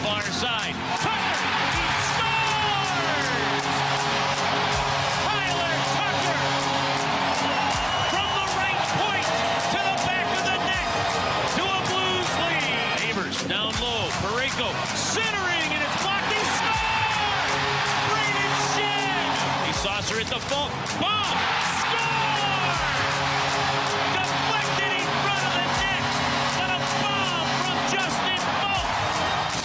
far side. Tucker, he scores! Tyler Tucker from the right point to the back of the net to a Blues lead. Neighbors down low. Parayko centering, and it's blocked. He scores! Brayden Schenn. He saucer at the fault. Bomb! Score! Deflected in front of the net, but a bomb from Justin Falk.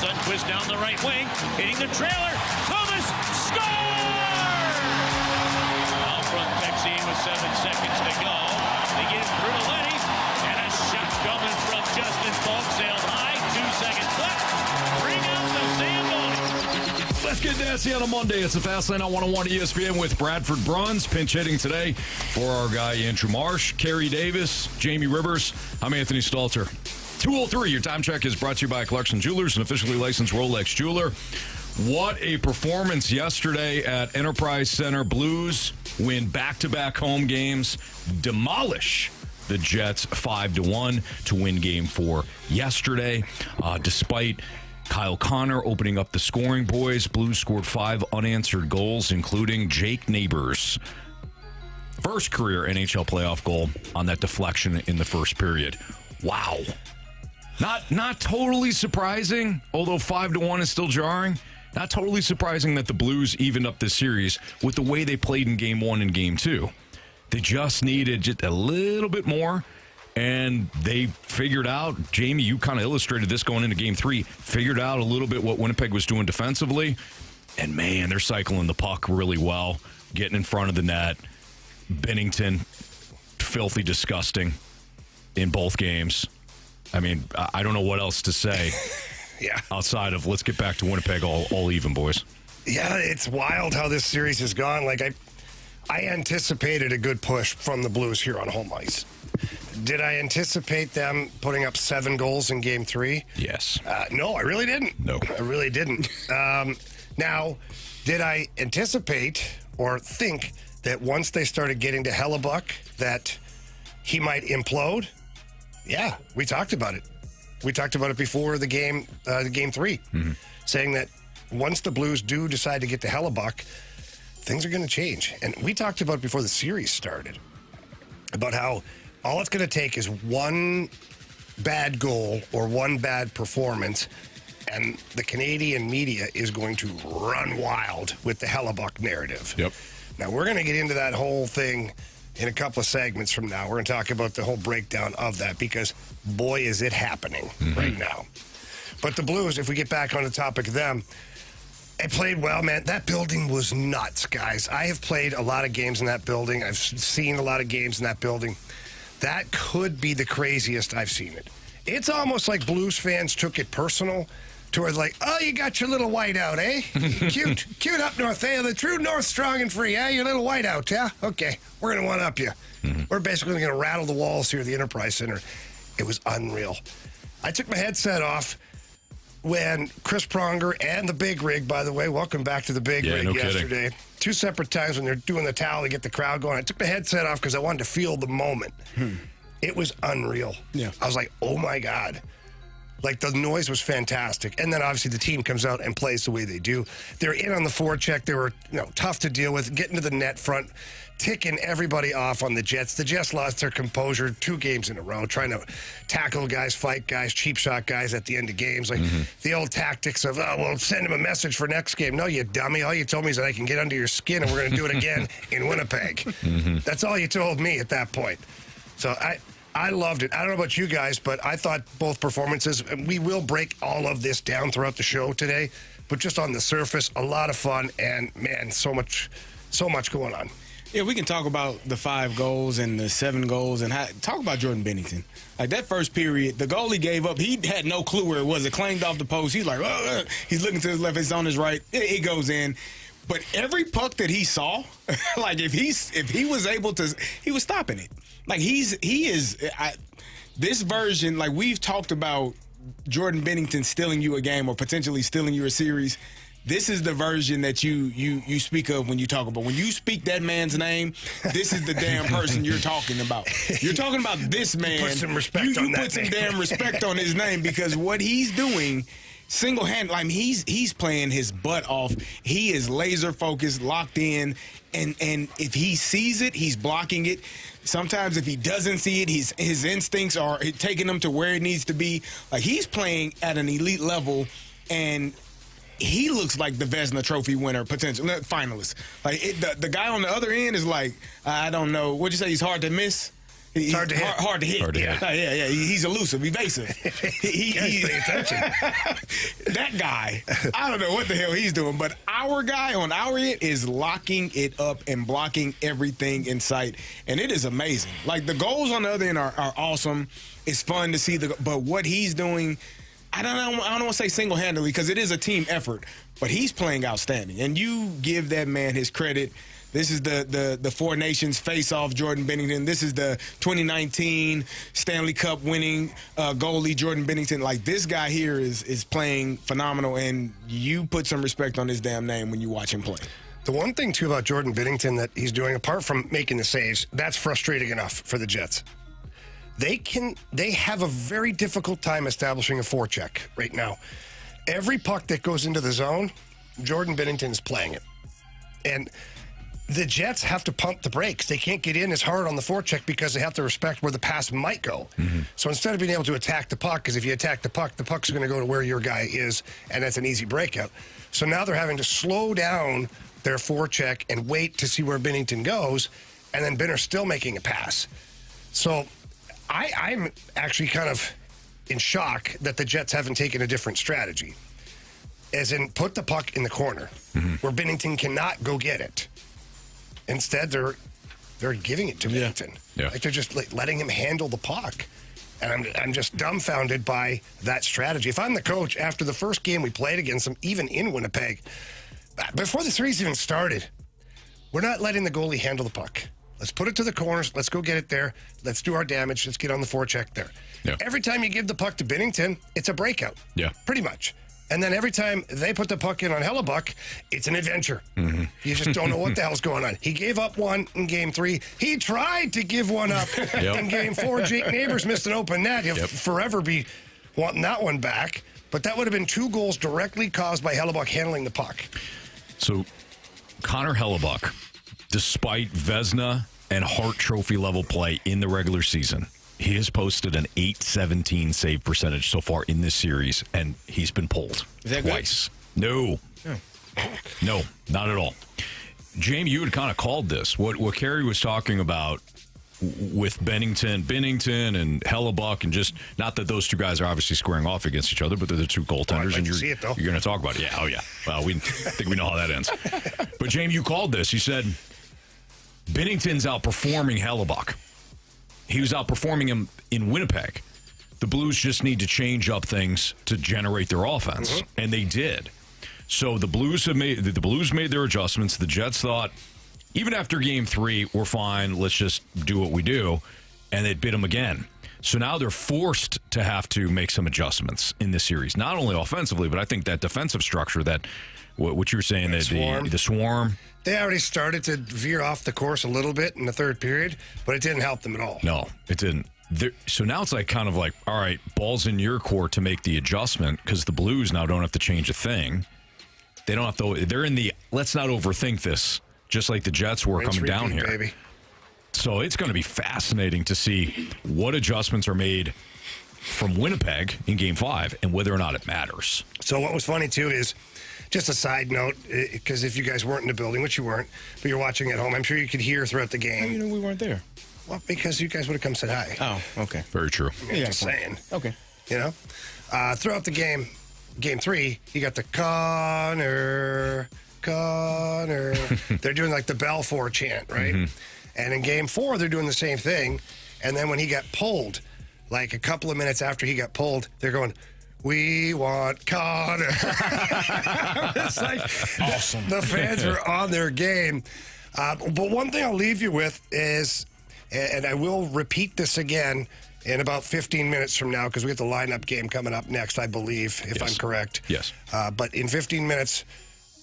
Sundquist down the right wing, hitting the trailer. Thomas scores! Now from Texine with 7 seconds to go. They get it through to Lenny, and a shot coming from Justin Falk. Sailed high, 2 seconds left. Bring out the Zamboni. Let's get nasty on a Monday. It's the Fast Lane on 101 ESPN with Bradford Bruns. Pinch hitting today for our guy Andrew Marsh, Carey Davis, Jamie Rivers. I'm Anthony Stalter. 203, your time check is brought to you by Clarkson Jewelers, an officially licensed Rolex jeweler. What a performance yesterday at Enterprise Center. Blues win back-to-back home games, demolish the Jets 5-1 to win Game 4 yesterday. Despite Kyle Connor opening up the scoring, boys, Blues scored 5 unanswered goals, including Jake Neighbors' first career NHL playoff goal on that deflection in the first period. Wow. Not totally surprising, although 5-1 is still jarring. Not totally surprising that the Blues evened up this series with the way they played in Game 1 and Game 2. They just needed just a little bit more, and they figured out, Jamie, you kind of illustrated this going into Game 3, figured out a little bit what Winnipeg was doing defensively, and man, they're cycling the puck really well, getting in front of the net. Binnington, filthy disgusting in both games. I mean, I don't know what else to say. Yeah. Outside of let's get back to Winnipeg all even, boys. Yeah, it's wild how this series has gone. Like, I anticipated a good push from the Blues here on home ice. Did I anticipate them putting up 7 goals in Game 3? Yes. No, I really didn't. No. I really didn't. Now, did I anticipate or think that once they started getting to Hellebuck that he might implode? Yeah, we talked about it. We talked about it before the game 3, saying that once the Blues do decide to get to Hellebuck, things are going to change. And we talked about it before the series started, about how all it's going to take is one bad goal or one bad performance, and the Canadian media is going to run wild with the Hellebuck narrative. Yep. Now, we're going to get into that whole thing in a couple of segments from now. We're going to talk about the whole breakdown of that because, boy, is it happening right now. But the Blues, if we get back on the topic of them, they played well, man. That building was nuts, guys. I have played a lot of games in that building. I've seen a lot of games in that building. That could be the craziest I've seen it. It's almost like Blues fans took it personal towards like, oh, you got your little whiteout, eh? Cute up north, eh? The true north, strong and free, eh? Your little whiteout, yeah? Okay, we're going to one-up you. We're basically going to rattle the walls here at the Enterprise Center. It was unreal. I took my headset off when Chris Pronger and the Big Rig, by the way, welcome back to the Big Rig yesterday. Kidding. 2 separate times when they're doing the towel to get the crowd going. I took my headset off because I wanted to feel the moment. It was unreal. Yeah. I was like, oh, my God. Like, the noise was fantastic. And then, obviously, the team comes out and plays the way they do. They're in on the forecheck. They were, tough to deal with, getting to the net front, ticking everybody off on the Jets. The Jets lost their composure 2 games in a row, trying to tackle guys, fight guys, cheap shot guys at the end of games. Like, the old tactics of, oh, well, send him a message for next game. No, you dummy. All you told me is that I can get under your skin, and we're going to do it again in Winnipeg. That's all you told me at that point. So, I loved it. I don't know about you guys, but I thought both performances, and we will break all of this down throughout the show today, but just on the surface, a lot of fun, and, man, so much going on. Yeah, we can talk about the 5 goals and the 7 goals and talk about Jordan Binnington. Like, that first period, the goal he gave up, he had no clue where it was. It clanged off the post. He's like, he's looking to his left, it's on his right. It goes in. But every puck that he saw, like, if he was able to, he was stopping it. Like, this version, like, we've talked about Jordan Binnington stealing you a game or potentially stealing you a series. This is the version that you speak of when you talk about. When you speak that man's name, this is the damn person you're talking about. You're talking about this man. Put some respect on that You put some damn respect on his name because what he's doing, single-handed. I mean, he's playing his butt off. He is laser focused, locked in, and if he sees it, he's blocking it. Sometimes if he doesn't see it, his instincts are taking him to where it needs to be. Like, he's playing at an elite level, and he looks like the Vezina Trophy winner, potential finalist. Like, the guy on the other end is like, I don't know. What'd you say? He's hard to miss? It's hard to hit. Hard to hit. Hard to hit. Yeah. He's elusive, evasive. He's pay attention. That guy, I don't know what the hell he's doing, but our guy on our end is locking it up and blocking everything in sight, and it is amazing. Like, the goals on the other end are awesome. It's fun to see, but what he's doing, I don't want to say single-handedly because it is a team effort, but he's playing outstanding, and you give that man his credit. This is the Four Nations face-off, Jordan Binnington. This is the 2019 Stanley Cup winning goalie, Jordan Binnington. Like, this guy here is playing phenomenal, and you put some respect on his damn name when you watch him play. The one thing, too, about Jordan Binnington that he's doing, apart from making the saves, that's frustrating enough for the Jets. They have a very difficult time establishing a forecheck right now. Every puck that goes into the zone, Jordan Binnington is playing it. And the Jets have to pump the brakes. They can't get in as hard on the forecheck because they have to respect where the pass might go. Mm-hmm. So instead of being able to attack the puck, because if you attack the puck's going to go to where your guy is, and that's an easy breakout. So now they're having to slow down their forecheck and wait to see where Binnington goes, and then Binner's still making a pass. So I'm actually kind of in shock that the Jets haven't taken a different strategy, as in put the puck in the corner where Binnington cannot go get it. Instead, they're giving it to Binnington. Yeah. Like, they're just letting him handle the puck. And I'm just dumbfounded by that strategy. If I'm the coach, after the first game we played against them, even in Winnipeg, before the series even started, we're not letting the goalie handle the puck. Let's put it to the corners. Let's go get it there. Let's do our damage. Let's get on the forecheck there. Yeah. Every time you give the puck to Binnington, it's a breakout. Yeah. Pretty much. And then every time they put the puck in on Hellebuck, it's an adventure. Mm-hmm. You just don't know what the hell's going on. He gave up one in Game 3. He tried to give one up in Game 4. Jake Neighbors missed an open net. He'll forever be wanting that one back. But that would have been 2 goals directly caused by Hellebuck handling the puck. So, Connor Hellebuck, despite Vezina and Hart Trophy level play in the regular season, he has posted an .817 save percentage so far in this series, and he's been pulled twice. Good? No, not at all. Jamie, you had kind of called this. What Carey was talking about with Binnington and Hellebuck, and just not that those two guys are obviously squaring off against each other, but they're the two goaltenders, and you're going to talk about it. Yeah, oh yeah. Well, I think we know how that ends. But Jamie, you called this. You said Binnington's outperforming Hellebuck. He was outperforming him in Winnipeg. The Blues just need to change up things to generate their offense, and they did. So the Blues made their adjustments. The Jets thought, even after Game 3, we're fine. Let's just do what we do, and they bit them again. So now they're forced to have to make some adjustments in this series, not only offensively, but I think that defensive structure that what you were saying, that the swarm. They already started to veer off the course a little bit in the third period, but it didn't help them at all. No, it didn't. So now it's kind of like, all right, ball's in your court to make the adjustment, because the Blues now don't have to change a thing. They don't have to. They're in the let's not overthink this, just like the Jets were coming down here. Baby. So it's going to be fascinating to see what adjustments are made from Winnipeg in Game 5 and whether or not it matters. So what was funny, too, is just a side note, because if you guys weren't in the building, which you weren't, but you're watching at home, I'm sure you could hear throughout the game. How do you know we weren't there? Well, because you guys would have come said hi. Oh, okay. Very true. Just saying. Okay. You know? Throughout the game, Game 3, you got the Connor. They're doing like the Belfort chant, right? Mm-hmm. And in Game 4, they're doing the same thing. And then when he got pulled, like a couple of minutes after he got pulled, they're going, "We want Connor." It's like awesome. The fans were on their game. But one thing I'll leave you with is, and I will repeat this again in about 15 minutes from now, because we get the lineup game coming up next, I believe, if I'm correct. Yes. But in 15 minutes,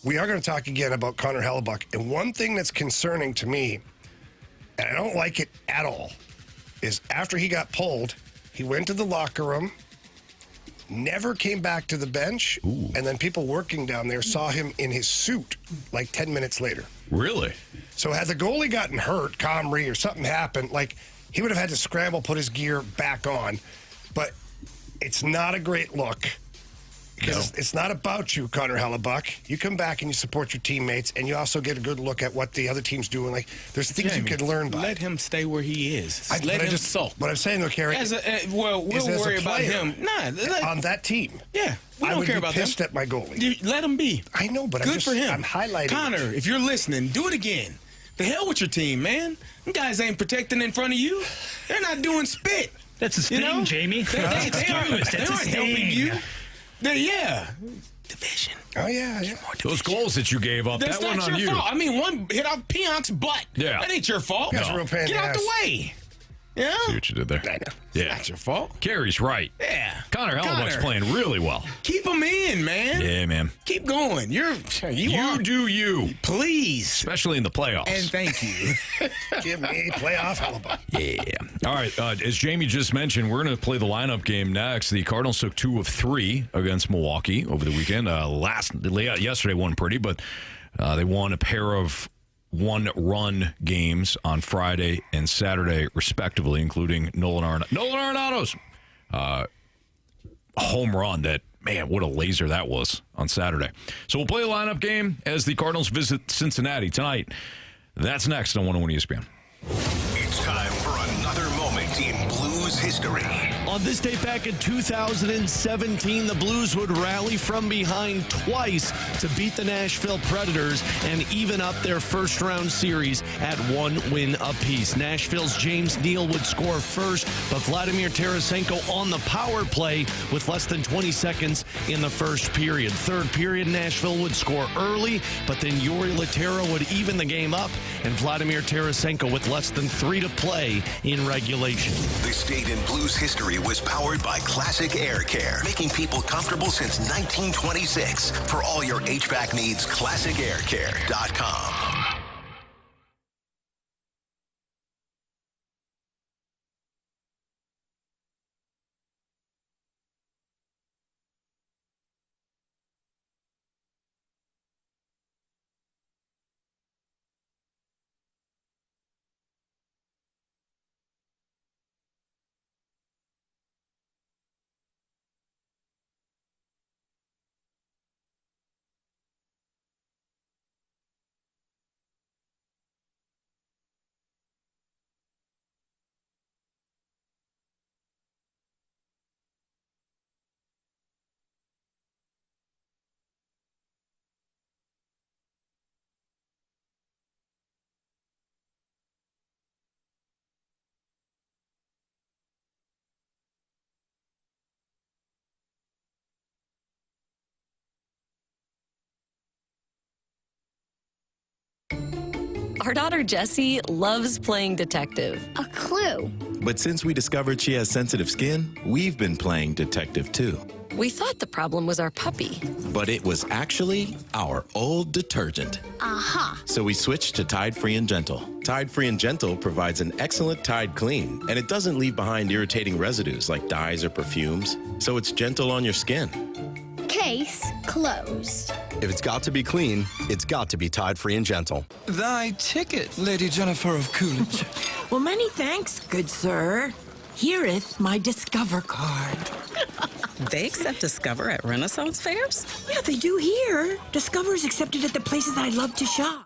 we are going to talk again about Connor Hellebuck. And one thing that's concerning to me, and I don't like it at all, is after he got pulled, he went to the locker room, never came back to the bench, and then people working down there saw him in his suit like 10 minutes later. Really? So had the goalie gotten hurt, Comrie, or something happened, like he would have had to scramble, put his gear back on. But it's not a great look. Because it's not about you, Connor Hellebuck. You come back and you support your teammates, and you also get a good look at what the other team's doing. Like, there's things you can learn by. Let him stay where he is. Let him sulk. What I'm saying, though, Carey, we'll worry about him. On that team. Yeah, we don't care about them. I would be pissed at my goalie. Let him be. I know, but good for him. I'm highlighting. Connor, if you're listening, do it again. The hell with your team, man. Them guys ain't protecting in front of you. They're not doing spit. That's a sting, Jamie. They aren't helping you. Division. Oh, yeah. Those goals that you gave up, That's that one not on your you. fault. I mean, one hit off Pionk's butt. Yeah. That ain't your fault. That's a real pain in Get the out the ass. way. Yeah. See what you did there? I know. Yeah. That's your fault. Carey's right. Yeah. Connor Hellebuck's playing really well. Keep him in, man. Yeah, man. Keep going. You do you. Please. Especially in the playoffs. And thank you. Give me playoff Hellebuck. Yeah. All right. As Jamie just mentioned, we're going to play the lineup game next. The Cardinals took 2 of 3 against Milwaukee over the weekend. Yesterday won pretty, but they won a pair of one-run games on Friday and Saturday, respectively, including Nolan Arenado's home run. That, man, what a laser that was on Saturday. So we'll play a lineup game as the Cardinals visit Cincinnati tonight. That's next on 101 ESPN. It's time for another moment in Blues history. On this date back in 2017, the Blues would rally from behind twice to beat the Nashville Predators and even up their first-round series at 1 win apiece. Nashville's James Neal would score first, but Vladimir Tarasenko on the power play with less than 20 seconds in the first period. Third period, Nashville would score early, but then Yuri Laterra would even the game up, and Vladimir Tarasenko with less than 3 to play in regulation. This date in Blues history was powered by Classic Air Care, making people comfortable since 1926. For all your HVAC needs, ClassicAirCare.com. Our daughter Jessie loves playing detective. A clue. But since we discovered she has sensitive skin, we've been playing detective too. We thought the problem was our puppy. But it was actually our old detergent. Aha. So we switched to Tide Free and Gentle. Tide Free and Gentle provides an excellent Tide clean, and it doesn't leave behind irritating residues like dyes or perfumes, so it's gentle on your skin. Case closed. If it's got to be clean, it's got to be Tide Free and Gentle. Thy ticket, Lady Jennifer of Coolidge. Well, many thanks, good sir. Here'th my Discover card. They accept Discover at Renaissance fairs? Yeah, they do here. Discover is accepted at the places I love to shop.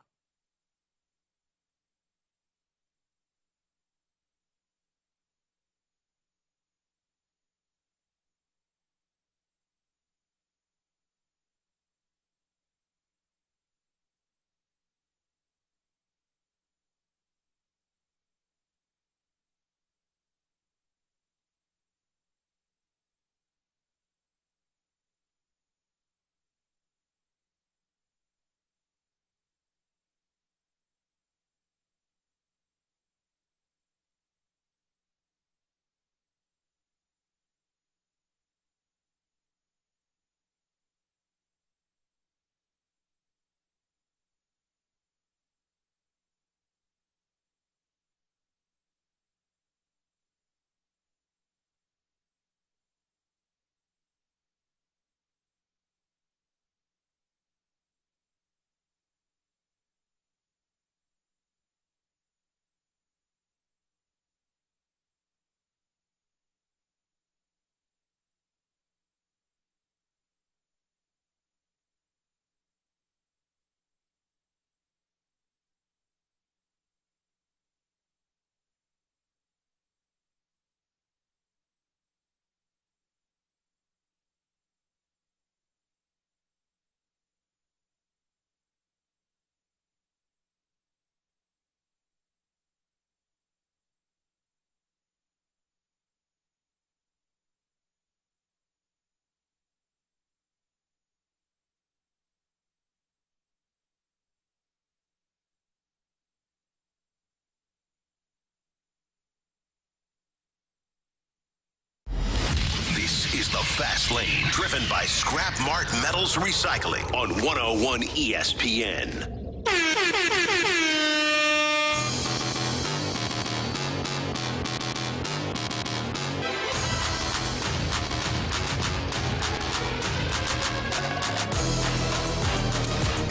Fast Lane, driven by Scrap Mart Metals Recycling on 101 ESPN.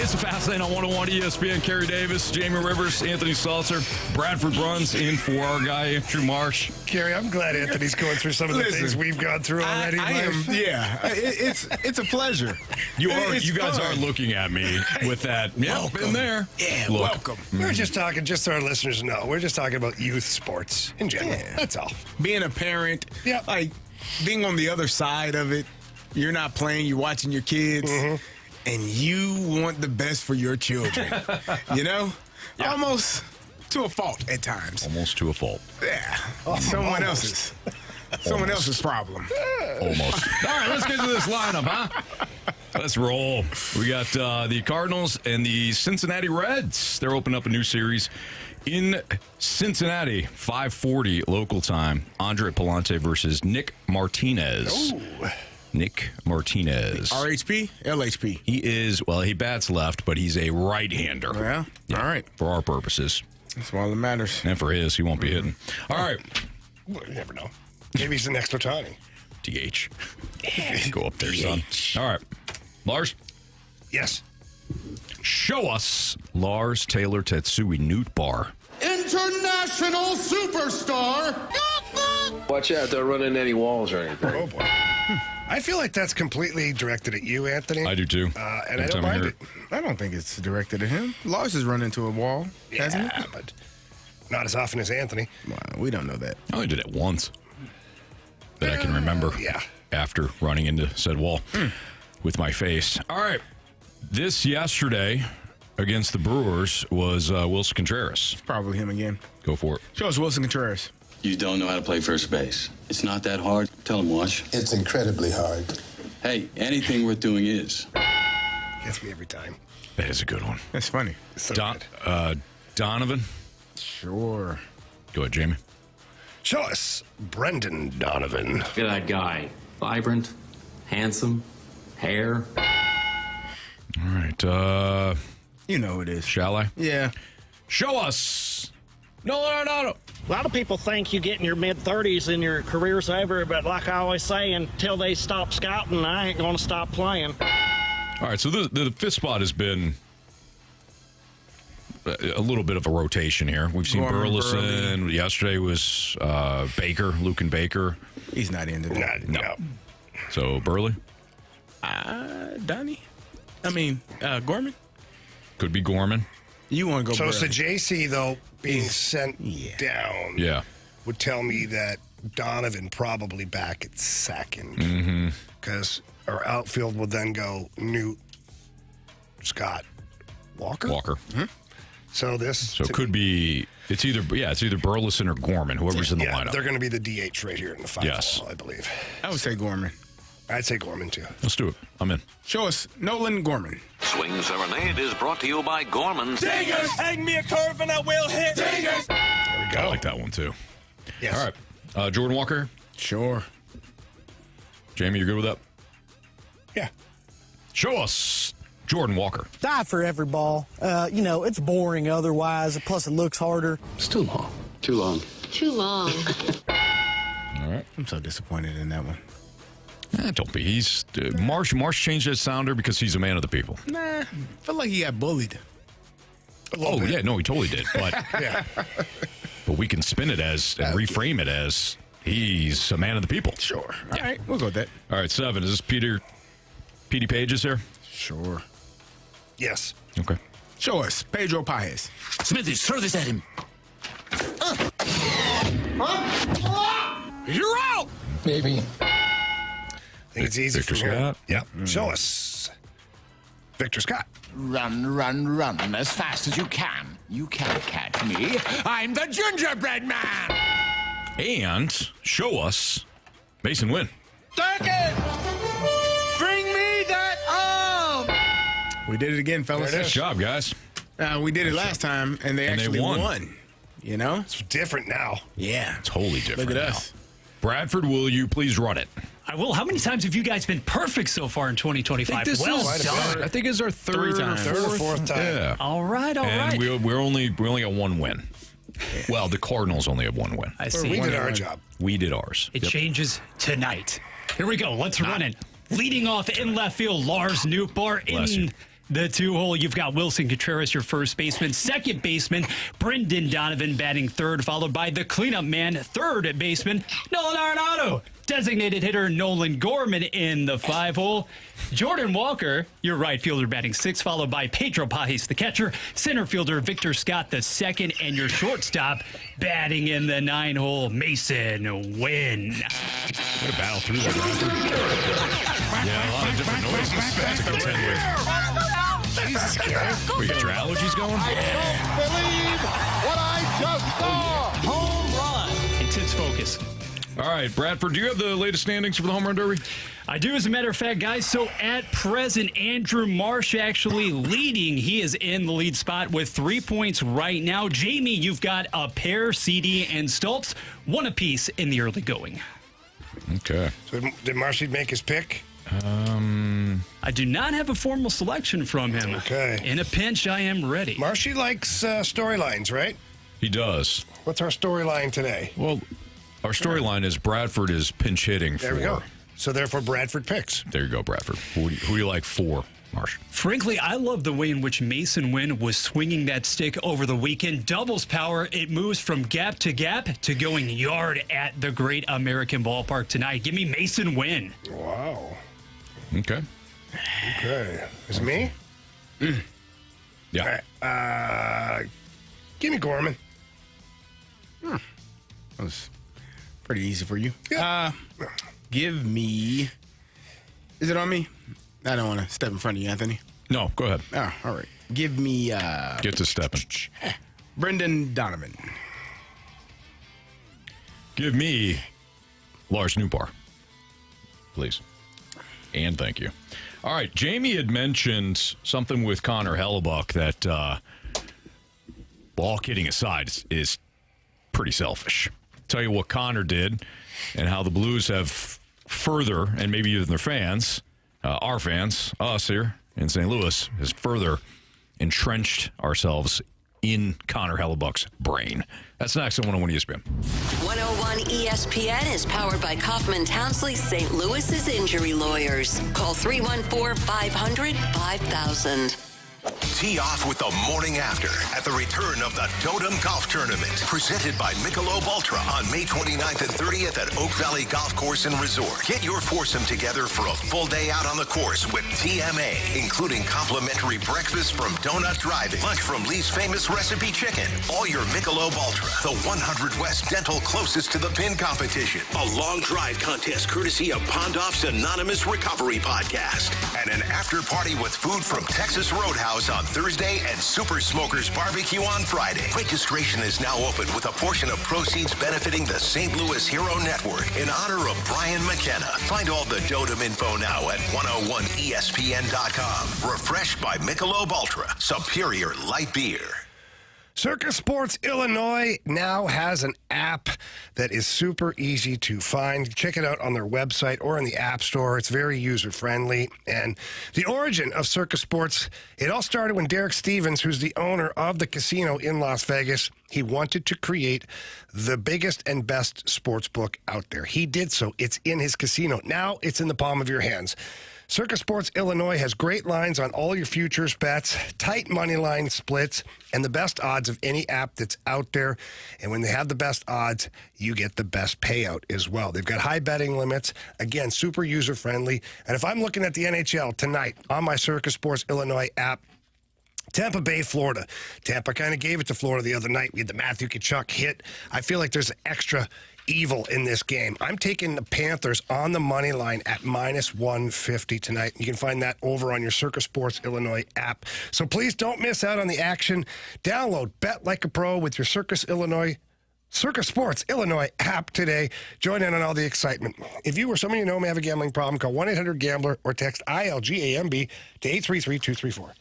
It's a Fast Lane on 101 ESPN. Carey Davis, Jamie Rivers, Anthony Stalter, Bradford Bruns in for our guy, Andrew Marsh. Carey, I'm glad Anthony's going through some of the things we've gone through already. It's a pleasure. You guys are looking at me with that. Yeah, been there. Yeah, look. welcome. We're just talking, just so our listeners know, we're just talking about youth sports in general. Yeah. That's all. Being a parent, like being on the other side of it, you're not playing, you're watching your kids. And you want the best for your children, you know? Yeah. Almost to a fault at times. Almost to a fault. Yeah. Someone else's problem. Almost. All right, let's get to this lineup, huh? Let's roll. We got the Cardinals and the Cincinnati Reds. They're opening up a new series in Cincinnati, 5:40 local time. Andre Palante versus Nick Martinez. Ooh. Nick Martinez. RHP? LHP? He is, well, he bats left, but he's a right-hander. Yeah? All right. For our purposes. That's all that matters. And for his, he won't be hitting. All right. Well, you never know. Maybe he's the next Otani. DH. Go up there, son. All right. Lars? Yes. Show us Lars Taylor Tetsui Nootbaar. International superstar. Watch out, don't run into any walls or anything. Oh, boy. I feel like that's completely directed at you, Anthony. I do, too. And I don't mind it. I don't think it's directed at him. Lars has run into a wall, hasn't he? But not as often as Anthony. Well, we don't know that. I only did it once that I can remember after running into said wall with my face. All right. This yesterday against the Brewers was Wilson Contreras. Probably him again. Go for it. Show us Wilson Contreras. You don't know how to play first base. It's not that hard. Tell him, Wash. It's incredibly hard. Hey, anything worth doing is. Gets me every time. That is a good one. That's funny. So Donovan? Sure. Go ahead, Jamie. Show us Brendan Donovan. Look at that guy. Vibrant, handsome, hair. All right. You know who it is. Shall I? Yeah. Show us Nolan Arenado. A lot of people think you get in your mid-30s and your career's over, but like I always say, until they stop scouting, I ain't going to stop playing. All right, so the fifth spot has been a little bit of a rotation here. We've seen Burleson. Yesterday was Baker, Luke and Baker. He's not into that. No. So Burley? Donnie? Gorman? Could be Gorman. You want to go So JC, though, being sent down would tell me that Donovan probably back at second. Because our outfield will then go Newt, Scott, Walker. So it could be it's either Burleson or Gorman, whoever's in the lineup. They're going to be the DH right here in the final, I believe. I would say Gorman. I'd say Gorman, too. Let's do it. I'm in. Show us Nolan Gorman. Swing Serenade is brought to you by Gorman's. Dingers! Hang me a curve and I will hit. Dingers! There we go. I like that one, too. Yes. All right. Jordan Walker? Sure. Jamie, you good with that? Yeah. Show us Jordan Walker. Die for every ball. It's boring otherwise, plus it looks harder. It's too long. Too long. Too long. All right. I'm so disappointed in that one. Don't be. He's Marsh changed his sounder because he's a man of the people. Nah, I feel like he got bullied. Oh, yeah, no, he totally did. But but we can spin it as and reframe it as he's a man of the people. Sure. All right, we'll go with that. All right, 7. Is this Petey Pages here? Sure. Yes. Okay. Show us Pedro Paez. Smithies, throw this at him. You're out! Baby. I think it's easy Victor from here. Scott? Yep. Show us Victor Scott. Run, run, run as fast as you can. You can't catch me. I'm the gingerbread man. And show us Mason Wynn. Take it! Bring me that arm! We did it again, fellas. Nice job, guys. We did it last time, and they actually won. You know? It's different now. Yeah. It's wholly different Look at now. us. Bradford, will you please run it? I will. How many times have you guys been perfect so far in 2025? I think it's our third or fourth time. Yeah. All right. And we only got one win. Well, the Cardinals only have one win. I see. We did our job. We did ours. It changes tonight. Here we go. Let's run it. Leading off in left field, Lars Nootbaar in the 2-hole. You've got Wilson Contreras, your first baseman. Second baseman, Brendan Donovan batting third, followed by the cleanup man, third baseman, Nolan Arenado. Designated hitter Nolan Gorman in the 5-hole. Jordan Walker, your right fielder, batting sixth, followed by Pedro Pajes, the catcher. Center fielder Victor Scott, the second, and your shortstop batting in the 9-hole, Mason Wynn. Way to battle through that. Yeah, a lot of different noises to contend with. Jesus, Carey. We got your allergies going? I don't believe what I just saw. Home run. Intense focus. All right, Bradford, do you have the latest standings for the Home Run Derby? I do, as a matter of fact, guys. So at present, Andrew Marsh actually leading. He is in the lead spot with 3 points right now. Jamie, you've got a pair, CD and Stoltz, one apiece in the early going. Okay. So did Marshy make his pick? I do not have a formal selection from him. Okay. In a pinch, I am ready. Marshy likes storylines, right? He does. What's our storyline today? Well, our storyline is Bradford is pinch hitting for. There we go. So therefore, Bradford picks. There you go, Bradford. Who do you like for, Marsh? Frankly, I love the way in which Mason Wynn was swinging that stick over the weekend. Doubles power. It moves from gap to going yard at the Great American Ballpark tonight. Give me Mason Wynn. Wow. Okay. Okay. Is it me? Yeah. All right. Give me Gorman. That was pretty easy for you. Yeah. Give me. Is it on me? I don't want to step in front of you, Anthony. No, go ahead. Oh, all right. Give me. Get to stepping. Brendan Donovan. Give me Lars Nootbaar, please. And thank you. All right, Jamie had mentioned something with Connor Hellebuck that, all kidding aside, is pretty selfish. Tell you what Connor did and how the Blues have further, and maybe even their fans, our fans, us here in St. Louis, has further entrenched ourselves in Connor Hellebuck's brain. That's next on 101 ESPN. 101 ESPN is powered by Kaufman Townsley St. Louis's injury lawyers. Call 314-500-5000. Tee off with the morning after at the return of the Totem Golf Tournament, presented by Michelob Ultra on May 29th and 30th at Oak Valley Golf Course and Resort. Get your foursome together for a full day out on the course with TMA, including complimentary breakfast from Donut Drive-In, lunch from Lee's Famous Recipe Chicken, all your Michelob Ultra, the 100 West Dental closest to the pin competition, a long drive contest courtesy of Pondoff's Anonymous Recovery Podcast, and an after party with food from Texas Roadhouse on Thursday and Super Smokers Barbecue on Friday. Registration is now open with a portion of proceeds benefiting the St. Louis Hero Network in honor of Brian McKenna. Find all the Dotem info now at 101ESPN.com. Refreshed by Michelob Ultra, superior light beer. Circus Sports Illinois now has an app that is super easy to find. Check it out on their website or in the App Store. It's very user-friendly. And the origin of Circus Sports, it all started when Derek Stevens, who's the owner of the casino in Las Vegas, he wanted to create the biggest and best sports book out there. He did so. It's in his casino. Now it's in the palm of your hands. Circus Sports Illinois has great lines on all your futures bets, tight money line splits, and the best odds of any app that's out there. And when they have the best odds, you get the best payout as well. They've got high betting limits. Again, super user-friendly. And if I'm looking at the NHL tonight on my Circus Sports Illinois app, Tampa Bay, Florida. Tampa kind of gave it to Florida the other night. We had the Matthew Tkachuk hit. I feel like there's extra evil in this game. I'm taking the Panthers on the money line at -150 tonight. You can find that over on your Circus Sports Illinois app. So please don't miss out on the action. Download Bet Like a Pro with your Circus Sports Illinois app today. Join in on all the excitement. If you or someone you know may have a gambling problem, call 1-800-GAMBLER or text ILGAMB to 833-234.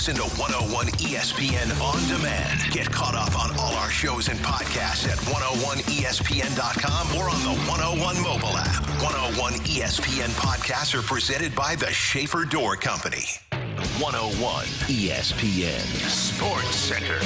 Listen to 101 ESPN on demand. Get caught up on all our shows and podcasts at 101ESPN.com or on the 101 mobile app. 101 ESPN podcasts are presented by the Schaefer Door Company. 101 ESPN Sports Center.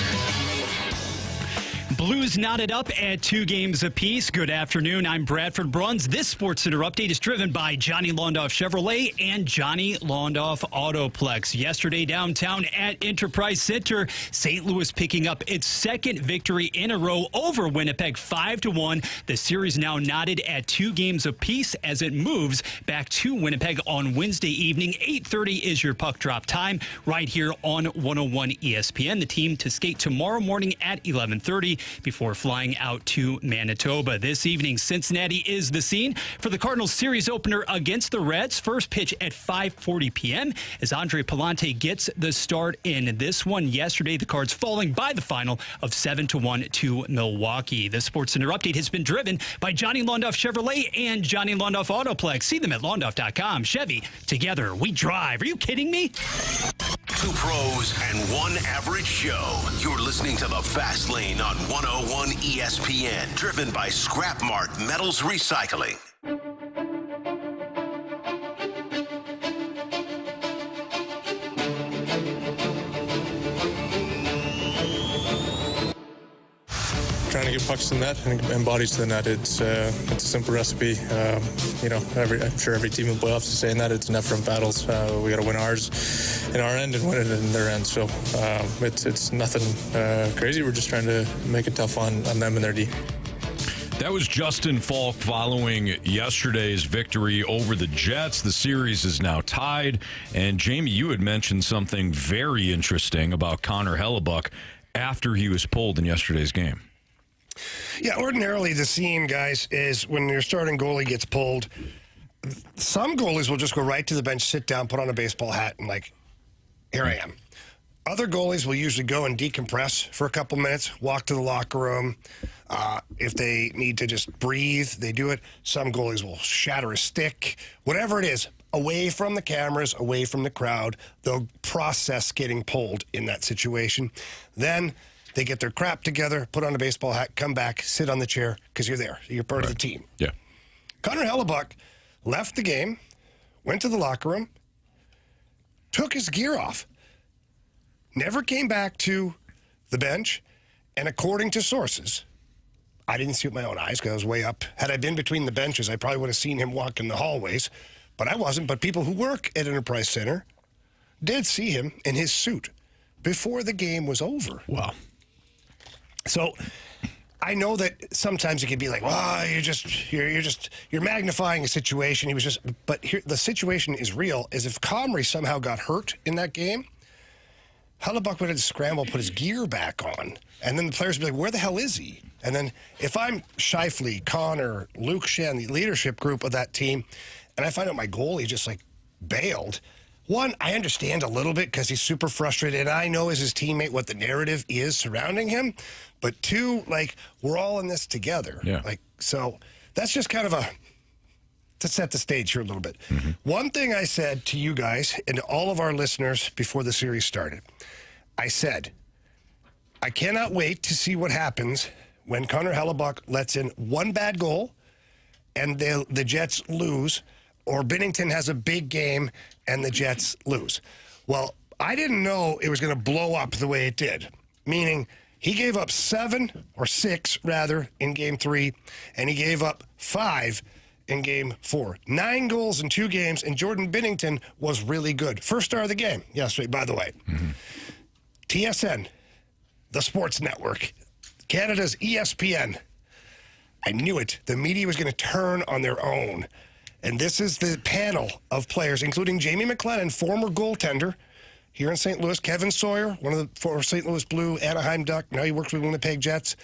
Blues knotted up at 2 games apiece. Good afternoon. I'm Bradford Bruns. This Sports Center update is driven by Johnny Londoff Chevrolet and Johnny Londoff Autoplex. Yesterday downtown at Enterprise Center, St. Louis picking up its second victory in a row over Winnipeg 5-1. The series now knotted at 2 games apiece as it moves back to Winnipeg on Wednesday evening. 8:30 is your puck drop time right here on 101 ESPN. The team to skate tomorrow morning at 11:30. Before flying out to Manitoba. This evening, Cincinnati is the scene for the Cardinals series opener against the Reds. First pitch at 5:40 p.m. as Andre Palante gets the start in this one. Yesterday, the Cards falling by the final of 7-1 to Milwaukee. The Sports Center update has been driven by Johnny Londoff Chevrolet and Johnny Londoff Autoplex. See them at Londoff.com. Chevy, together we drive. Are you kidding me? 2 pros and 1 average show. You're listening to The Fast Lane on 101 ESPN, driven by Scrap Mart Metals Recycling. Trying to get pucks to the net and bodies to the net. It's a simple recipe. I'm sure every team in the playoffs is saying that. It's net front battles. We got to win ours in our end and win it in their end. So it's nothing crazy. We're just trying to make it tough on them and their D. That was Justin Falk following yesterday's victory over the Jets. The series is now tied. And Jamie, you had mentioned something very interesting about Connor Hellebuyck after he was pulled in yesterday's game. Yeah, ordinarily the scene, guys, is when your starting goalie gets pulled, some goalies will just go right to the bench, sit down, put on a baseball hat, and here I am. Other goalies will usually go and decompress for a couple minutes, walk to the locker room. If they need to just breathe, they do it. Some goalies will shatter a stick, whatever it is, away from the cameras, away from the crowd. They'll process getting pulled in that situation. Then they get their crap together, put on a baseball hat, come back, sit on the chair, because you're there. You're part of the team. Yeah. Connor Hellebuyck left the game, went to the locker room, took his gear off, never came back to the bench, and according to sources, I didn't see it with my own eyes because I was way up. Had I been between the benches, I probably would have seen him walk in the hallways, but I wasn't. But people who work at Enterprise Center did see him in his suit before the game was over. Wow. So I know that sometimes it can be like, well, you're magnifying a situation. But here, the situation is real. Is if Comrie somehow got hurt in that game, Hellebuyck would have to scramble, put his gear back on, and then the players would be like, where the hell is he? And then if I'm Scheifele, Connor, Luke Shen, the leadership group of that team, and I find out my goalie just bailed. One, I understand a little bit because he's super frustrated, and I know as his teammate what the narrative is surrounding him. But 2, we're all in this together. Yeah. So that's just kind of to set the stage here a little bit. Mm-hmm. One thing I said to you guys and to all of our listeners before the series started, I said, I cannot wait to see what happens when Connor Hellebuyck lets in one bad goal and the Jets lose, or Binnington has a big game and the Jets lose. Well, I didn't know it was going to blow up the way it did, meaning he gave up 6 in Game 3, and he gave up 5 in Game 4. 9 goals in 2 games, and Jordan Binnington was really good. First star of the game yesterday, by the way. Mm-hmm. TSN, the sports network, Canada's ESPN. I knew it. The media was going to turn on their own. And this is the panel of players, including Jamie McLennan, former goaltender here in St. Louis, Kevin Sawyer, one of the former St. Louis Blue, Anaheim Duck. Now he works with Winnipeg Jets.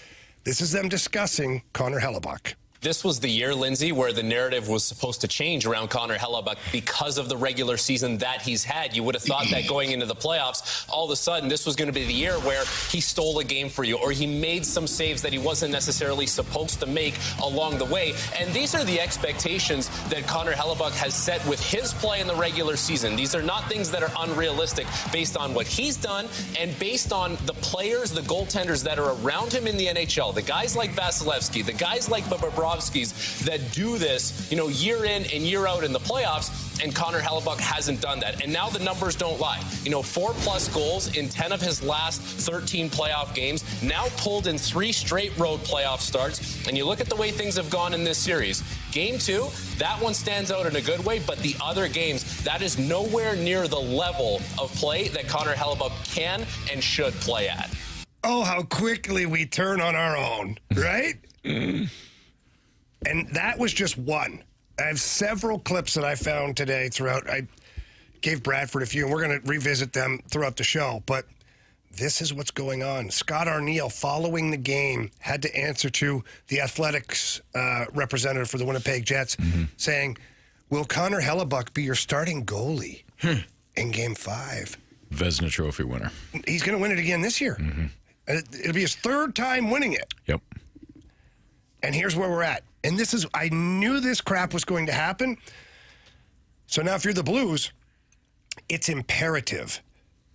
This is them discussing Connor Hellebuyck. This was the year, Lindsay, where the narrative was supposed to change around Connor Hellebuyck because of the regular season that he's had. You would have thought that going into the playoffs, all of a sudden, this was going to be the year where he stole a game for you, or he made some saves that he wasn't necessarily supposed to make along the way. And these are the expectations that Connor Hellebuyck has set with his play in the regular season. These are not things that are unrealistic based on what he's done and based on the players, the goaltenders that are around him in the NHL, the guys like Vasilevsky, the guys like Bobrovsky, that do this, year in and year out in the playoffs, and Connor Hellebuyck hasn't done that. And now the numbers don't lie. 4+ goals in 10 of his last 13 playoff games, now pulled in 3 straight road playoff starts. And you look at the way things have gone in this series. Game 2, that one stands out in a good way, but the other games, that is nowhere near the level of play that Connor Hellebuyck can and should play at. Oh, how quickly we turn on our own, right? And that was just one. I have several clips that I found today throughout. I gave Bradford a few, and we're going to revisit them throughout the show. But this is what's going on. Scott Arniel, following the game, had to answer to the athletics representative for the Winnipeg Jets, saying, will Connor Hellebuyck be your starting goalie in Game 5? Vezina Trophy winner. He's going to win it again this year. It'll be his 3rd time winning it. Yep. And here's where we're at. And this is, I knew this crap was going to happen. So now if you're the Blues, it's imperative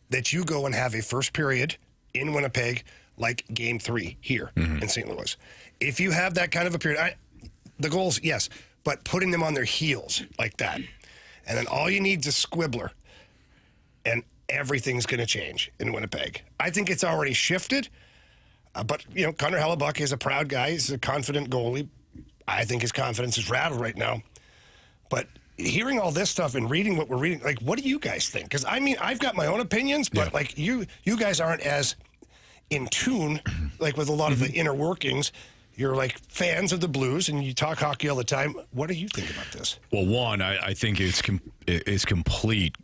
that you go and have a first period in Winnipeg like Game 3 here in St. Louis. If you have that kind of a period, the goals, yes, but putting them on their heels like that. And then all you need is a squibbler, and everything's going to change in Winnipeg. I think it's already shifted, but, Connor Hellebuyck is a proud guy. He's a confident goalie. I think his confidence is rattled right now. But hearing all this stuff and reading what we're reading, what do you guys think? Because, I've got my own opinions, but, you guys aren't as in tune, with a lot of the inner workings. You're, fans of the Blues, and you talk hockey all the time. What do you think about this? Well, one, I think it's complete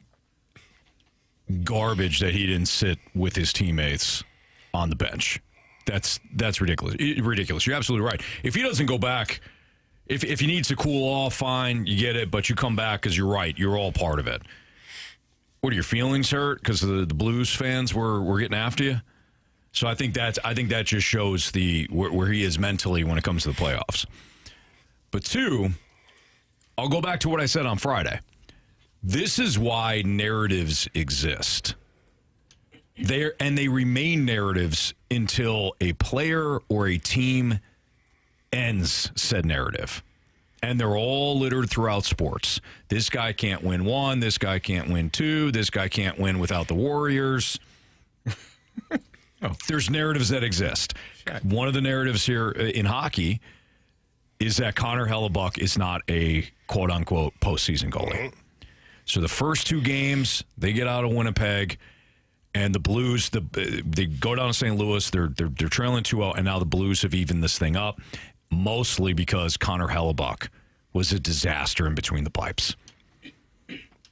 garbage that he didn't sit with his teammates on the bench. That's ridiculous. Ridiculous. You're absolutely right. If he doesn't go back, if he needs to cool off, fine, you get it, but you come back because you're right. You're all part of it. What, are your feelings hurt because the Blues fans were getting after you? So I think that just shows where he is mentally when it comes to the playoffs. But 2, I'll go back to what I said on Friday. This is why narratives exist. They remain narratives until a player or a team ends said narrative. And they're all littered throughout sports. This guy can't win 1. This guy can't win 2. This guy can't win without the Warriors. There's narratives that exist. One of the narratives here in hockey is that Connor Hellebuyck is not a quote-unquote postseason goalie. So the first 2 games, they get out of Winnipeg, and the Blues, they go down to St. Louis. They're trailing 2-0, and now the Blues have evened this thing up, mostly because Connor Hellebuyck was a disaster in between the pipes.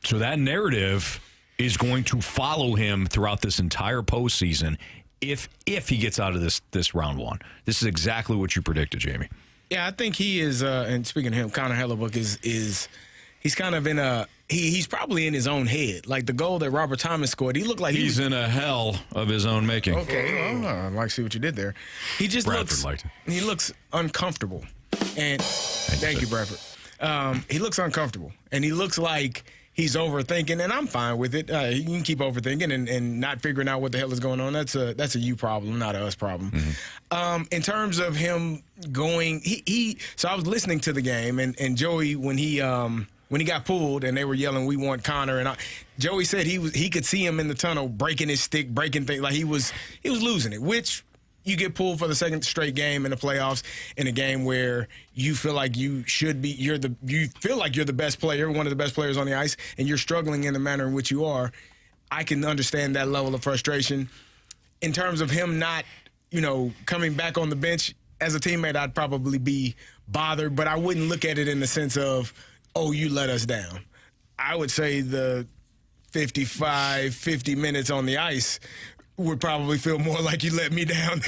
So that narrative is going to follow him throughout this entire postseason if he gets out of this round 1. This is exactly what you predicted, Jamie. Yeah, I think he is, and speaking of him, Connor Hellebuyck is he's kind of in a he's probably in his own head. Like the goal that Robert Thomas scored, he looked like he's in a hell of his own making. Okay, well, I'd like to see what you did there. He just looks uncomfortable. And thank you, Bradford. He looks uncomfortable, and he looks like he's overthinking, and I'm fine with it. You can keep overthinking and not figuring out what the hell is going on. That's a you problem, not a us problem. In terms of him going, so I was listening to the game, and Joey, when he got pulled and they were yelling, "We want Connor," and Joey said he could see him in the tunnel breaking his stick, breaking things, like he was losing it, which you get pulled for the second straight game in the playoffs in a game where you feel like you should be, you feel like you're the best player, one of the best players on the ice, and you're struggling in the manner in which you are. I can understand that level of frustration. In terms of him not, coming back on the bench as a teammate, I'd probably be bothered, but I wouldn't look at it in the sense of, oh, you let us down. I would say the 50 minutes on the ice would probably feel more like you let me down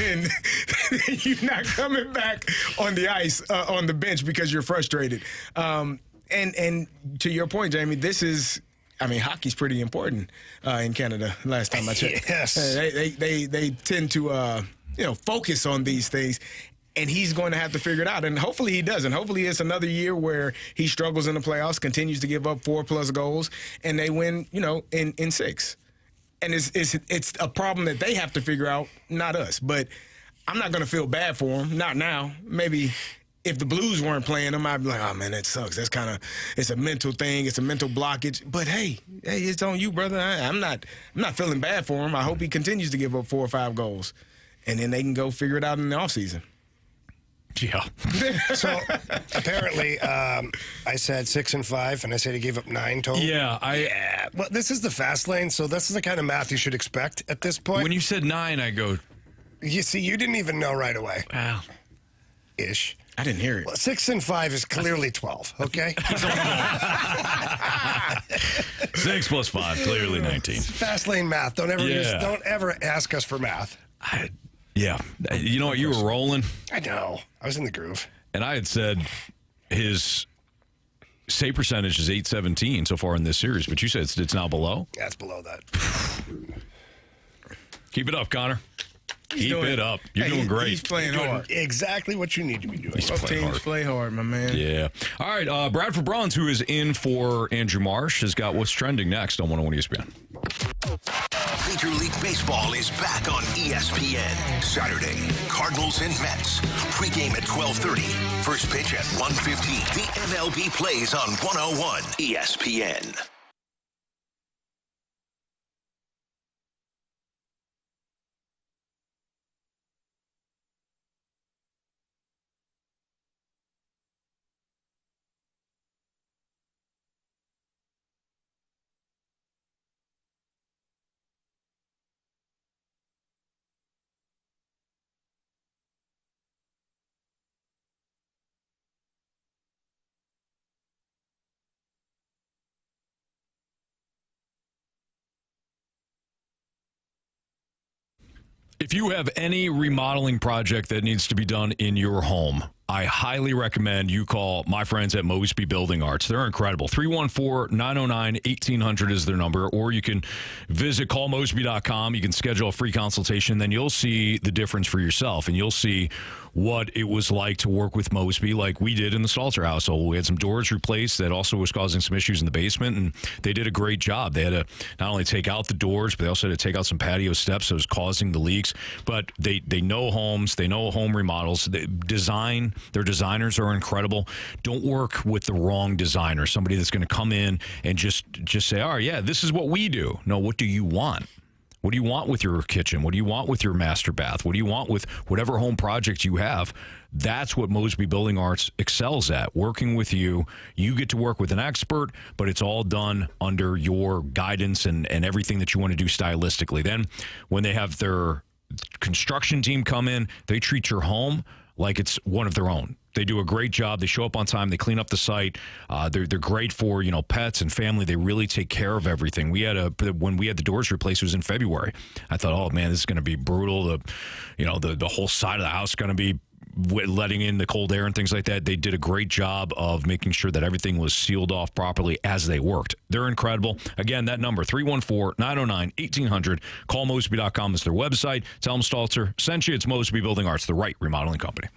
you're not coming back on the ice, on the bench because you're frustrated. And to your point, Jamie, hockey's pretty important in Canada. Last time I checked, yes, they tend to focus on these things. And he's going to have to figure it out. And hopefully he doesn't. Hopefully it's another year where he struggles in the playoffs, continues to give up 4+ goals, and they win, in 6. And it's a problem that they have to figure out, not us. But I'm not going to feel bad for him. Not now. Maybe if the Blues weren't playing him, I'd be like, oh, man, that sucks. That's it's a mental thing. It's a mental blockage. But, hey, it's on you, brother. I'm not feeling bad for him. I hope he continues to give up 4 or 5 goals. And then they can go figure it out in the offseason. Yeah. So apparently, I said 6 and 5, and I said he gave up 9 total. Yeah, Well, this is the fast lane, so this is the kind of math you should expect at this point. When you said 9, I go. You see, you didn't even know right away. Wow. Ish. I didn't hear it. Well, 6 and 5 is clearly 12. Okay. 6 plus 5, clearly 19. Fast lane math. Don't ever ask us for math. Yeah. You know what? You were rolling. I know. I was in the groove. And I had said his save percentage is .817 so far in this series, but you said it's now below? Yeah, it's below that. Keep it up, Connor. Keep it up. You're doing great. He's playing hard. Exactly what you need to be doing. Both teams play hard, my man. Yeah. All right. Bradford Bronze, who is in for Andrew Marsh, has got what's trending next on 101 ESPN. Major League Baseball is back on ESPN. Saturday, Cardinals and Mets. Pregame at 12:30. First pitch at 1:15. The MLB plays on 101 ESPN. If you have any remodeling project that needs to be done in your home, I highly recommend you call my friends at Mosby Building Arts. They're incredible. 314-909-1800 is their number, or you can visit callmosby.com. You can schedule a free consultation. Then you'll see the difference for yourself, and you'll see what it was like to work with Mosby like we did in the Stalter household. We had some doors replaced that also was causing some issues in the basement, and they did a great job. They had to not only take out the doors, but they also had to take out some patio steps that was causing the leaks. But they know homes. They know home remodels. Their designers are incredible. Don't work with the wrong designer, somebody that's going to come in and just say, oh, yeah, this is what we do. No, what do you want? What do you want with your kitchen? What do you want with your master bath? What do you want with whatever home project you have? That's what Mosby Building Arts excels at, working with you. You get to work with an expert, but it's all done under your guidance and everything that you want to do stylistically. Then when they have their construction team come in, they treat your home like it's one of their own. They do a great job. They show up on time. They clean up the site. They're great for pets and family. They really take care of everything. When we had the doors replaced, it was in February. I thought, oh man, this is going to be brutal. The whole side of the house is going to be letting in the cold air and things like that. They did a great job of making sure that everything was sealed off properly as they worked. They're incredible. Again, that number, 314-909-1800. Call Mosby.com is their website. Tell them Stalter sent you. It's Mosby Building Arts, the right remodeling company.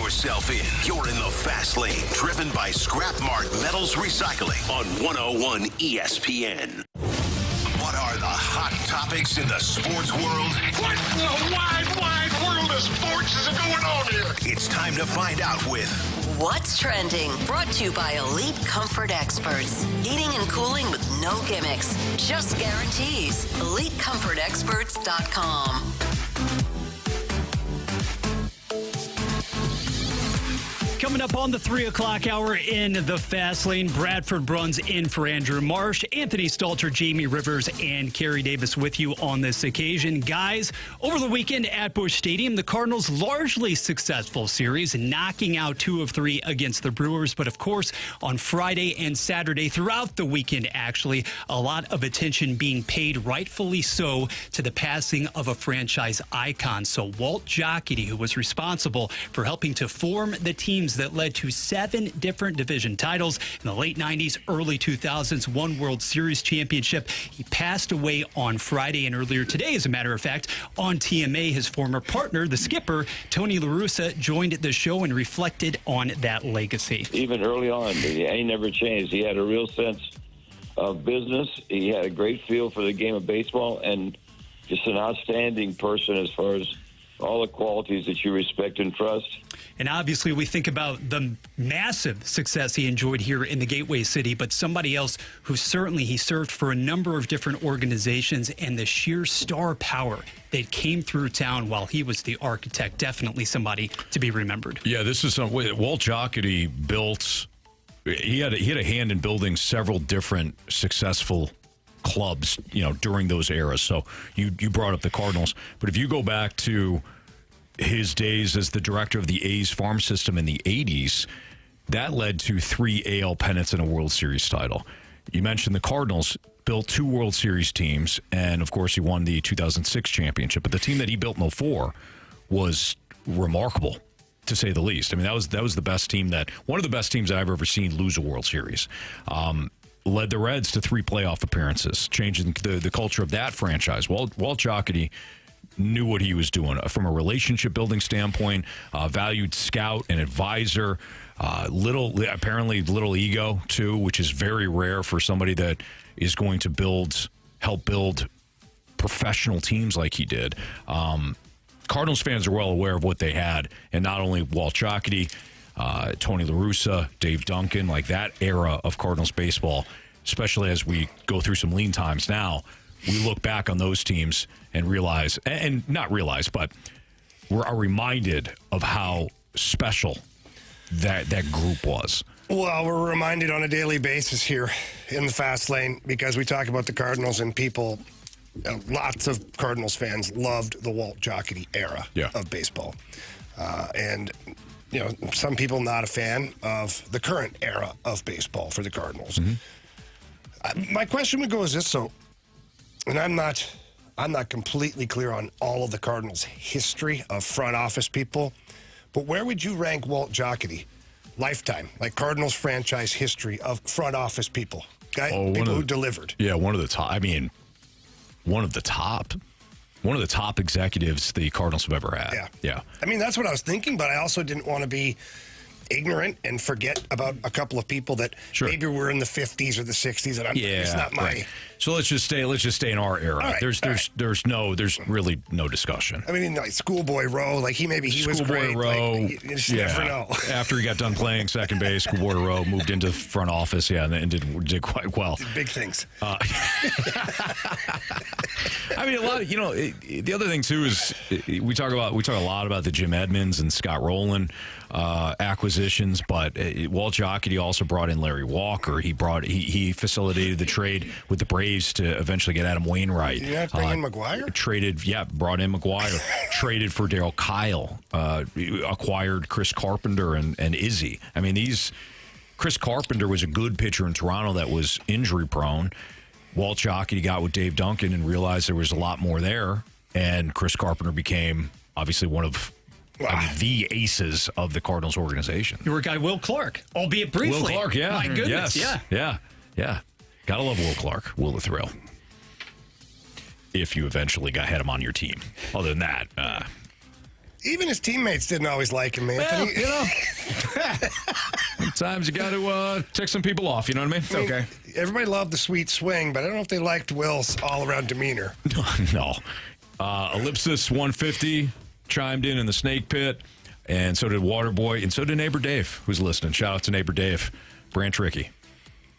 yourself in. You're in the Fast Lane, driven by Scrap Mart Metals Recycling on 101 ESPN. What are the hot topics in the sports world? What in the wide world of sports is going on here? It's time to find out with What's Trending? Brought to you by Elite Comfort Experts. Heating and cooling with no gimmicks, just guarantees. EliteComfortExperts.com. Coming up on the 3 o'clock hour in the Fast Lane, Bradford Bruns in for Andrew Marsh, Anthony Stalter, Jamie Rivers, and Carey Davis with you on this occasion. Guys, over the weekend at Busch Stadium, the Cardinals' largely successful series, knocking out 2 of 3 against the Brewers. But of course, on Friday and Saturday, throughout the weekend, actually, a lot of attention being paid, rightfully so, to the passing of a franchise icon. So Walt Jocketty, who was responsible for helping to form the teams that led to 7 different division titles in the late 90s, early 2000s, 1 World Series championship. He passed away on Friday, and earlier today, as a matter of fact, on TMA, his former partner, the skipper, Tony La Russa, joined the show and reflected on that legacy. Even early on, he never changed. He had a real sense of business. He had a great feel for the game of baseball, and just an outstanding person as far as all the qualities that you respect and trust. And obviously, we think about the massive success he enjoyed here in the Gateway City, but somebody else who certainly he served for a number of different organizations, and the sheer star power that came through town while he was the architect, definitely somebody to be remembered. Yeah, this is Walt Jocketty built. He had a hand in building several different successful clubs, during those eras. So you brought up the Cardinals, but if you go back to his days as the director of the A's farm system in the 80s, that led to 3 AL pennants and a World Series title. You mentioned the Cardinals built 2 World Series teams, and of course he won the 2006 championship. But the team that he built in 2004 was remarkable, to say the least. I mean, that was the best team, one of the best teams I've ever seen lose a World Series. Led the Reds to 3 playoff appearances, changing the culture of that franchise. Walt Jocketty knew what he was doing from a relationship building standpoint, valued scout and advisor, apparently little ego too, which is very rare for somebody that is going to help build professional teams like he did. Cardinals fans are well aware of what they had, and not only Walt Jocketty, Tony La Russa, Dave Duncan, like that era of Cardinals baseball, especially as we go through some lean times now, we look back on those teams and realize, and not realize, but are reminded of how special that group was. Well, we're reminded on a daily basis here in the Fast Lane because we talk about the Cardinals, and people, lots of Cardinals fans loved the Walt Jocketty era of baseball. And some people not a fan of the current era of baseball for the Cardinals. Mm-hmm. My question would go as this, and I'm not completely clear on all of the Cardinals' history of front office people, but where would you rank Walt Jocketty, lifetime, like Cardinals franchise history of front office people? People who delivered. Yeah, one of the top. I mean, one of the top executives the Cardinals have ever had. Yeah. I mean, that's what I was thinking, but I also didn't want to be ignorant and forget about a couple of people that maybe were in the 50s or the 60s, and it's not my. Right. So let's just stay in our era. Right, there's really no discussion. I mean, like Schoolboy Rowe, like he was great. Rowe, you just never know. After he got done playing second base, Schoolboy Rowe moved into the front office, and did quite well. Did big things. I mean, a lot of, the other thing too is we talk a lot about the Jim Edmonds and Scott Rowland acquisitions, but Walt Jocketty also brought in Larry Walker. He facilitated the trade with the Braves to eventually get Adam Wainwright. Did you have to bring in McGuire? Brought in McGuire. Traded for Darryl Kyle. Acquired Chris Carpenter and Izzy. I mean, Chris Carpenter was a good pitcher in Toronto that was injury prone. Walt Jocketty got with Dave Duncan and realized there was a lot more there, and Chris Carpenter became obviously one of the aces of the Cardinals organization. Your guy Will Clark, albeit briefly. Will Clark, yeah. My goodness, yeah. Gotta love Will Clark, Will the Thrill. If you eventually had him on your team. Other than that, Even his teammates didn't always like him, Anthony. Well, sometimes you got to tick some people off, you know what I mean? It's okay. Everybody loved the sweet swing, but I don't know if they liked Will's all-around demeanor. No. Ellipsis 150 chimed in the snake pit, and so did Waterboy, and so did Neighbor Dave, who's listening. Shout out to Neighbor Dave. Branch Rickey.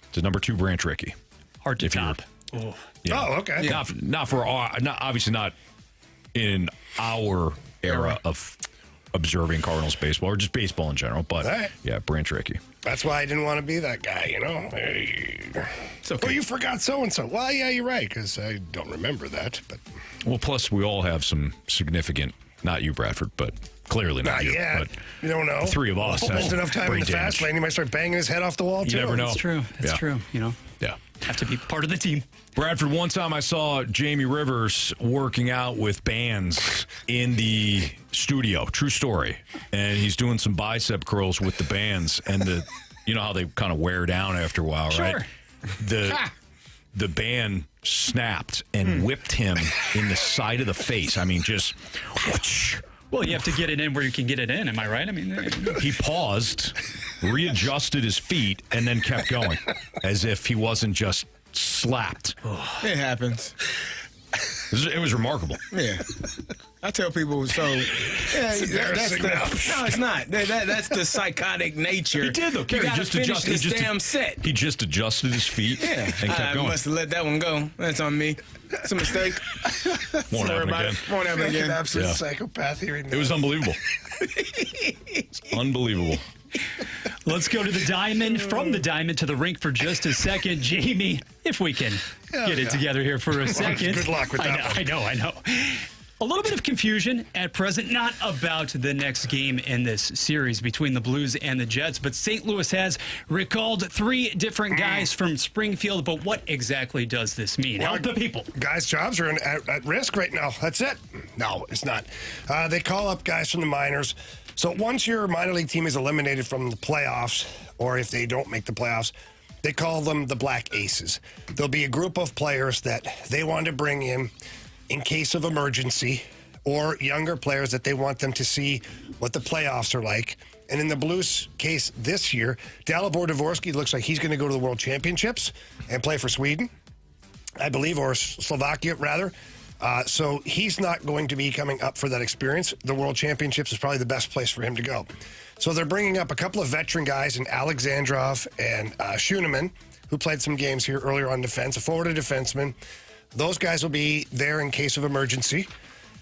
It's a number 2 Branch Rickey. Hard to top. Oh, okay. Obviously not in our era of observing Cardinals baseball, or just baseball in general, but yeah, Branch Rickey. That's why I didn't want to be that guy, you know? It's okay. Well, you forgot so-and-so. Well, yeah, you're right, because I don't remember that. But well, plus we all have some significant, not you, Bradford, but clearly not you. Yet. But you don't know. The 3 of us. Spent enough time in the fast lane, he might start banging his head off the wall, too. You never know. That's true. That's true, you know? Yeah. Have to be part of the team. Bradford, one time I saw Jamie Rivers working out with bands in the studio. True story. And he's doing some bicep curls with the bands, and you know how they kind of wear down after a while, right? The band snapped and whipped him in the side of the face. I mean, just whoosh. Well, you have to get it in where you can get it in. Am I right? I mean, he paused, readjusted his feet, and then kept going as if he wasn't just slapped. It happens. It was remarkable. Yeah. I tell people, so no, it's not. That's the psychotic nature. He did though. Carey just adjusted this damn set. He just adjusted his feet and kept going. I must have let that one go. That's on me. It's a mistake. Won't happen again. Won't happen again. An absolute psychopath here. It was unbelievable. Unbelievable. Let's go to the diamond, from the diamond to the rink for just a second. Jamie, if we can get it together here for a second. Good luck with that. I know. A little bit of confusion at present, not about the next game in this series between the Blues and the Jets, but St. Louis has recalled 3 different guys from Springfield. But what exactly does this mean? Well, Help the people. Guys' jobs are at risk right now. That's it. No, it's not. They call up guys from the minors. So once your minor league team is eliminated from the playoffs, or if they don't make the playoffs, they call them the Black Aces. There'll be a group of players that they want to bring in case of emergency, or younger players that they want them to see what the playoffs are like. And in the Blues case this year, Dalibor Dvorsky looks like he's going to go to the World Championships and play for Sweden, I believe, or Slovakia, rather. So he's not going to be coming up for that experience. The World Championships is probably the best place for him to go. So they're bringing up a couple of veteran guys in Alexandrov and Schuneman, who played some games here earlier on defense, a forward and defenseman. Those guys will be there in case of emergency.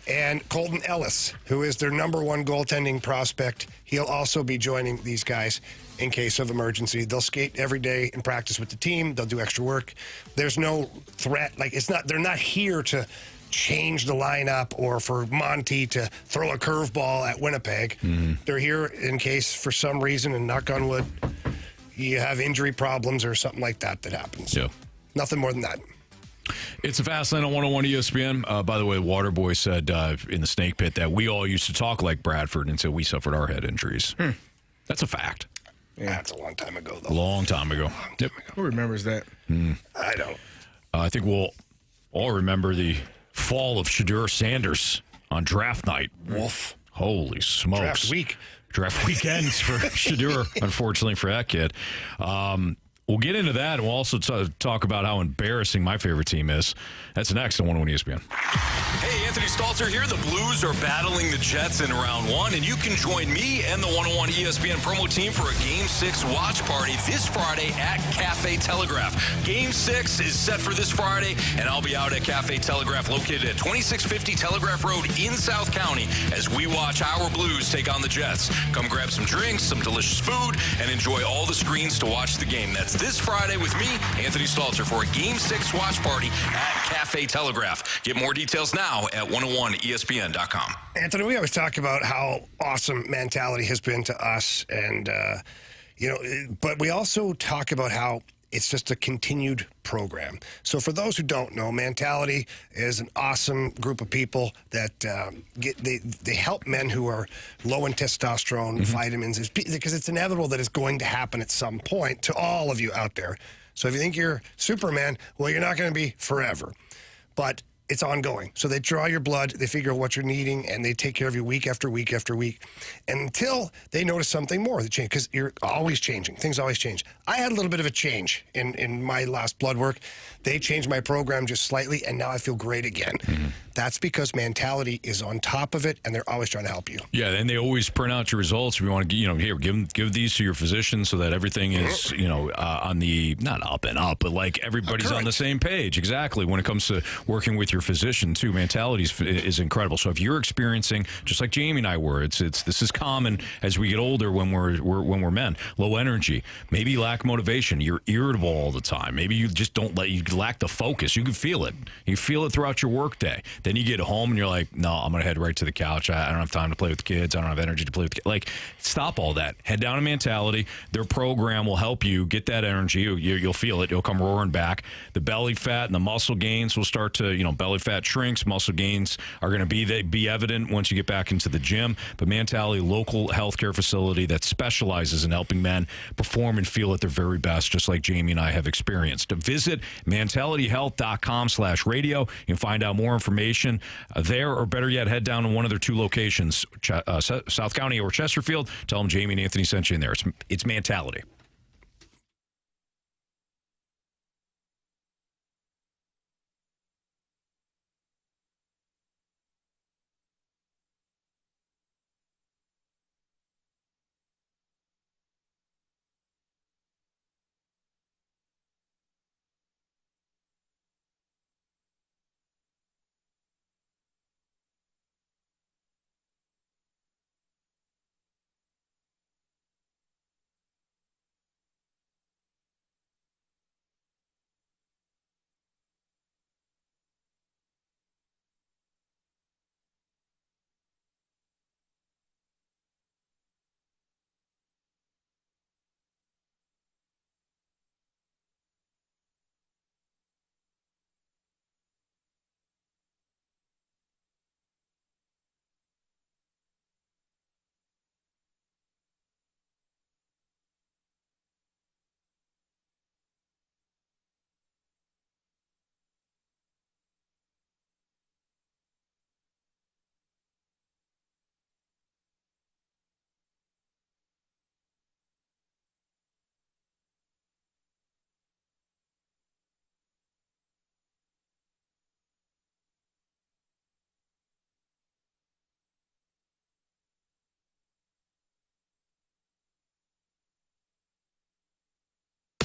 And Colton Ellis, who is their number 1 goaltending prospect, he'll also be joining these guys in case of emergency. They'll skate every day and practice with the team. They'll do extra work. There's no threat. They're not here to change the lineup or for Monty to throw a curveball at Winnipeg. Mm-hmm. They're here in case for some reason, and knock on wood, you have injury problems or something like that happens. Yeah. Nothing more than that. It's a fast lane on 101 ESPN. By the way, Waterboy said in the snake pit that we all used to talk like Bradford until we suffered our head injuries. That's a fact. Yeah. That's a long time ago, though. Long time ago. Who remembers that? I don't. I think we'll all remember the fall of Shedeur Sanders on draft night. Woof. Holy smokes. Draft weekends for Shedeur, unfortunately for that kid. We'll get into that, and we'll also talk about how embarrassing my favorite team is. That's next on 101 ESPN. Hey, Anthony Stalter here. The Blues are battling the Jets in round 1, and you can join me and the 101 ESPN promo team for a Game 6 watch party this Friday at Cafe Telegraph. Game 6 is set for this Friday, and I'll be out at Cafe Telegraph, located at 2650 Telegraph Road in South County, as we watch our Blues take on the Jets. Come grab some drinks, some delicious food, and enjoy all the screens to watch the game. That's this Friday with me, Anthony Stalter, for a Game 6 watch party at Cafe Telegraph. Get more details now at 101ESPN.com. Anthony, we always talk about how awesome mentality has been to us, and but we also talk about how it's just a continued program. So for those who don't know, Mentality is an awesome group of people that they help men who are low in testosterone, vitamins, because it's inevitable that it's going to happen at some point to all of you out there. So if you think you're Superman, well, you're not going to be forever. But it's ongoing. So they draw your blood, they figure out what you're needing, and they take care of you week after week after week until they notice something more. They change, because you're always changing. Things always change. I had a little bit of a change in my last blood work. They changed my program just slightly, and now I feel great again. That's because Mentality is on top of it, and they're always trying to help you. Yeah, and they always print out your results. If you want to, here, give these to your physician so that everything is, on the, not up and up, but like everybody's on the same page. Exactly. When it comes to working with your physician too, Mentality is incredible. So if you're experiencing, just like Jamie and I were, this is common as we get older when we're men. Low energy, maybe lack motivation. You're irritable all the time. Maybe you just you lack the focus. You can feel it. You feel it throughout your workday. Then you get home and you're like, no, I'm going to head right to the couch. I don't have time to play with the kids. I don't have energy to play with the kids. Like, stop all that. Head down to Mentality. Their program will help you get that energy. You'll feel it. You'll come roaring back. The belly fat and the muscle gains will start to, belly fat shrinks. Muscle gains are going to be evident once you get back into the gym. But Mentality, local healthcare facility that specializes in helping men perform and feel at their very best, just like Jamie and I have experienced. Visit mentalityhealth.com/radio. You can find out more information there, or better yet, head down to one of their two locations, South County or Chesterfield. Tell them Jamie and Anthony sent you in there. It's Mentality.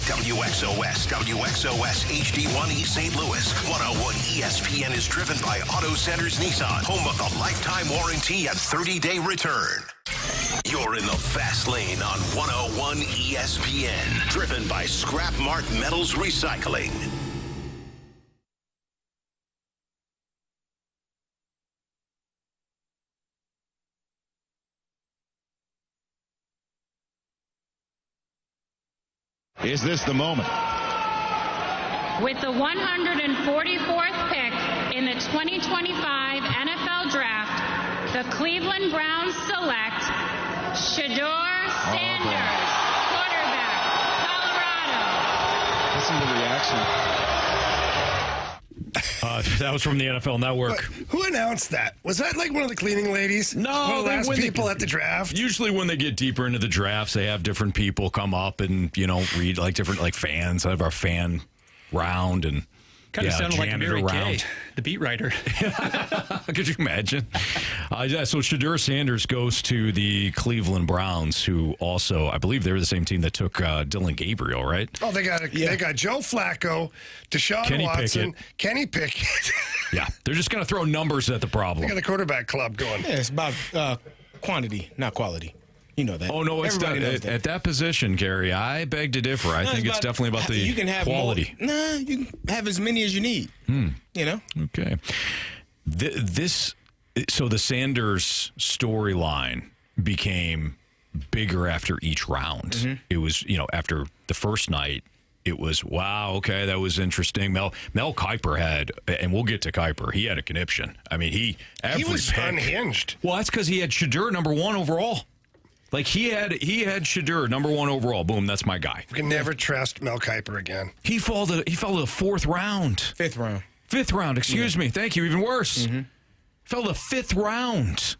WXOS HD1 East St. Louis. 101 ESPN is driven by Auto Centers Nissan, home of the lifetime warranty and 30-day return. You're in the fast lane on 101 ESPN, driven by Scrap Mart Metals Recycling. Is this the moment? With the 144th pick in the 2025 NFL Draft, the Cleveland Browns select Shedeur Sanders, quarterback, Colorado. Listen to the reaction. That was from the NFL Network. Who announced that? Was that like one of the cleaning ladies? No, one of the last people at the draft. Usually, when they get deeper into the drafts, they have different people come up and read like different fans. Have our fan round and kind of sounded like Mary Kay, the beat writer. Could you imagine? So Shedeur Sanders goes to the Cleveland Browns, who also, I believe, they were the same team that took Dylan Gabriel, right? Oh, they got Joe Flacco, Deshaun Watson, Kenny Pickett. Yeah, they're just going to throw numbers at the problem. They got the quarterback club going. Yeah, it's about quantity, not quality. You know that. Oh, no, it's at that position, Carey. I beg to differ. I think it's definitely about the you can have quality. More, you can have as many as you need. Okay. So the Sanders storyline became bigger after each round. Mm-hmm. It was, after the first night, it was, wow, okay, that was interesting. Mel Kiper had, and we'll get to Kiper, he had a conniption. I mean, he was unhinged. Well, that's because he had Shedeur number 1 overall. Like he had Shedeur number 1 overall. Boom, that's my guy. You can never trust Mel Kiper again. He fell to the 4th round. 5th round. 5th round, excuse me. Thank you. Even worse. Fell the 5th round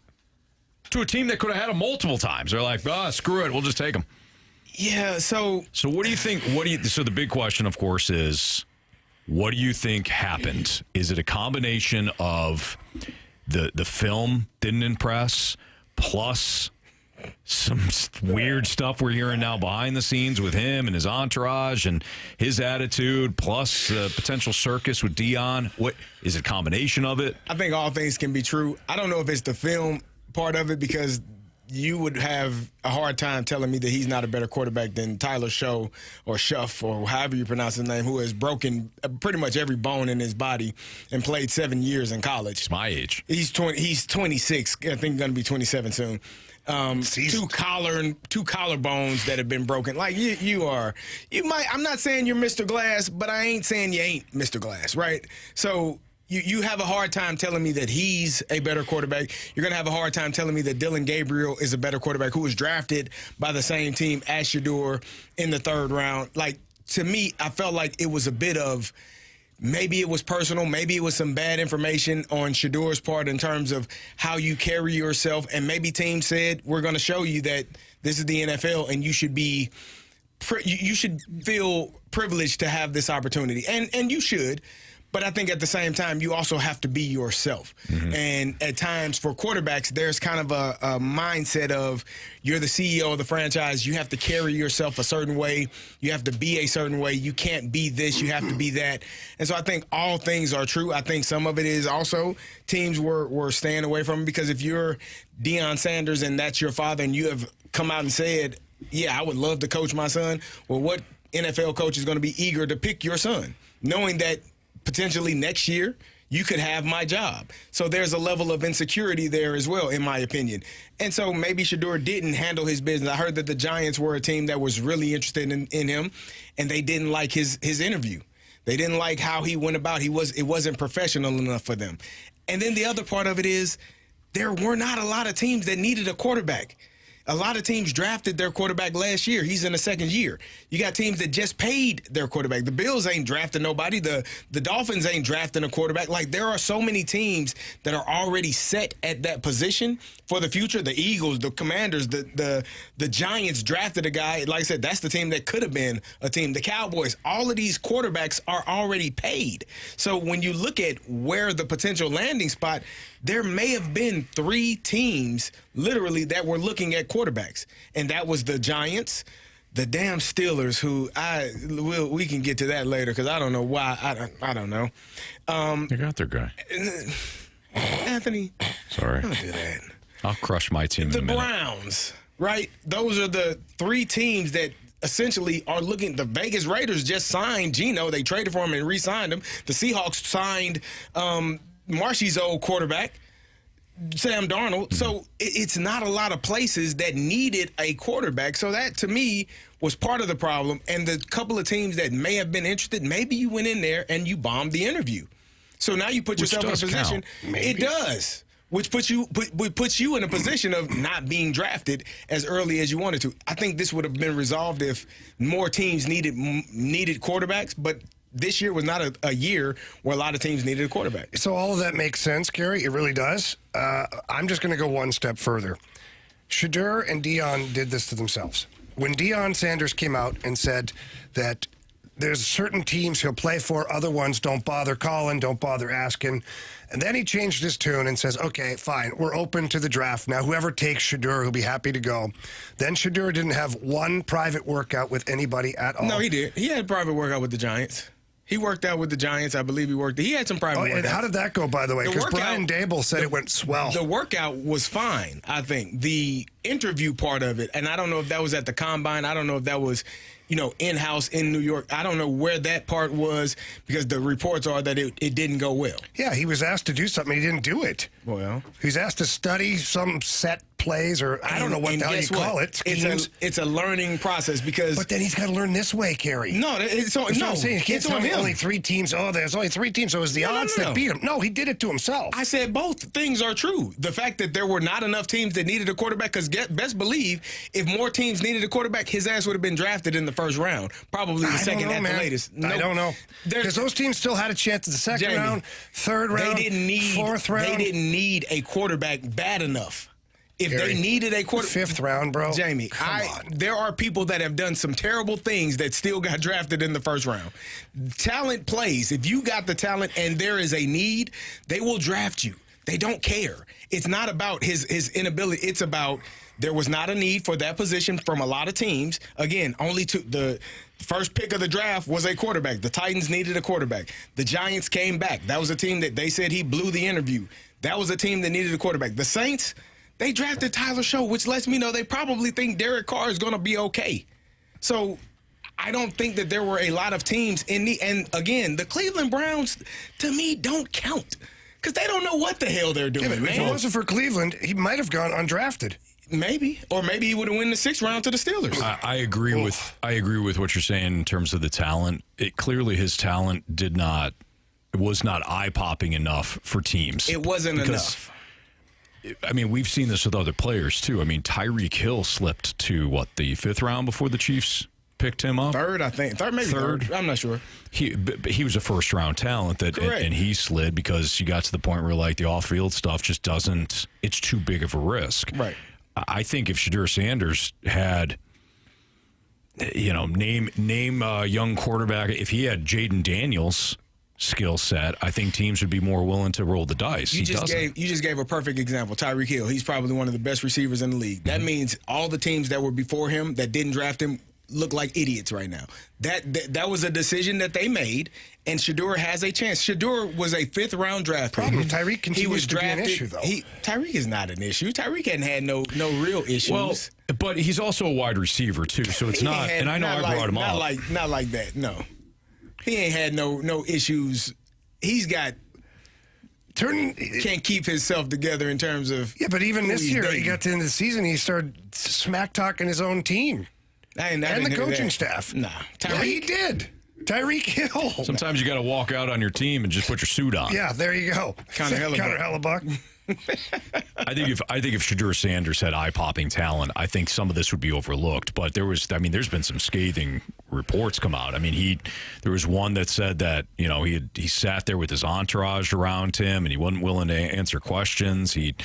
to a team that could have had him multiple times. They're like, screw it. We'll just take him. Yeah, so what do you think? So the big question, of course, is what do you think happened? Is it a combination of the film didn't impress, plus some weird stuff we're hearing now behind the scenes with him and his entourage and his attitude, plus potential circus with Dion? What is it? A combination of it? I think all things can be true. I don't know if it's the film part of it, because you would have a hard time telling me that he's not a better quarterback than Tyler Show or Schuff or however you pronounce his name, who has broken pretty much every bone in his body and played 7 years in college. It's my age. He's 26. I think he's going to be 27 soon. Two collarbones that have been broken. Like you might. I'm not saying you're Mr. Glass, but I ain't saying you ain't Mr. Glass, right? So. You have a hard time telling me that he's a better quarterback. You're going to have a hard time telling me that Dylan Gabriel is a better quarterback, who was drafted by the same team as Shedeur in the 3rd round. Like, to me, I felt like it was a bit of, maybe it was personal, maybe it was some bad information on Shedeur's part in terms of how you carry yourself, and maybe teams said, we're going to show you that this is the NFL and you should be, you should feel privileged to have this opportunity, and you should. But I think at the same time, you also have to be yourself. And at times for quarterbacks, there's kind of a mindset of you're the CEO of the franchise. You have to carry yourself a certain way. You have to be a certain way. You can't be this. You have to be that. And so I think all things are true. I think some of it is also teams were staying away from him, because if you're Deion Sanders and that's your father and you have come out and said, yeah, I would love to coach my son. Well, what NFL coach is going to be eager to pick your son, knowing that potentially next year you could have my job? So there's a level of insecurity there as well, in my opinion. And so maybe Shedeur didn't handle his business. I heard that the Giants were a team that was really interested in him, and they didn't like his interview. They didn't like how he went about. It wasn't professional enough for them. And then the other part of it is there were not a lot of teams that needed a quarterback. A lot of teams drafted their quarterback last year. He's in the 2nd year. You got teams that just paid their quarterback. The Bills ain't drafting nobody. The Dolphins ain't drafting a quarterback. Like, there are so many teams that are already set at that position for the future. The Eagles, the Commanders, the Giants drafted a guy. Like I said, that's the team that could have been a team. The Cowboys, all of these quarterbacks are already paid. So when you look at where the potential landing spot, there may have been 3 teams literally that were looking at quarterbacks, and that was the Giants, the damn Steelers, who we can get to that later, because I don't know why. I don't know. They got their guy. Anthony. Sorry. Don't do that. I'll crush my team in a minute. The Browns, right? Those are the 3 teams that essentially are looking. The Vegas Raiders just signed Geno. They traded for him and re-signed him. The Seahawks signed Marshy's old quarterback, Sam Darnold. So it's not a lot of places that needed a quarterback. So that, to me, was part of the problem. And the couple of teams that may have been interested, maybe you went in there and you bombed the interview. So now you put yourself in a position. It does. Which puts you in a position of not being drafted as early as you wanted to. I think this would have been resolved if more teams needed quarterbacks, but this year was not a year where a lot of teams needed a quarterback. So all of that makes sense, Carey. It really does. I'm just going to go one step further. Shedeur and Deion did this to themselves. When Deion Sanders came out and said that there's certain teams he'll play for, other ones don't bother calling, don't bother asking. And then he changed his tune and says, okay, fine, we're open to the draft. Now, whoever takes Shedeur, he'll be happy to go. Then Shedeur didn't have one private workout with anybody at all. No, he did. He had a private workout with the Giants. He worked out with the Giants. I believe he had some private workouts. And how did that go, by the way? Because Brian Dable said it went swell. The workout was fine, I think. The interview part of it, and I don't know if that was at the Combine. I don't know if that was, in-house in New York. I don't know where that part was, because the reports are that it didn't go well. Yeah, he was asked to do something. He didn't do it. Well, he was asked to study some set plays, or I don't know what the hell you call it. Schemes. It's a learning process, because. But then he's got to learn this way, Carey. No, that's what I'm saying. You can't tell me only 3 teams. Oh, there's only 3 teams, so it was the odds that beat him. No, he did it to himself. I said both things are true. The fact that there were not enough teams that needed a quarterback, because best believe if more teams needed a quarterback, his ass would have been drafted in the first round, probably the second at the latest. I don't know. Because those teams still had a chance at the second round, third round, fourth round. They didn't need a quarterback bad enough. If they needed a quarterback, fifth round, bro. Jamie, there are people that have done some terrible things that still got drafted in the first round. Talent plays. If you got the talent and there is a need, they will draft you. They don't care. It's not about his inability. It's about there was not a need for that position from a lot of teams. Again, only the first pick of the draft was a quarterback. The Titans needed a quarterback. The Giants came back. That was a team that they said he blew the interview. That was a team that needed a quarterback. The Saints, they drafted Tyler Show, which lets me know they probably think Derek Carr is going to be okay. So I don't think that there were a lot of teams in the – and, again, the Cleveland Browns, to me, don't count because they don't know what the hell they're doing, man. If it wasn't for Cleveland, he might have gone undrafted. Maybe. Or maybe he would have won the sixth round to the Steelers. I agree with what you're saying in terms of the talent. Clearly his talent was not eye-popping enough for teams. It wasn't enough. I mean, we've seen this with other players, too. I mean, Tyreek Hill slipped to, the fifth round before the Chiefs picked him up? Third, I think. Third. I'm not sure. He was a first-round talent, and he slid because you got to the point where, the off-field stuff just doesn't – it's too big of a risk. Right. I think if Shedeur Sanders had – name a young quarterback. If he had Jaden Daniels' skill set, I think teams would be more willing to roll the dice. You just gave a perfect example. Tyreek Hill, he's probably one of the best receivers in the league. That means all the teams that were before him that didn't draft him look like idiots right now. That was a decision that they made, and Shedeur has a chance. Shedeur was a fifth-round draft pick. Tyreek continues to be an issue, though. Tyreek is not an issue. Tyreek hadn't had no real issues. Well, but he's also a wide receiver, too, so it's not – and I know I brought him up. Not like that, no. He ain't had no issues. He's got can't keep himself together in terms of but even this year, he got to the end of the season, he started smack talking his own team and the coaching staff. Nah, he did. Tyreek Hill. Sometimes you got to walk out on your team and just put your suit on. Yeah, there you go. Connor Hellebuck. I think if Shedeur Sanders had eye-popping talent, I think some of this would be overlooked. But there's been some scathing reports come out. I mean, there was one that said that he sat there with his entourage around him and he wasn't willing to answer questions. He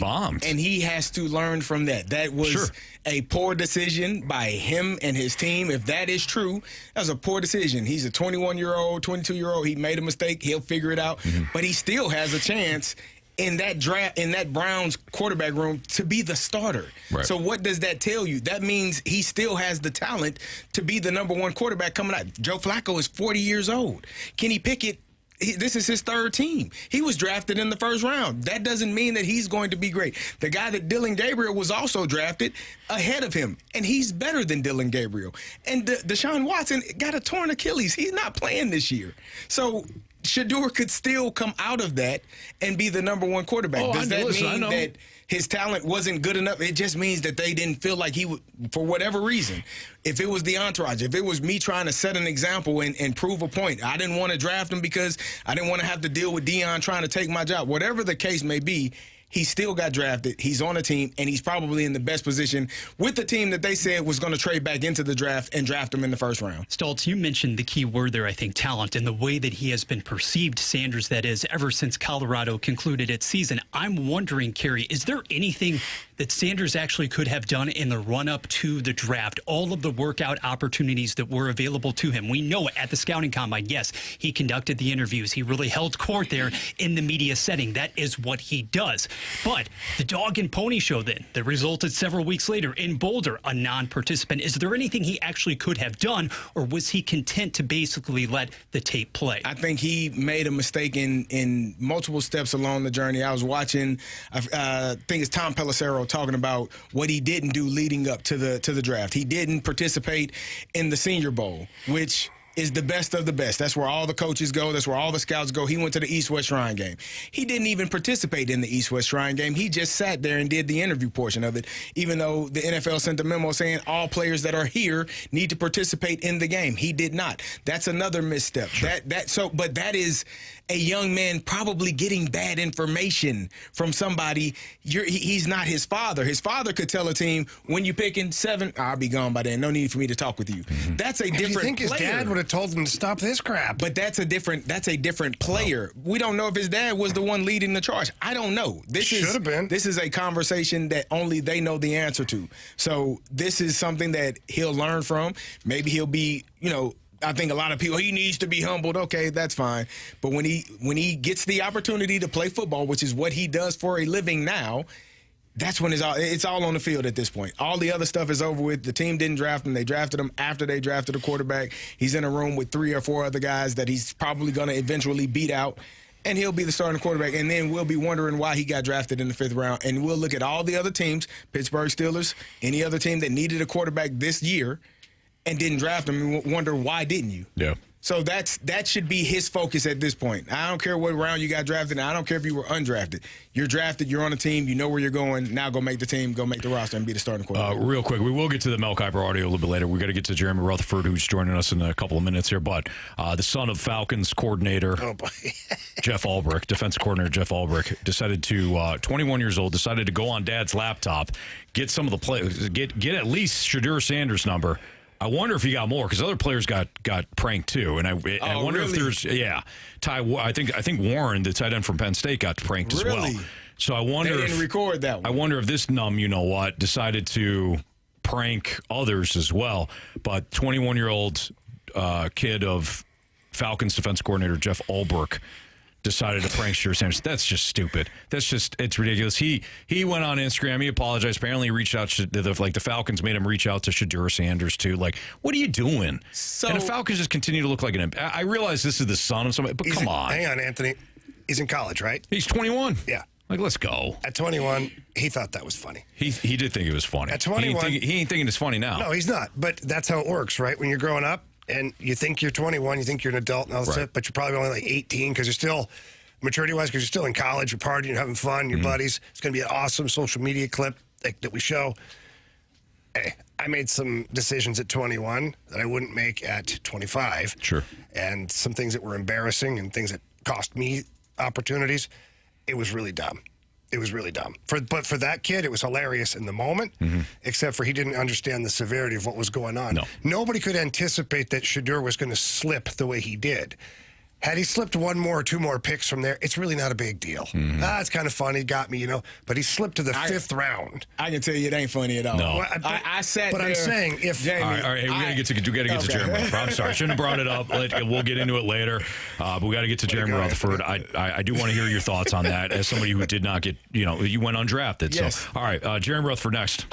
bombed. And he has to learn from that. That was a poor decision by him and his team. If that is true, that was a poor decision. He's a 21-year-old, 22-year-old. He made a mistake. He'll figure it out. Mm-hmm. But he still has a chance in that draft, in that Browns quarterback room, to be the starter. Right. So what does that tell you? That means he still has the talent to be the number one quarterback coming out. Joe Flacco is 40 years old. Kenny Pickett, this is his third team. He was drafted in the first round. That doesn't mean that he's going to be great. The guy that Dylan Gabriel was also drafted ahead of him, and he's better than Dylan Gabriel. And Deshaun Watson got a torn Achilles. He's not playing this year. So Shedeur could still come out of that and be the number one quarterback. Does that mean that his talent wasn't good enough? It just means that they didn't feel like he would, for whatever reason. If it was the entourage, if it was me trying to set an example and prove a point, I didn't want to draft him because I didn't want to have to deal with Deion trying to take my job. Whatever the case may be, he still got drafted. He's on a team, and he's probably in the best position with the team that they said was going to trade back into the draft and draft him in the first round. Stoltz, you mentioned the key word there, I think, talent, and the way that he has been perceived, Sanders, that is, ever since Colorado concluded its season. I'm wondering, Carey, is there anything that Sanders actually could have done in the run-up to the draft? All of the workout opportunities that were available to him. We know at the scouting combine, yes, he conducted the interviews. He really held court there in the media setting. That is what he does. But the dog and pony show then, that resulted several weeks later in Boulder, a non-participant. Is there anything he actually could have done, or was he content to basically let the tape play? I think he made a mistake in multiple steps along the journey. I was watching, I think it's Tom Pelissero talking about what he didn't do leading up to the draft. He didn't participate in the Senior Bowl, which is the best of the best. That's where all the coaches go. That's where all the scouts go. He went to the East-West Shrine game. He didn't even participate in the East-West Shrine game. He just sat there and did the interview portion of it, even though the NFL sent a memo saying all players that are here need to participate in the game. He did not. That's another misstep. Sure. But that is a young man probably getting bad information from somebody. He's not his father. His father could tell a team, when you picking 7, I'll be gone by then. No need for me to talk with you. Mm-hmm. That's a different. You think his dad would have told him to stop this crap? But that's a different player. No. We don't know if his dad was the one leading the charge. I don't know. Should have been. This is a conversation that only they know the answer to. So this is something that he'll learn from. Maybe he'll be, I think a lot of people, he needs to be humbled. Okay, that's fine. But when he gets the opportunity to play football, which is what he does for a living now, that's when it's all on the field at this point. All the other stuff is over with. The team didn't draft him. They drafted him after they drafted a quarterback. He's in a room with 3 or 4 other guys that he's probably going to eventually beat out, and he'll be the starting quarterback. And then we'll be wondering why he got drafted in the 5th round. And we'll look at all the other teams, Pittsburgh Steelers, any other team that needed a quarterback this year and didn't draft him, and wonder, why didn't you? Yeah. So that should be his focus at this point. I don't care what round you got drafted, and I don't care if you were undrafted. You're drafted, you're on a team, you know where you're going. Now go make the team, go make the roster, and be the starting quarterback. Real quick, we will get to the Mel Kiper audio a little bit later. We got to get to Jeremy Rutherford, who's joining us in a couple of minutes here. But the son of Falcons coordinator Jeff Ulbrich, defense coordinator Jeff Ulbrich, decided to 21 years old, decided to go on Dad's laptop, get some of the players, get at least Shedeur Sanders' number. I wonder if he got more, because other players got pranked too, and I wonder if there's I think Warren, the tight end from Penn State, got pranked as well. So I wonder they didn't record that one. I wonder if this decided to prank others as well. But 21-year-old kid of Falcons defense coordinator Jeff Ulbrich decided to prank Shedeur Sanders. That's just stupid. It's ridiculous. He went on Instagram. He apologized. Apparently, he reached out to the Falcons made him reach out to Shedeur Sanders too. Like, what are you doing? And the Falcons just continue to look like an. I realize this is the son of somebody, but come on. Hang on, Anthony. He's in college, right? He's 21. Yeah. Like, let's go. At 21, he thought that was funny. He did think it was funny. At 21, he ain't thinking it's funny now. No, he's not. But that's how it works, right? When you're growing up, and you think you're 21, you think you're an adult and all this stuff, but you're probably only like 18 because you're still, maturity-wise, because you're still in college, you're partying, you're having fun, your buddies. It's going to be an awesome social media clip that we show. Hey, I made some decisions at 21 that I wouldn't make at 25. Sure. And some things that were embarrassing and things that cost me opportunities. It was really dumb. It was really dumb. But for that kid, it was hilarious in the moment, except for he didn't understand the severity of what was going on. No. Nobody could anticipate that Shedeur was going to slip the way he did. Had he slipped 1 more or 2 more picks from there, it's really not a big deal. It's kind of funny, got me, But he slipped to the 5th round. I can tell you it ain't funny at all. No. I sat but there. I'm saying, if Jamie, all right, we got to get to Jeremy Rutherford. I'm sorry, I shouldn't have brought it up. We'll get into it later. But we got to get to Jeremy Rutherford. I do want to hear your thoughts on that as somebody who did not get, you went undrafted. Yes. So, all right, Jeremy Rutherford next.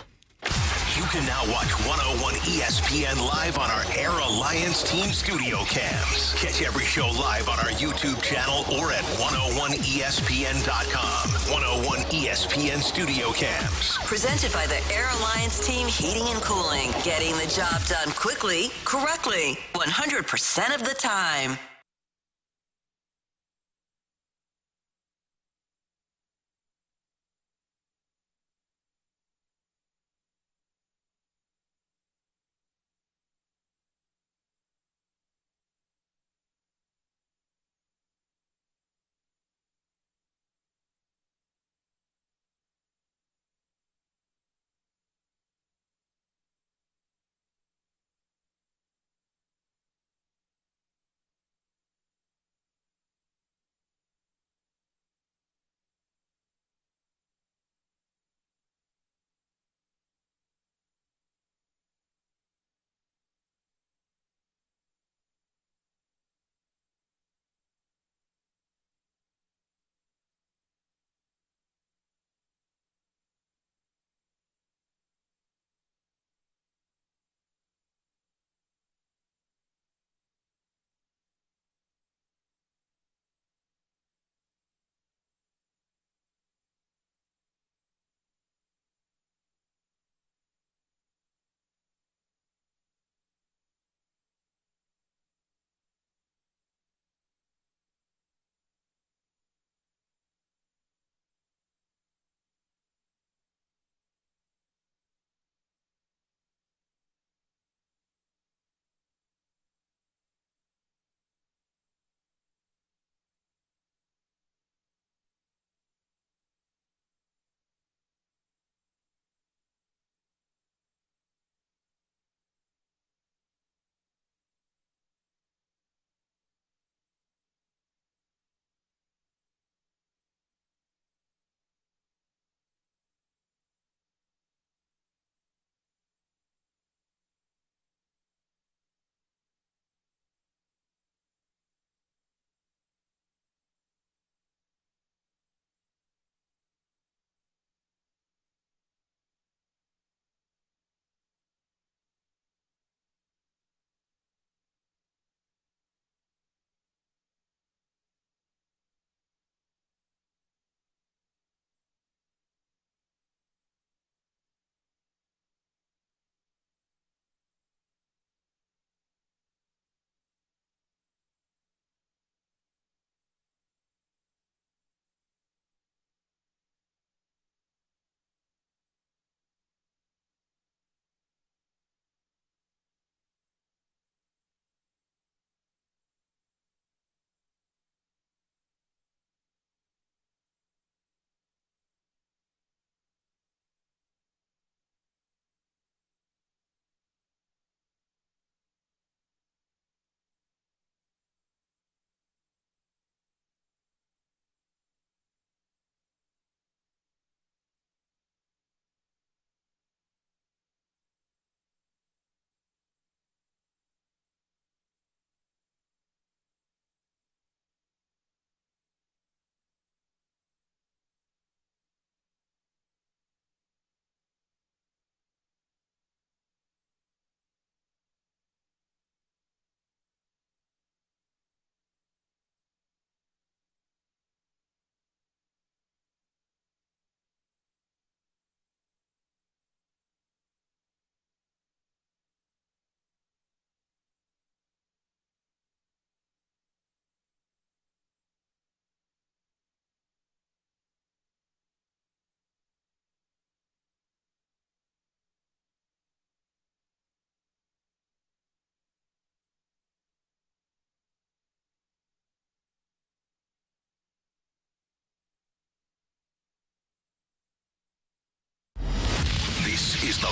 You can now watch 101 ESPN live on our Air Alliance Team Studio Cams. Catch every show live on our YouTube channel or at 101ESPN.com. 101 ESPN Studio Cams. Presented by the Air Alliance Team Heating and Cooling. Getting the job done quickly, correctly, 100% of the time.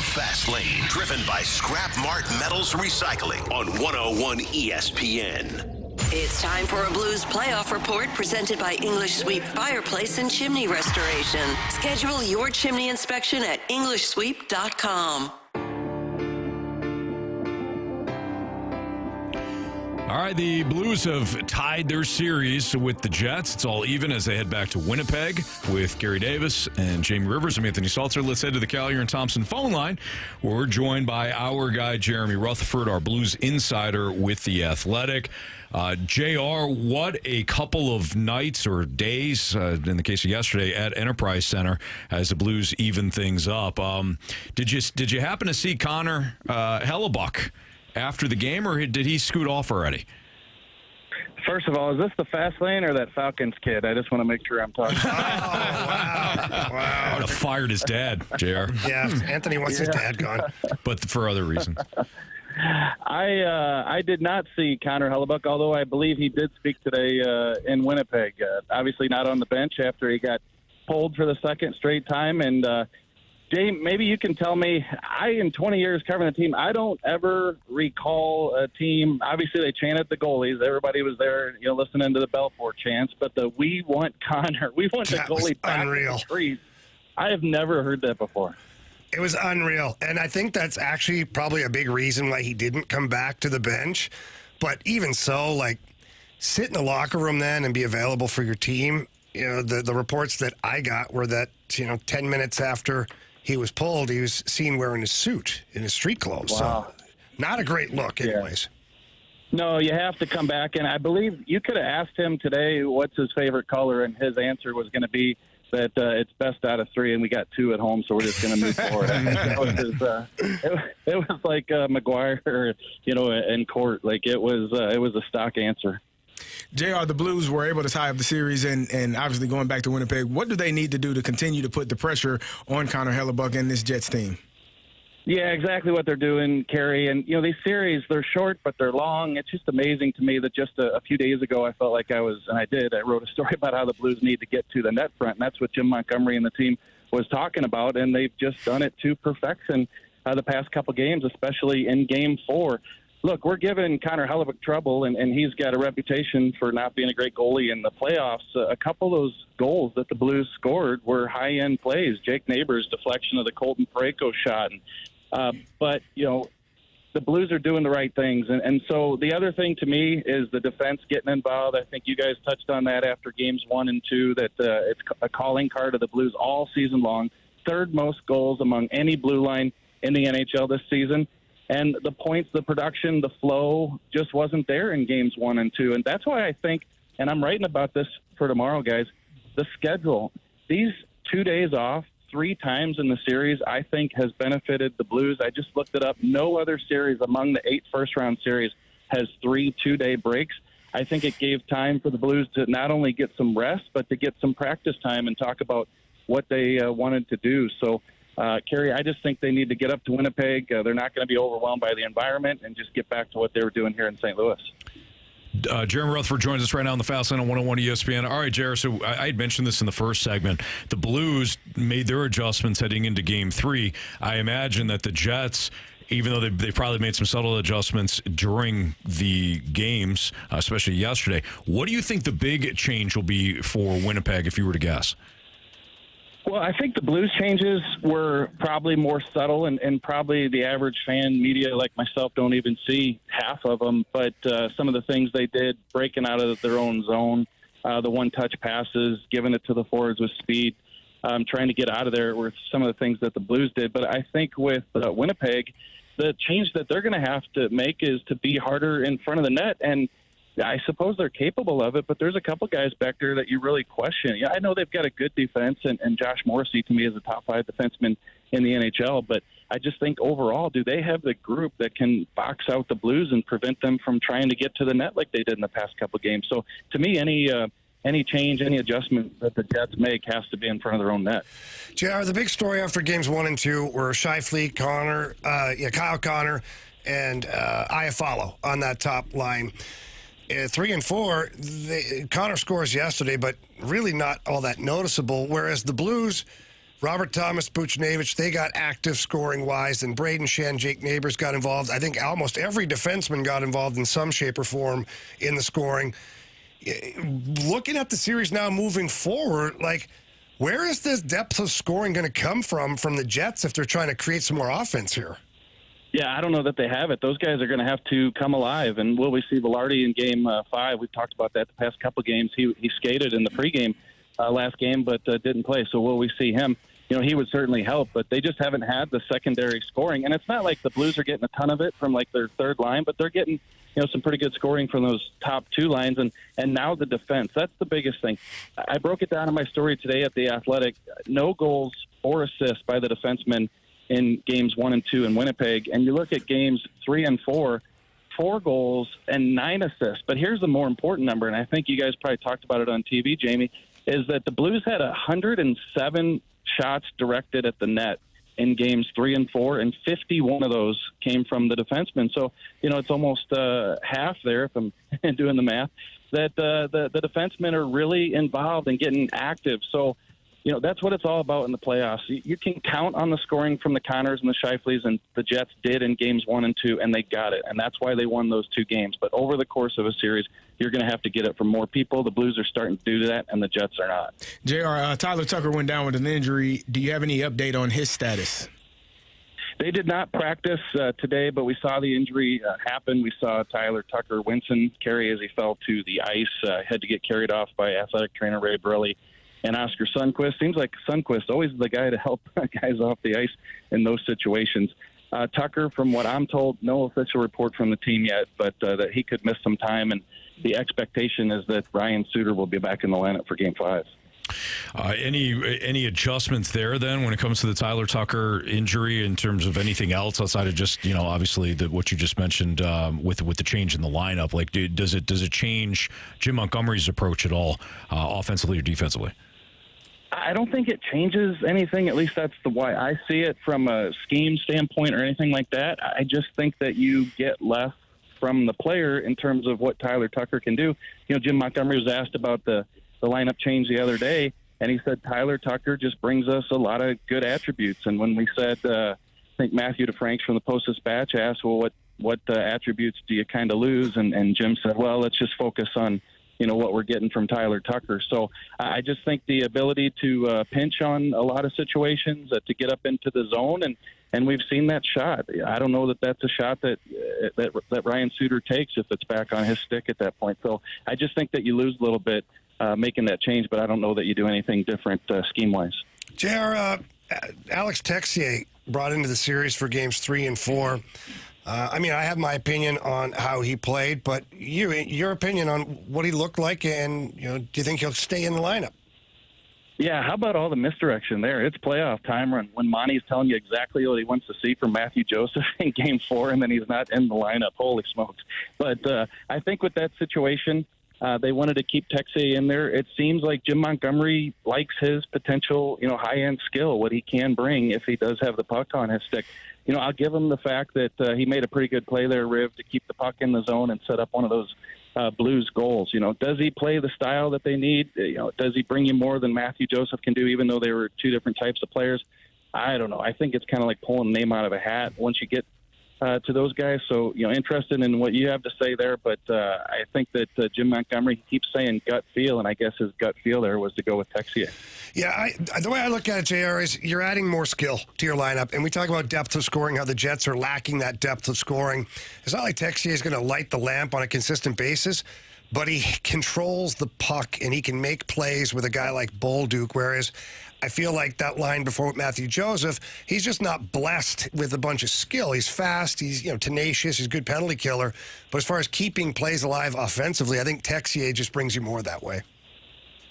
Fast Lane, driven by Scrap Mart Metals Recycling on 101 ESPN. It's time for a Blues playoff report presented by English Sweep Fireplace and Chimney Restoration. Schedule your chimney inspection at EnglishSweep.com. All right, the Blues have tied their series with the Jets. It's all even as they head back to Winnipeg with Carey Davis and Jamie Rivers. I'm Anthony Stalter. Let's head to the Collier and Thompson phone line, where we're joined by our guy, Jeremy Rutherford, our Blues insider with The Athletic. JR, what a couple of nights or days, in the case of yesterday, at Enterprise Center as the Blues even things up. Did you happen to see Connor Hellebuck after the game, or did he scoot off already? First of all, is this the Fast Lane or that Falcons kid? I just want to make sure I'm talking. Wow. I would have fired his dad, JR. Yeah, Anthony wants his dad gone. But for other reasons. I did not see Connor Hellebuck, although I believe he did speak today in Winnipeg. Obviously not on the bench after he got pulled for the second straight time. And, Jay, maybe you can tell me, in 20 years covering the team, I don't ever recall a team. Obviously, they chanted the goalies. Everybody was there, listening to the Belfort chants. But the "We want Connor," "We want the goalie back in the trees." I have never heard that before. It was unreal. And I think that's actually probably a big reason why he didn't come back to the bench. But even so, sit in the locker room then and be available for your team. The reports that I got were that, 10 minutes after he was pulled, he was seen wearing his suit in his street clothes. Wow. So not a great look anyways. No, you have to come back. And I believe you could have asked him today what's his favorite color, and his answer was going to be that it's best out of 3, and we got 2 at home, so we're just going to move forward. It was like McGuire, in court. It was a stock answer. JR, the Blues were able to tie up the series, and obviously going back to Winnipeg, what do they need to do to continue to put the pressure on Connor Hellebuck and this Jets team? Yeah, exactly what they're doing, Carey. And, these series, they're short, but they're long. It's just amazing to me that just a few days ago I felt like I wrote a story about how the Blues need to get to the net front, and that's what Jim Montgomery and the team was talking about, and they've just done it to perfection the past couple games, especially in Game 4. Look, we're giving Connor Hellebuck trouble, and he's got a reputation for not being a great goalie in the playoffs. A couple of those goals that the Blues scored were high-end plays. Jake Neighbors' deflection of the Colton Parayko shot. But, the Blues are doing the right things. And so the other thing to me is the defense getting involved. I think you guys touched on that after games 1 and 2, that it's a calling card of the Blues all season long. Third most goals among any blue line in the NHL this season. And the points, the production, the flow just wasn't there in games 1 and 2. And that's why I think, and I'm writing about this for tomorrow, guys, the schedule. These 2 days off 3 times in the series, I think, has benefited the Blues. I just looked it up. No other series among the 8 first-round series has 3 2-day breaks. I think it gave time for the Blues to not only get some rest, but to get some practice time and talk about what they wanted to do. So, Carey, I just think they need to get up to Winnipeg. They're not going to be overwhelmed by the environment and just get back to what they were doing here in St. Louis. Jeremy Rutherford joins us right now on the Fast Lane on 101 ESPN. All right, Jared, so I had mentioned this in the first segment. The Blues made their adjustments heading into Game 3. I imagine that the Jets, even though they probably made some subtle adjustments during the games, especially yesterday, what do you think the big change will be for Winnipeg, if you were to guess? Well, I think the Blues changes were probably more subtle, and probably the average fan media like myself don't even see half of them. But some of the things they did, breaking out of their own zone, the one-touch passes, giving it to the forwards with speed, trying to get out of there were some of the things that the Blues did. But I think with Winnipeg, the change that they're going to have to make is to be harder in front of the net. And I suppose they're capable of it, but there's a couple guys back there that you really question. Yeah, I know they've got a good defense, and Josh Morrissey, to me, is a top 5 defenseman in the NHL, but I just think overall, do they have the group that can box out the Blues and prevent them from trying to get to the net like they did in the past couple games? So to me, any change, any adjustment that the Jets make has to be in front of their own net. JR, the big story after games 1 and 2 were Scheifele, Kyle Connor, and Iafallo on that top line. 3 and 4, Connor scores yesterday, but really not all that noticeable, whereas the Blues Robert Thomas, Buchnevich, they got active scoring-wise, and Braden Shen, Jake Neighbors got involved. I think almost every defenseman got involved in some shape or form in the scoring. Looking at the series now moving forward, like, where is this depth of scoring going to come from the Jets if they're trying to create some more offense here? Yeah, I don't know that they have it. Those guys are going to have to come alive. And will we see Velarde in Game 5? We've talked about that the past couple of games. He skated in the pregame last game, but didn't play. So will we see him? You know, he would certainly help, but they just haven't had the secondary scoring. And it's not like the Blues are getting a ton of it from, like, their third line, but they're getting, you know, some pretty good scoring from those top two lines. And now the defense. That's the biggest thing. I broke it down in my story today at The Athletic. No goals or assists by the defensemen in games 1 and 2 in Winnipeg. And you look at games 3 and 4, 4 goals and 9 assists. But here's the more important number, and I think you guys probably talked about it on TV, Jamie, is that the Blues had 107 shots directed at the net in games 3 and 4, and 51 of those came from the defensemen. So, you know, it's almost half there, if I'm doing the math, that the defensemen are really involved in getting active. So, you know, that's what it's all about in the playoffs. You can count on the scoring from the Connors and the Scheifeleys, and the Jets did in games 1 and 2, and they got it. And that's why they won those 2 games. But over the course of a series, you're going to have to get it from more people. The Blues are starting to do that, and the Jets are not. JR, Tyler Tucker went down with an injury. Do you have any update on his status? They did not practice today, but we saw the injury happen. We saw Tyler Tucker wince Carey as he fell to the ice, had to get carried off by athletic trainer Ray Burley and Oscar Sundquist. Seems like Sundquist always the guy to help guys off the ice in those situations. Tucker, from what I'm told, no official report from the team yet, but that he could miss some time, and the expectation is that Ryan Suter will be back in the lineup for Game 5. Any adjustments there then when it comes to the Tyler Tucker injury in terms of anything else outside of just, you know, obviously what you just mentioned with the change in the lineup? Like, does it change Jim Montgomery's approach at all, offensively or defensively? I don't think it changes anything. At least that's the way I see it from a scheme standpoint or anything like that. I just think that you get less from the player in terms of what Tyler Tucker can do. You know, Jim Montgomery was asked about the lineup change the other day, and he said Tyler Tucker just brings us a lot of good attributes. And when we said, I think Matthew DeFranks from the Post-Dispatch asked, well, what attributes do you kind of lose? And Jim said, well, let's just focus on, you know, what we're getting from Tyler Tucker. So I just think the ability to pinch on a lot of situations, to get up into the zone, and we've seen that shot. I don't know that that's a shot that Ryan Suter takes if it's back on his stick at that point. So I just think that you lose a little bit making that change, but I don't know that you do anything different scheme-wise. JR, Alex Texier brought into the series for games 3 and 4. I mean, I have my opinion on how he played, but your opinion on what he looked like, and, you know, do you think he'll stay in the lineup? Yeah, how about all the misdirection there? It's playoff time when Monty's telling you exactly what he wants to see from Matthew Joseph in Game 4, and then he's not in the lineup. Holy smokes. But I think with that situation, they wanted to keep Texier in there. It seems like Jim Montgomery likes his potential, you know, high-end skill, what he can bring if he does have the puck on his stick. You know, I'll give him the fact that he made a pretty good play there, Riv, to keep the puck in the zone and set up one of those Blues goals. You know, does he play the style that they need? You know, does he bring you more than Matthew Joseph can do, even though they were 2 different types of players? I don't know. I think it's kind of like pulling a name out of a hat once you get to those guys. So, you know, interested in what you have to say there, but I think that Jim Montgomery keeps saying gut feel, and I guess his gut feel there was to go with Texier. Yeah, the way I look at it, JR, is you're adding more skill to your lineup, and we talk about depth of scoring, how the Jets are lacking that depth of scoring. It's not like Texier is going to light the lamp on a consistent basis, but he controls the puck, and he can make plays with a guy like Bolduc, whereas I feel like that line before with Matthew Joseph, he's just not blessed with a bunch of skill. He's fast, he's, you know, tenacious, he's a good penalty killer, but as far as keeping plays alive offensively, I think Texier just brings you more that way.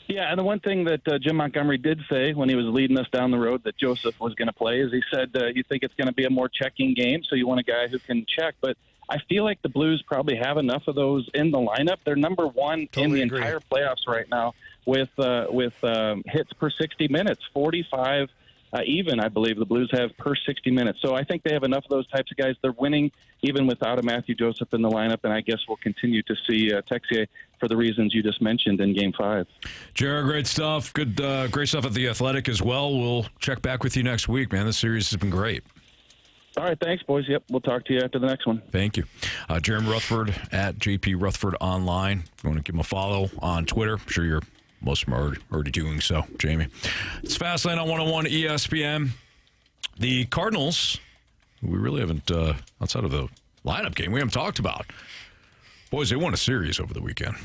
Yeah, and the one thing that Jim Montgomery did say when he was leading us down the road that Joseph was going to play is he said you think it's going to be a more checking game, so you want a guy who can check. But I feel like the Blues probably have enough of those in the lineup. They're number one in the entire playoffs right now with hits per 60 minutes, 45 even, I believe, the Blues have per 60 minutes. So I think they have enough of those types of guys. They're winning even without a Matthew Joseph in the lineup, and I guess we'll continue to see Texier for the reasons you just mentioned in Game 5. Jared, great stuff. Great stuff at The Athletic as well. We'll check back with you next week, man. This series has been great. All right, thanks, boys. Yep, we'll talk to you after the next one. Thank you. Jeremy Rutherford at JP Rutherford Online. If you want to give him a follow on Twitter, I'm sure most of them are already doing so, Jamie. It's Fastlane on 101 ESPN. The Cardinals, we really haven't, outside of the lineup game, we haven't talked about. Boys, they won a series over the weekend.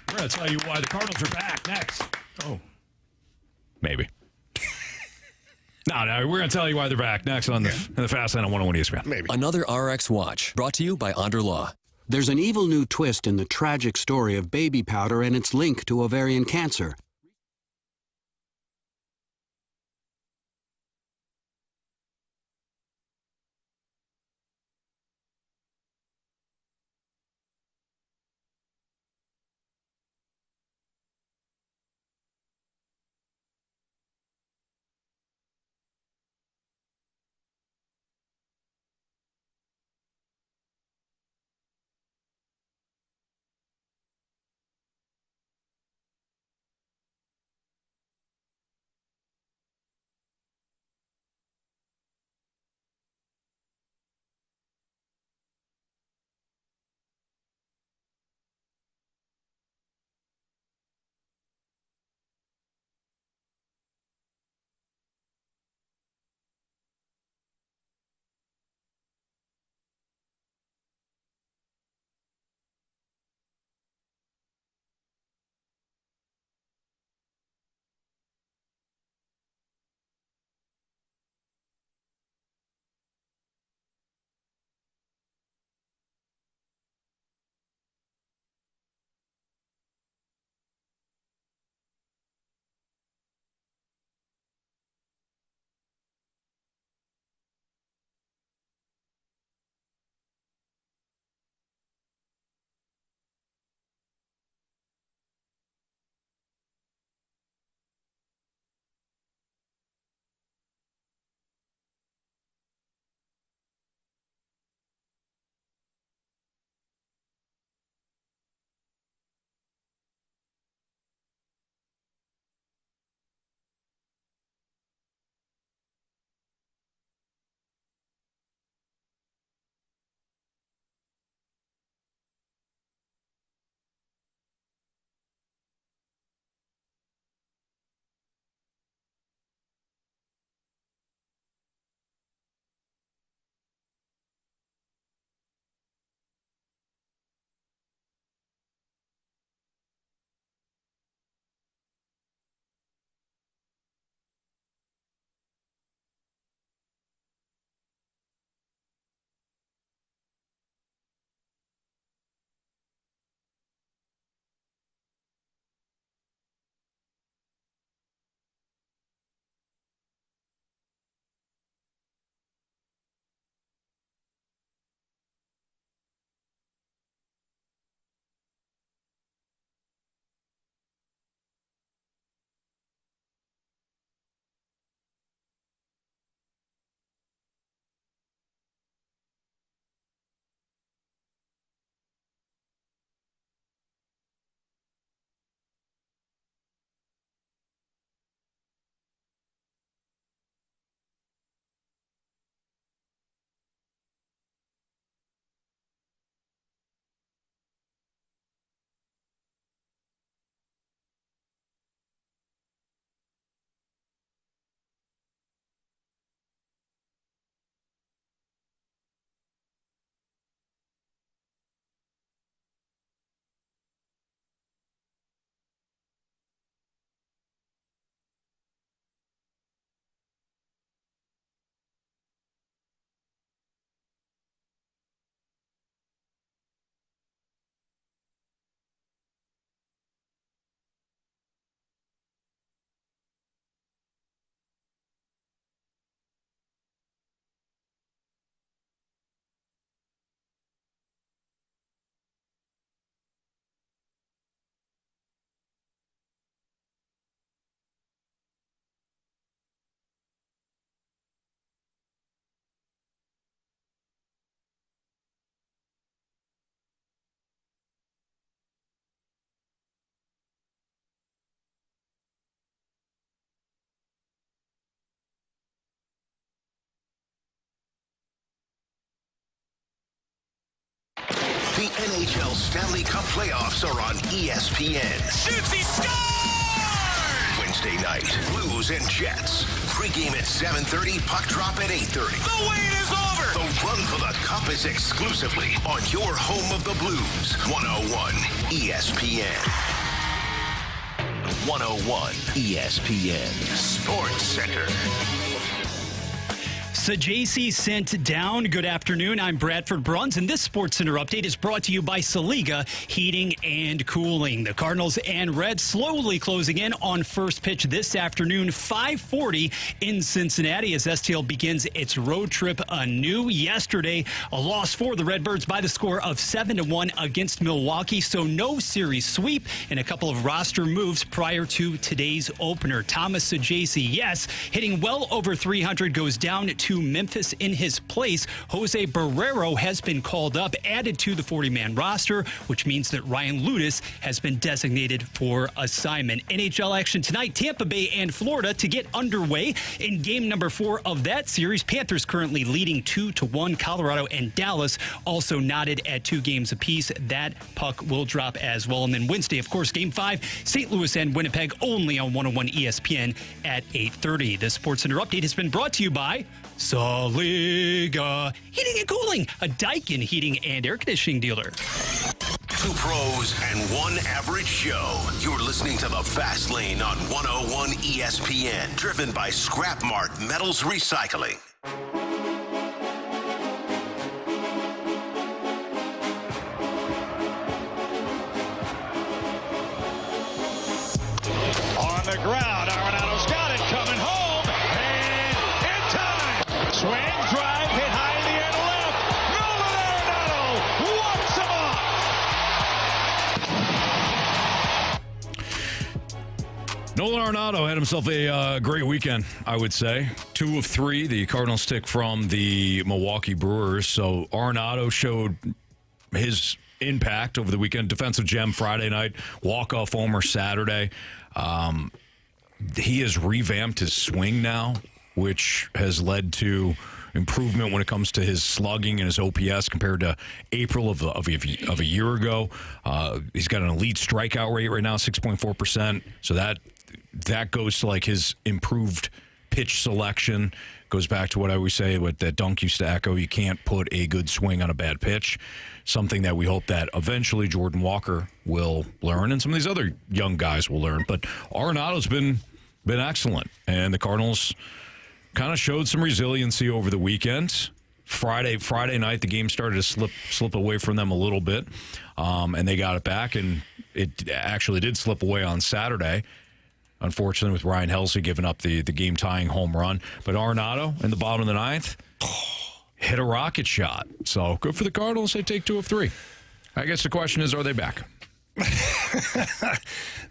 We're going to tell you why the Cardinals are back next. Oh. Maybe. No, we're going to tell you why they're back next on the Fastlane on 101 ESPN. Maybe. Another RX Watch, brought to you by Onder Law. There's an evil new twist in the tragic story of baby powder and its link to ovarian cancer. The NHL Stanley Cup playoffs are on ESPN. Shoots, he scores! Wednesday night, Blues and Jets. Pre-game at 7:30, puck drop at 8:30. The wait is over! The run for the cup is exclusively on your home of the Blues. 101 ESPN. 101 ESPN Sports Center. Saggese sent down. Good afternoon. I'm Bradford Bruns, and this Sports Center update is brought to you by Saliga Heating and Cooling. The Cardinals and Reds slowly closing in on first pitch this afternoon, 5:40 in Cincinnati as STL begins its road trip anew. Yesterday, a loss for the Redbirds by the score of 7-1 against Milwaukee, so no series sweep and a couple of roster moves prior to today's opener. Thomas Saggese, yes, hitting well over 300, goes down to Memphis in his place. Jose Barrero has been called up, added to the 40-man roster, which means that Ryan Ludus has been designated for assignment. NHL action tonight, Tampa Bay and Florida to get underway in game number 4 of that series. Panthers currently leading 2-1. Colorado and Dallas also knotted at 2 games apiece. That puck will drop as well. And then Wednesday, of course, game 5, St. Louis and Winnipeg, only on 101 ESPN at 8:30. The Sports Center update has been brought to you by Saliga Heating and Cooling, a Daikin heating and air conditioning dealer. 2 pros and 1 average Joe. You're listening to the Fast Lane on 101 ESPN, driven by Scrap Mart Metals Recycling. On the ground, Arenado's got it, coming home, and in time. Swing, drive, hit high in the air to left. Nolan Arenado walks him off. Nolan Arenado had himself a great weekend, I would say. 2 of 3, the Cardinals took from the Milwaukee Brewers. So Arenado showed his impact over the weekend. Defensive gem Friday night, walk-off homer Saturday. He has revamped his swing now, which has led to improvement when it comes to his slugging and his OPS compared to April of a year ago. He's got an elite strikeout rate right now, 6.4%. So that goes to like his improved pitch selection. Goes back to what I always say, what that Dunk used to echo. You can't put a good swing on a bad pitch. Something that we hope that eventually Jordan Walker will learn, and some of these other young guys will learn. But Arenado's been excellent, and the Cardinals kind of showed some resiliency over the weekend. Friday night, the game started to slip away from them a little bit, and they got it back, and it actually did slip away on Saturday. Unfortunately, with Ryan Helsey giving up the game-tying home run. But Arenado, in the bottom of the 9th, hit a rocket shot. So good for the Cardinals. They take 2 of 3. I guess the question is, are they back?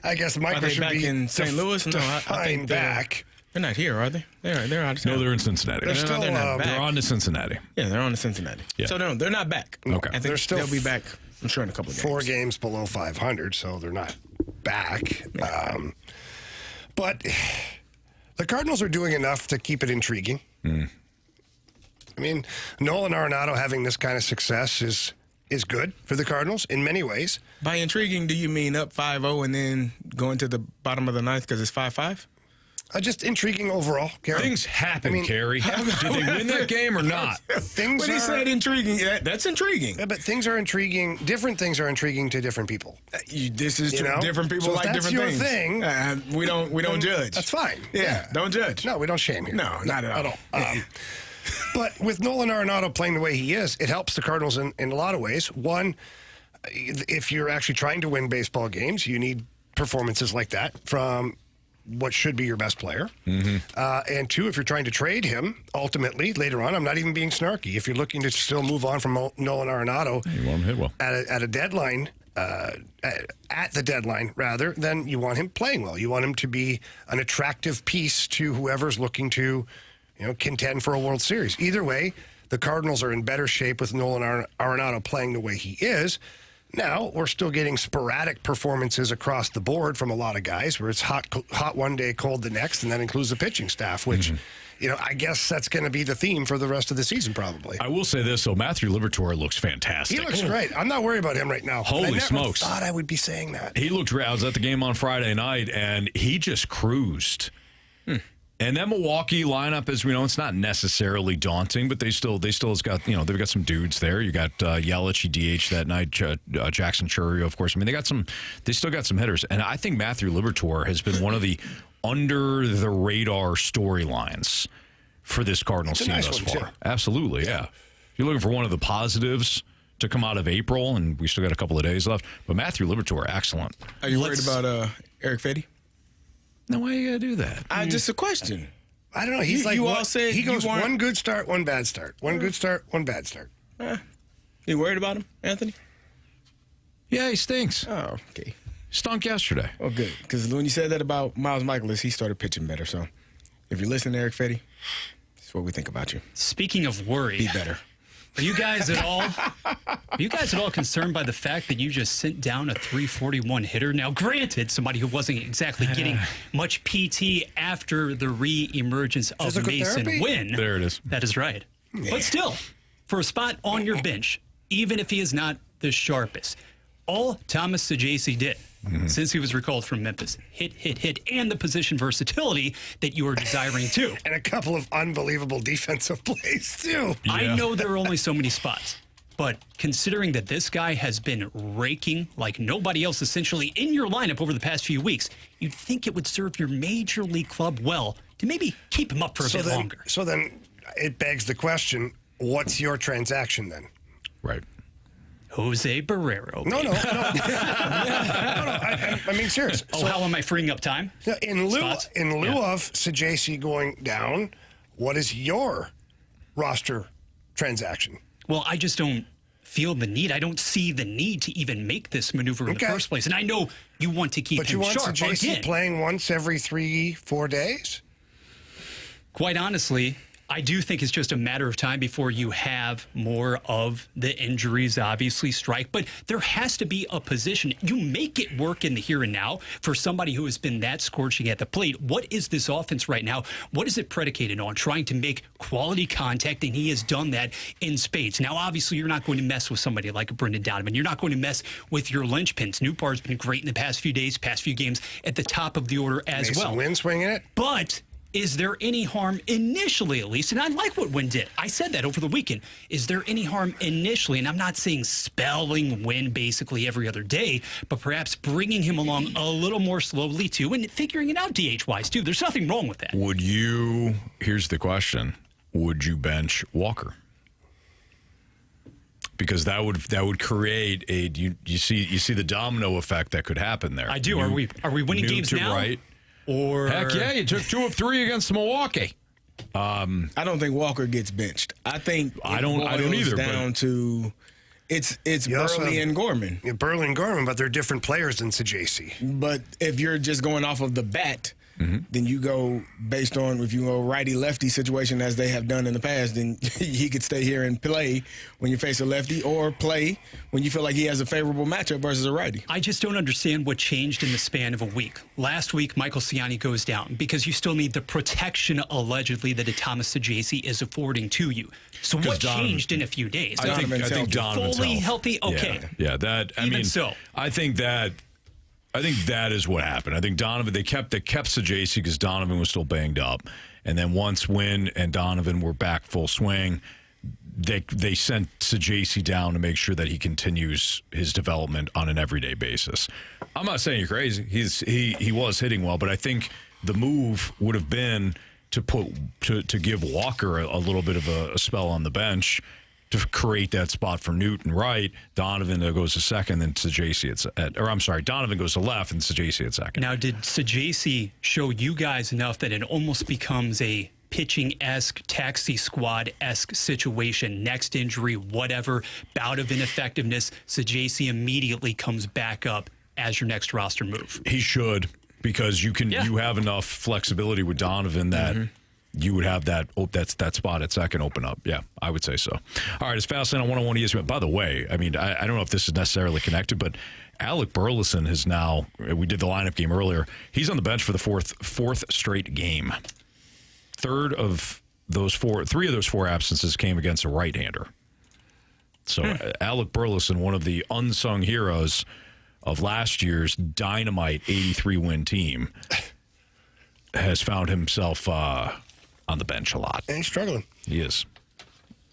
I guess Mike should back be in St. Louis. No, I think back. They're not here, are they? They're out of town. No, they're in Cincinnati. They're on to Cincinnati. Yeah, they're on to Cincinnati. Yeah. So no, they're not back. Okay. I think they'll be back, I'm sure, in a couple of games. 4 games below 500, so they're not back. But the Cardinals are doing enough to keep it intriguing. I mean, Nolan Arenado having this kind of success is good for the Cardinals in many ways. By intriguing, do you mean up 5-0 and then going to the bottom of the 9th because it's 5-5? Just intriguing overall, Carey. Things happen, Carey. Did they win that game or not? When he said intriguing, that's intriguing. Yeah, but things are intriguing. Different things are intriguing to different people. This is true. Different people so like if that's different your things. thing. We don't judge. That's fine. Yeah, don't judge. No, we don't shame here. No, not at all. But with Nolan Arenado playing the way he is, it helps the Cardinals in a lot of ways. One, if you're actually trying to win baseball games, you need performances like that from what should be your best player. And 2, if you're trying to trade him, ultimately, later on, I'm not even being snarky. If you're looking to still move on from Nolan Arenado you want him hit well. at a deadline, at the deadline, rather, then you want him playing well. You want him to be an attractive piece to whoever's looking to contend for a World Series. Either way, the Cardinals are in better shape with Nolan Arenado playing the way he is. Now, we're still getting sporadic performances across the board from a lot of guys where it's hot one day, cold the next, and that includes the pitching staff, which, I guess that's going to be the theme for the rest of the season probably. I will say this, though. Matthew Liberatore looks fantastic. He looks great. I'm not worried about him right now. Holy smokes. I thought I would be saying that. He looked great. I was at the game on Friday night, and he just cruised. And that Milwaukee lineup, as we know, it's not necessarily daunting, but they still has got, they've got some dudes there. You got Yelich, he DH that night, Jackson Chourio, of course. I mean, they still got some hitters. And I think Matthew Liberatore has been one of the under the radar storylines for this Cardinals team thus far. Too. Absolutely, yeah. If you're looking for one of the positives to come out of April, and we still got a couple of days left, but Matthew Liberatore, excellent. Are you worried about Eric Fetty? No, why you gotta do that? Just a question. I don't know. He's he goes one good start, one bad start. One good start, one bad start. You worried about him, Anthony? Yeah, he stinks. Oh, okay. Stunk yesterday. Oh, good. Because when you said that about Miles Michaelis, he started pitching better. So if you're listening to Eric Fetty, that's what we think about you. Speaking of worry, be better. Are you guys at all concerned by the fact that you just sent down a 341 hitter? Now, granted, somebody who wasn't exactly getting much PT after the re-emergence of Mason Wynn. There it is. That is right. Yeah. But still, for a spot on your bench, even if he is not the sharpest, all Thomas Saggese did since he was recalled from Memphis, hit, and the position versatility that you are desiring too. And a couple of unbelievable defensive plays too. Yeah. I know there are only so many spots, but considering that this guy has been raking like nobody else essentially in your lineup over the past few weeks, you'd think it would serve your major league club well to maybe keep him up for a bit longer. So then it begs the question, what's your transaction then? Right. Jose Barrero. No. I mean, serious. So how am I freeing up time? In lieu of Saggese going down, what is your roster transaction? Well, I just don't feel the need. I don't see the need to even make this maneuver in the first place. And I know you want to keep him sharp. But you want Saggese playing once every 3-4 days? Quite honestly, I do think it's just a matter of time before you have more of the injuries obviously strike. But there has to be a position. You make it work in the here and now for somebody who has been that scorching at the plate. What is this offense right now? What is it predicated on? Trying to make quality contact, and he has done that in spades. Now, obviously, you're not going to mess with somebody like Brendan Donovan. You're not going to mess with your linchpins. Nootbaar's been great in the past few days, past few games at the top of the order as well. Wynn swinging it? But is there any harm initially, at least? And I like what Wynn did. I said that over the weekend. Is there any harm initially? And I'm not saying spelling Wynn basically every other day, but perhaps bringing him along a little more slowly, too, and figuring it out DH-wise, too. There's nothing wrong with that. Here's the question, would you bench Walker? Because that would create you see the domino effect that could happen there. I do. Are we winning games now? Right. Or heck yeah, you took 2 of 3 against Milwaukee. I don't think Walker gets benched. I think I don't either. Down to it's Burley and Gorman. Yeah, Burley and Gorman, but they're different players than Saggese. But if you're just going off of the bat, then you go based on if you go righty-lefty situation as they have done in the past, then he could stay here and play when you face a lefty or play when you feel like he has a favorable matchup versus a righty. I just don't understand what changed in the span of a week. Last week, Michael Ciani goes down because you still need the protection, allegedly, that a Thomas Saggese is affording to you. So what changed in a few days? I think Donovan's fully healthy? Okay. Yeah, that, I mean, so. I think that is what happened. I think Donovan, they kept Saggese because Donovan was still banged up. And then once Wynn and Donovan were back full swing, they sent Saggese down to make sure that he continues his development on an everyday basis. I'm not saying you're crazy. He was hitting well, but I think the move would have been to give Walker a little bit of a spell on the bench to create that spot for Newton right. Donovan goes to second, then Saggese Donovan goes to left, and Saggese at second. Now, did Saggese show you guys enough that it almost becomes a pitching-esque, taxi squad-esque situation? Next injury, whatever, bout of ineffectiveness, Saggese immediately comes back up as your next roster move. He should, because you have enough flexibility with Donovan that you would have that spot at second open up. Yeah, I would say so. All right, it's Fastlane on 101 ESPN. By the way, I mean, I don't know if this is necessarily connected, but Alec Burleson has now, we did the lineup game earlier, he's on the bench for the fourth straight game. Three of those four absences came against a right-hander. So Alec Burleson, one of the unsung heroes of last year's dynamite 83-win team, has found himself on the bench a lot. And he's struggling. He is.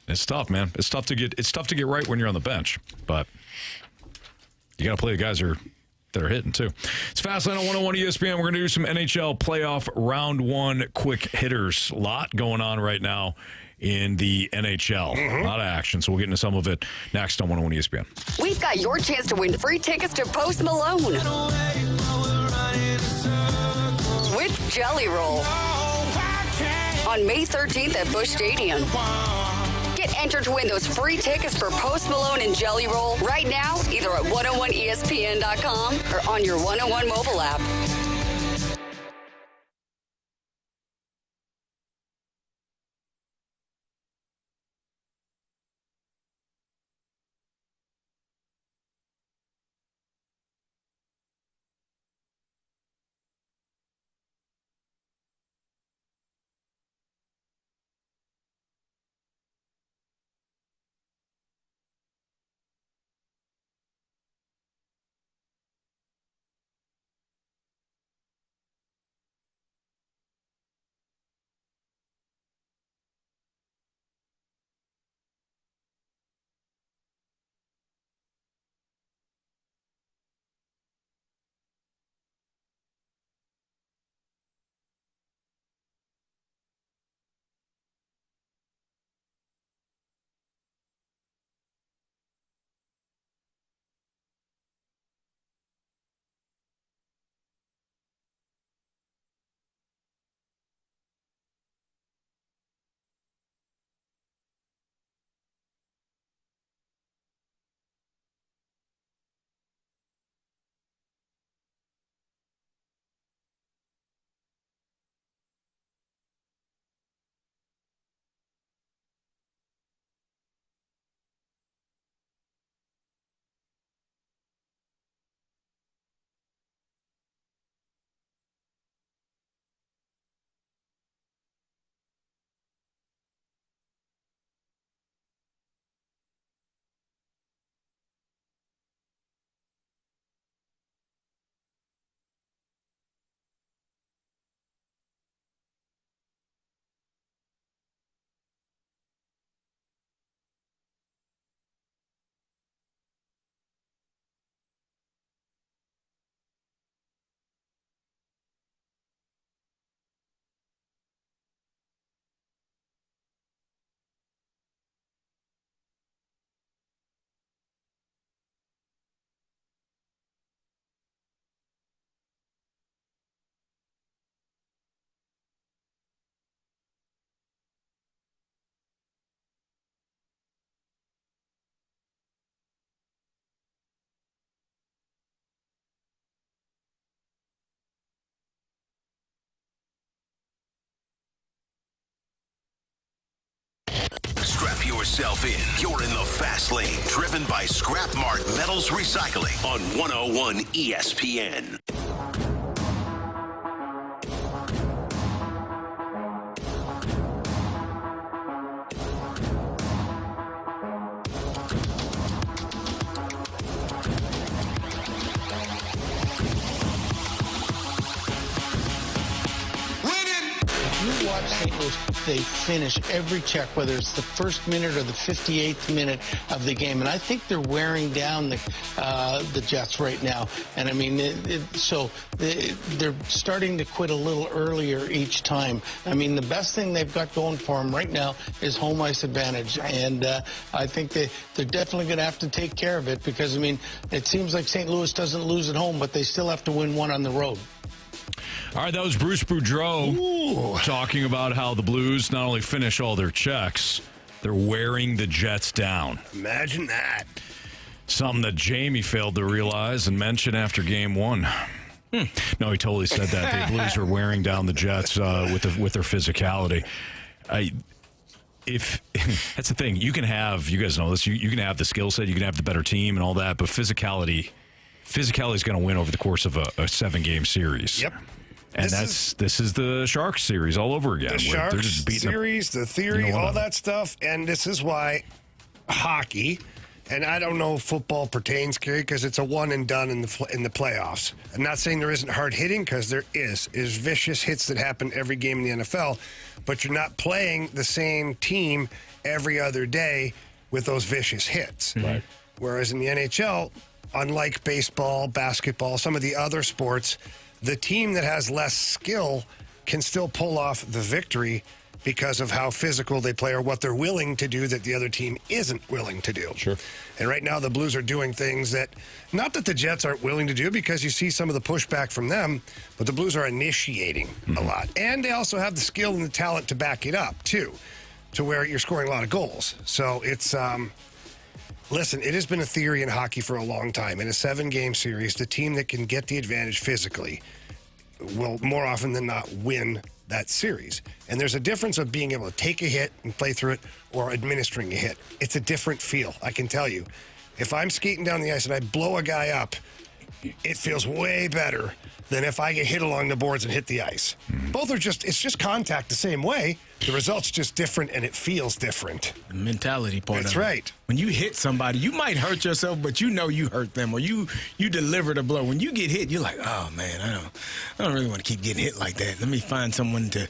It's tough, man. It's tough to get right when you're on the bench, but you got to play the guys that are hitting too. It's Fastlane on 101 ESPN. We're going to do some NHL playoff round one quick hitters. A lot going on right now in the NHL. A lot of action, so we'll get into some of it next on 101 ESPN. We've got your chance to win free tickets to Post Malone with Jelly Roll on May 13th at Busch Stadium. Get entered to win those free tickets for Post Malone and Jelly Roll right now, either at 101ESPN.com or on your 101 mobile app. Strap yourself in. You're in the fast lane, driven by Scrap Mart Metals Recycling on 101 ESPN. You watch St. Louis, they finish every check, whether it's the first minute or the 58th minute of the game. And I think they're wearing down the Jets right now. And I mean, so they're starting to quit a little earlier each time. I mean, the best thing they've got going for them right now is home ice advantage. And I think they're definitely going to have to take care of it because, I mean, it seems like St. Louis doesn't lose at home, but they still have to win one on the road. All right, that was Bruce Boudreau talking about how the Blues not only finish all their checks, they're wearing the Jets down. Imagine that. Something that Jamie failed to realize and mention after game one. No, he totally said that. The Blues are wearing down the Jets with their physicality. If that's the thing, you guys know this. You can have the skill set, you can have the better team and all that, but physicality is going to win over the course of a 7-game series. Yep. And this is the Sharks series all over again. The Sharks series, the theory, all that stuff, and this is why hockey. And I don't know if football pertains, Carey, because it's a one and done in the playoffs. I'm not saying there isn't hard hitting, because there is. There's vicious hits that happen every game in the NFL, but you're not playing the same team every other day with those vicious hits. Right. Whereas in the NHL, unlike baseball, basketball, some of the other sports, the team that has less skill can still pull off the victory because of how physical they play or what they're willing to do that the other team isn't willing to do. Sure. And right now the Blues are doing things that, not that the Jets aren't willing to do, because you see some of the pushback from them, but the Blues are initiating a lot. And they also have the skill and the talent to back it up, too, to where you're scoring a lot of goals. So it's, listen, it has been a theory in hockey for a long time. In a 7-game series, the team that can get the advantage physically will more often than not win that series. And there's a difference of being able to take a hit and play through it or administering a hit. It's a different feel, I can tell you. If I'm skating down the ice and I blow a guy up, it feels way better than if I get hit along the boards and hit the ice. Both are it's just contact the same way. The result's just different and it feels different. The mentality part That's of it. right. When you hit somebody, you might hurt yourself, but you know you hurt them, or you delivered a blow. When you get hit, you're like, oh man, I don't really want to keep getting hit like that. Let me find someone to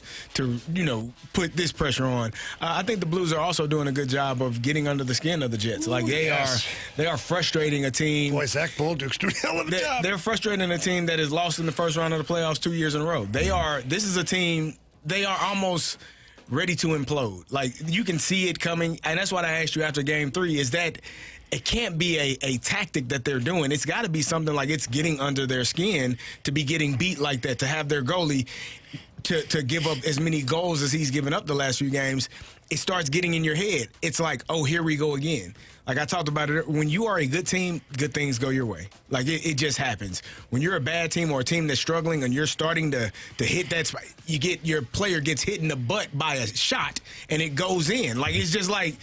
put this pressure on. I think the Blues are also doing a good job of getting under the skin of the Jets. Like they are frustrating a team. Boy, Zach Bolduc's doing a hell of a job. They're frustrating a team that has lost in the first round of the playoffs 2 years in a row. This is a team, they are almost ready to implode. Like, you can see it coming, and that's what I asked you after Game 3, is that it can't be a tactic that they're doing. It's got to be something like it's getting under their skin to be getting beat like that, to have their goalie to give up as many goals as he's given up the last few games. It starts getting in your head. It's like, oh, here we go again. Like I talked about it, when you are a good team, good things go your way. Like it just happens. When you're a bad team or a team that's struggling and you're starting to hit that spot, your player gets hit in the butt by a shot and it goes in. Like it's just like,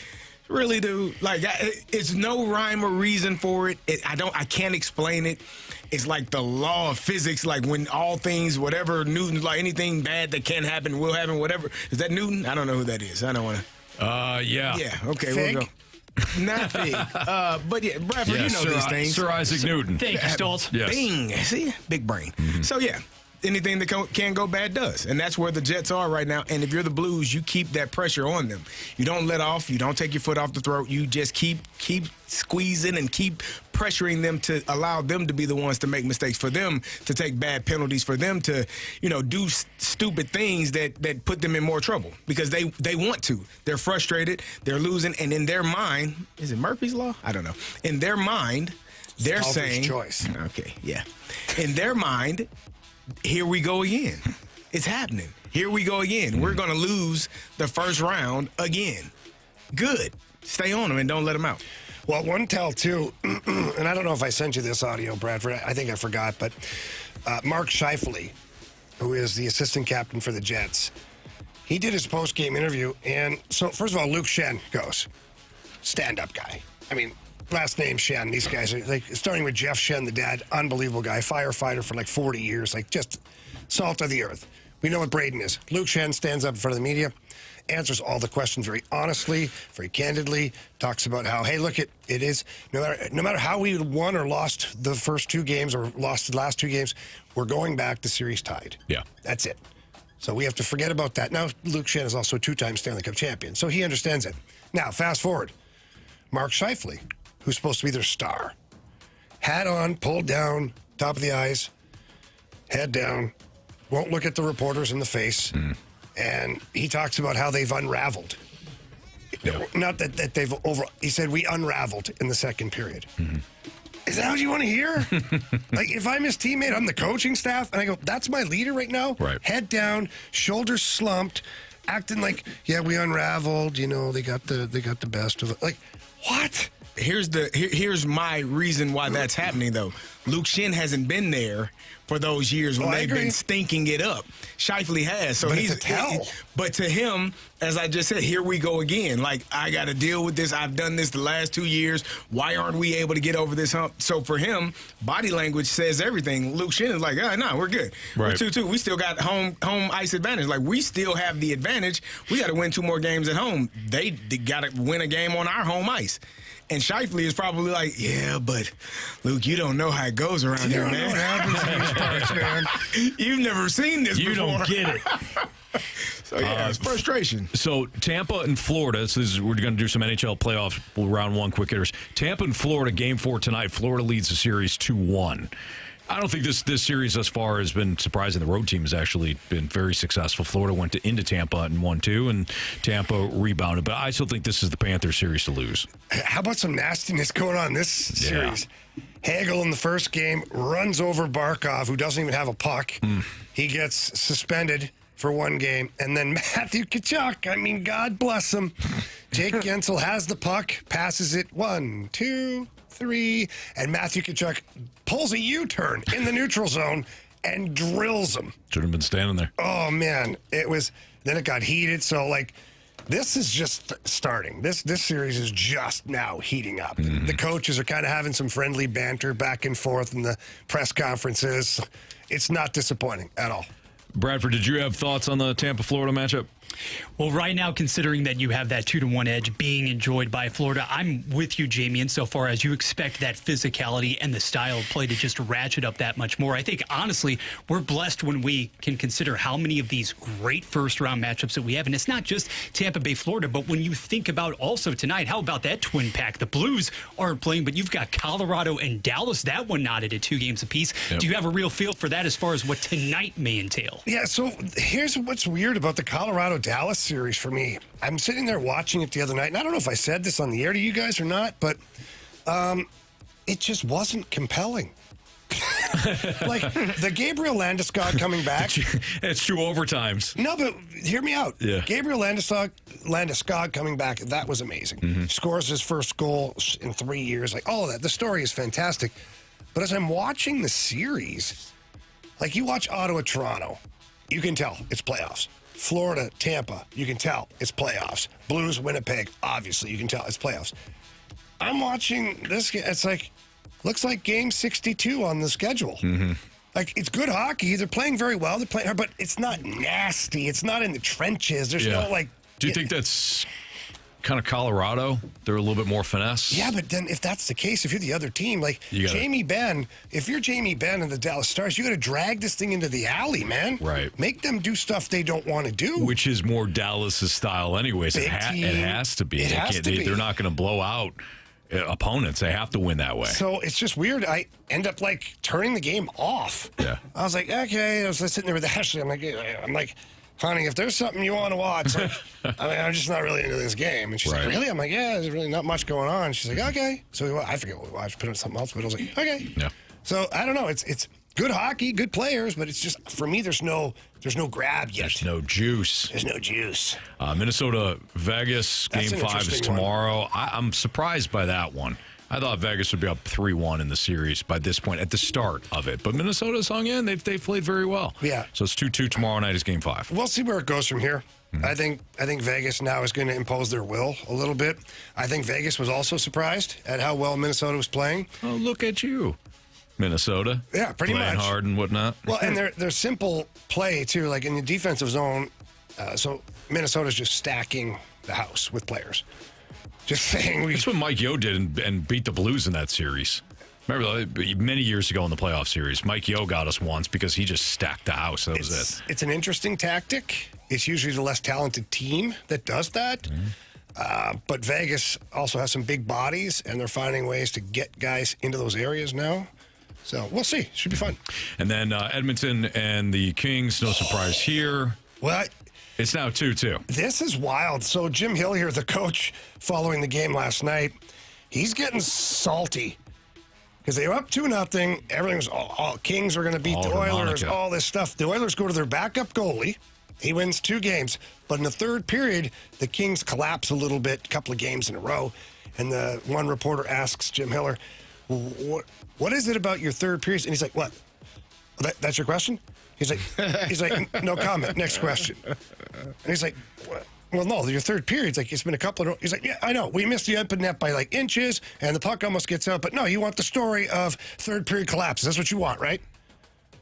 really, dude? Like it's no rhyme or reason for it. I can't explain it. It's like the law of physics. Like when all things, whatever Newton's, like anything bad that can happen will happen. Whatever. Is that Newton? I don't know who that is. I don't want to. Yeah. Yeah. Okay. Fig? We'll go. Not Fig. But yeah, Bradford, you know these things. Sir Isaac Newton. Thank you, Stoltz. Yes. Bing. See? Big brain. So, yeah, anything that can go bad does. And that's where the Jets are right now. And if you're the Blues, you keep that pressure on them. You don't let off. You don't take your foot off the throat. You just keep squeezing and keep pressuring them to allow them to be the ones to make mistakes, for them to take bad penalties, for them to, do stupid things that put them in more trouble because they want to. They're frustrated. They're losing. And in their mind, is it Murphy's Law? I don't know. In their mind, they're Stalter's saying. choice. Okay, yeah. In their mind, here we go again. It's happening. Here we go again. We're going to lose the first round again. Good. Stay on them and don't let them out. Well, one tell, too, and I don't know if I sent you this audio, Bradford. I think I forgot, but Mark Scheifele, who is the assistant captain for the Jets, he did his post-game interview, and so, first of all, Luke Shen goes, stand-up guy. I mean, last name Shen. These guys are, like, starting with Jeff Shen, the dad, unbelievable guy, firefighter for like 40 years, like just salt of the earth. We know what Braden is. Luke Shen stands up in front of the media, answers all the questions very honestly, very candidly, talks about how, hey, look, it is, no matter how we won or lost the first 2 games or lost the last 2 games, we're going back to series tied. Yeah. That's it. So we have to forget about that. Now, Luke Shen is also a 2-time Stanley Cup champion, so he understands it. Now, fast forward. Mark Scheifele, who's supposed to be their star, hat on, pulled down, top of the eyes, head down, won't look at the reporters in the face, and he talks about how they've unraveled. Yeah. Not that they've he said we unraveled in the second period. Is that what you want to hear? Like, if I'm his teammate, I'm the coaching staff, and I go, that's my leader right now? Right. Head down, shoulders slumped, acting like, yeah, we unraveled, they got the best of it. Like, what? here's my reason why that's happening, though. Luke Shin hasn't been there for those years when they've been stinking it up. Shifley has. So but he's it's a tell. But to him, as I just said, here we go again. Like, I got to deal with this. I've done this the last 2 years. Why aren't we able to get over this hump? So for him, body language says everything. Luke Shin is like, no, we're good. Right. We're 2-2. We still got home ice advantage. Like, we still have the advantage. We got to win 2 more games at home. They got to win a game on our home ice. And Shifley is probably like, yeah, but Luke, you don't know how it goes around here, man. What happens in these parts, man? You've never seen this before. You don't get it. So, yeah, it's frustration. So, Tampa and Florida, we're going to do some NHL playoff round 1 quick hitters. Tampa and Florida, game 4 tonight. Florida leads the series 2-1. I don't think this series thus far has been surprising. The road team has actually been very successful. Florida went into Tampa and won 2, and Tampa rebounded. But I still think this is the Panthers series to lose. How about some nastiness going on in this series? Hagel in the first game runs over Barkov, who doesn't even have a puck. He gets suspended for 1 game. And then Matthew Tkachuk, I mean, God bless him. Jake Gensel has the puck, passes it 1, 2, 3, and Matthew Tkachuk pulls a U-turn in the neutral zone and drills him. Should have been standing there. Oh, man. Then it got heated. So, like, this is just starting. This series is just now heating up. Mm-hmm. The coaches are kind of having some friendly banter back and forth in the press conferences. It's not disappointing at all. Bradford, did you have thoughts on the Tampa-Florida matchup? Well, right now, considering that you have that 2-1 edge being enjoyed by Florida, I'm with you, Jamie, insofar as you expect that physicality and the style of play to just ratchet up that much more. I think, honestly, we're blessed when we can consider how many of these great first-round matchups that we have. And it's not just Tampa Bay, Florida, but when you think about also tonight, how about that twin pack? The Blues aren't playing, but you've got Colorado and Dallas. That one knotted at 2 games apiece. Yep. Do you have a real feel for that as far as what tonight may entail? Yeah, so here's what's weird about the Colorado-Dallas series for me. I'm sitting there watching it the other night, and I don't know if I said this on the air to you guys or not, but it just wasn't compelling. Like, the Gabriel Landeskog coming back. It's 2 overtimes. No, but hear me out. Yeah. Gabriel Landeskog coming back, that was amazing. Mm-hmm. Scores his first goal in 3 years. Like, all of that. The story is fantastic. But as I'm watching the series, like, you watch Ottawa-Toronto, you can tell it's playoffs. Florida, Tampa, you can tell it's playoffs. Blues, Winnipeg, obviously, you can tell it's playoffs. I'm watching this game. It's like, looks like game 62 on the schedule. Mm-hmm. Like, it's good hockey. They're playing very well. They're playing, but it's not nasty. It's not in the trenches. There's no, like... Do you think that's kind of Colorado? They're a little bit more finesse? Yeah, but then if that's the case, if you're the other team, like Jamie Benn, if you're Jamie Benn and the Dallas Stars, you got to drag this thing into the alley, man. Right. Make them do stuff they don't want to do. Which is more Dallas's style anyways. It has to be. They're not going to blow out opponents. They have to win that way. So it's just weird. I end up, like, turning the game off. Yeah. I was like, okay. I was sitting there with Ashley. I'm like, honey, if there's something you want to watch, like, I'm just not really into this game. And she's like, really? I'm like, yeah, there's really not much going on. She's like, okay. So I forget what we watched, put on something else, but I was like, okay. Yeah. So I don't know. It's good hockey, good players, but it's just, for me, there's no grab yet. There's no juice. There's no juice. Minnesota, Vegas, That's game 5 is tomorrow. I'm surprised by that one. I thought Vegas would be up 3-1 in the series by this point at the start of it. But Minnesota's hung in. They've played very well. Yeah. So it's 2-2 tomorrow night is game 5. We'll see where it goes from here. Mm-hmm. I think Vegas now is going to impose their will a little bit. I think Vegas was also surprised at how well Minnesota was playing. Oh, look at you. Minnesota. Yeah, pretty playing much. hard and whatnot. Well, and their simple play, too, like in the defensive zone. So Minnesota's just stacking the house with players. Just saying. That's what Mike Yeo did and beat the Blues in that series. Remember, many years ago in the playoff series, Mike Yeo got us once because he just stacked the house. That was it. It's an interesting tactic. It's usually the less talented team that does that. Mm-hmm. But Vegas also has some big bodies, and they're finding ways to get guys into those areas now. So we'll see. Should be fun. And then Edmonton and the Kings, no surprise here. Well, it's now 2-2. This is wild. So Jim Hill here, the coach, following the game last night, he's getting salty because they were up 2-0. Everything was all Kings are going to beat the Oilers, all this stuff. The Oilers go to their backup goalie. He wins 2 games. But in the third period, the Kings collapse a little bit, a couple of games in a row. And the one reporter asks Jim Hiller, what is it about your third period? And he's like, what? That's your question? He's like, no comment. Next question. And he's like, what? Well, no, your third period's like, it's been a couple of... He's like, yeah, I know. We missed the open net by like inches, and the puck almost gets out. But no, you want the story of third period collapses. That's what you want, right?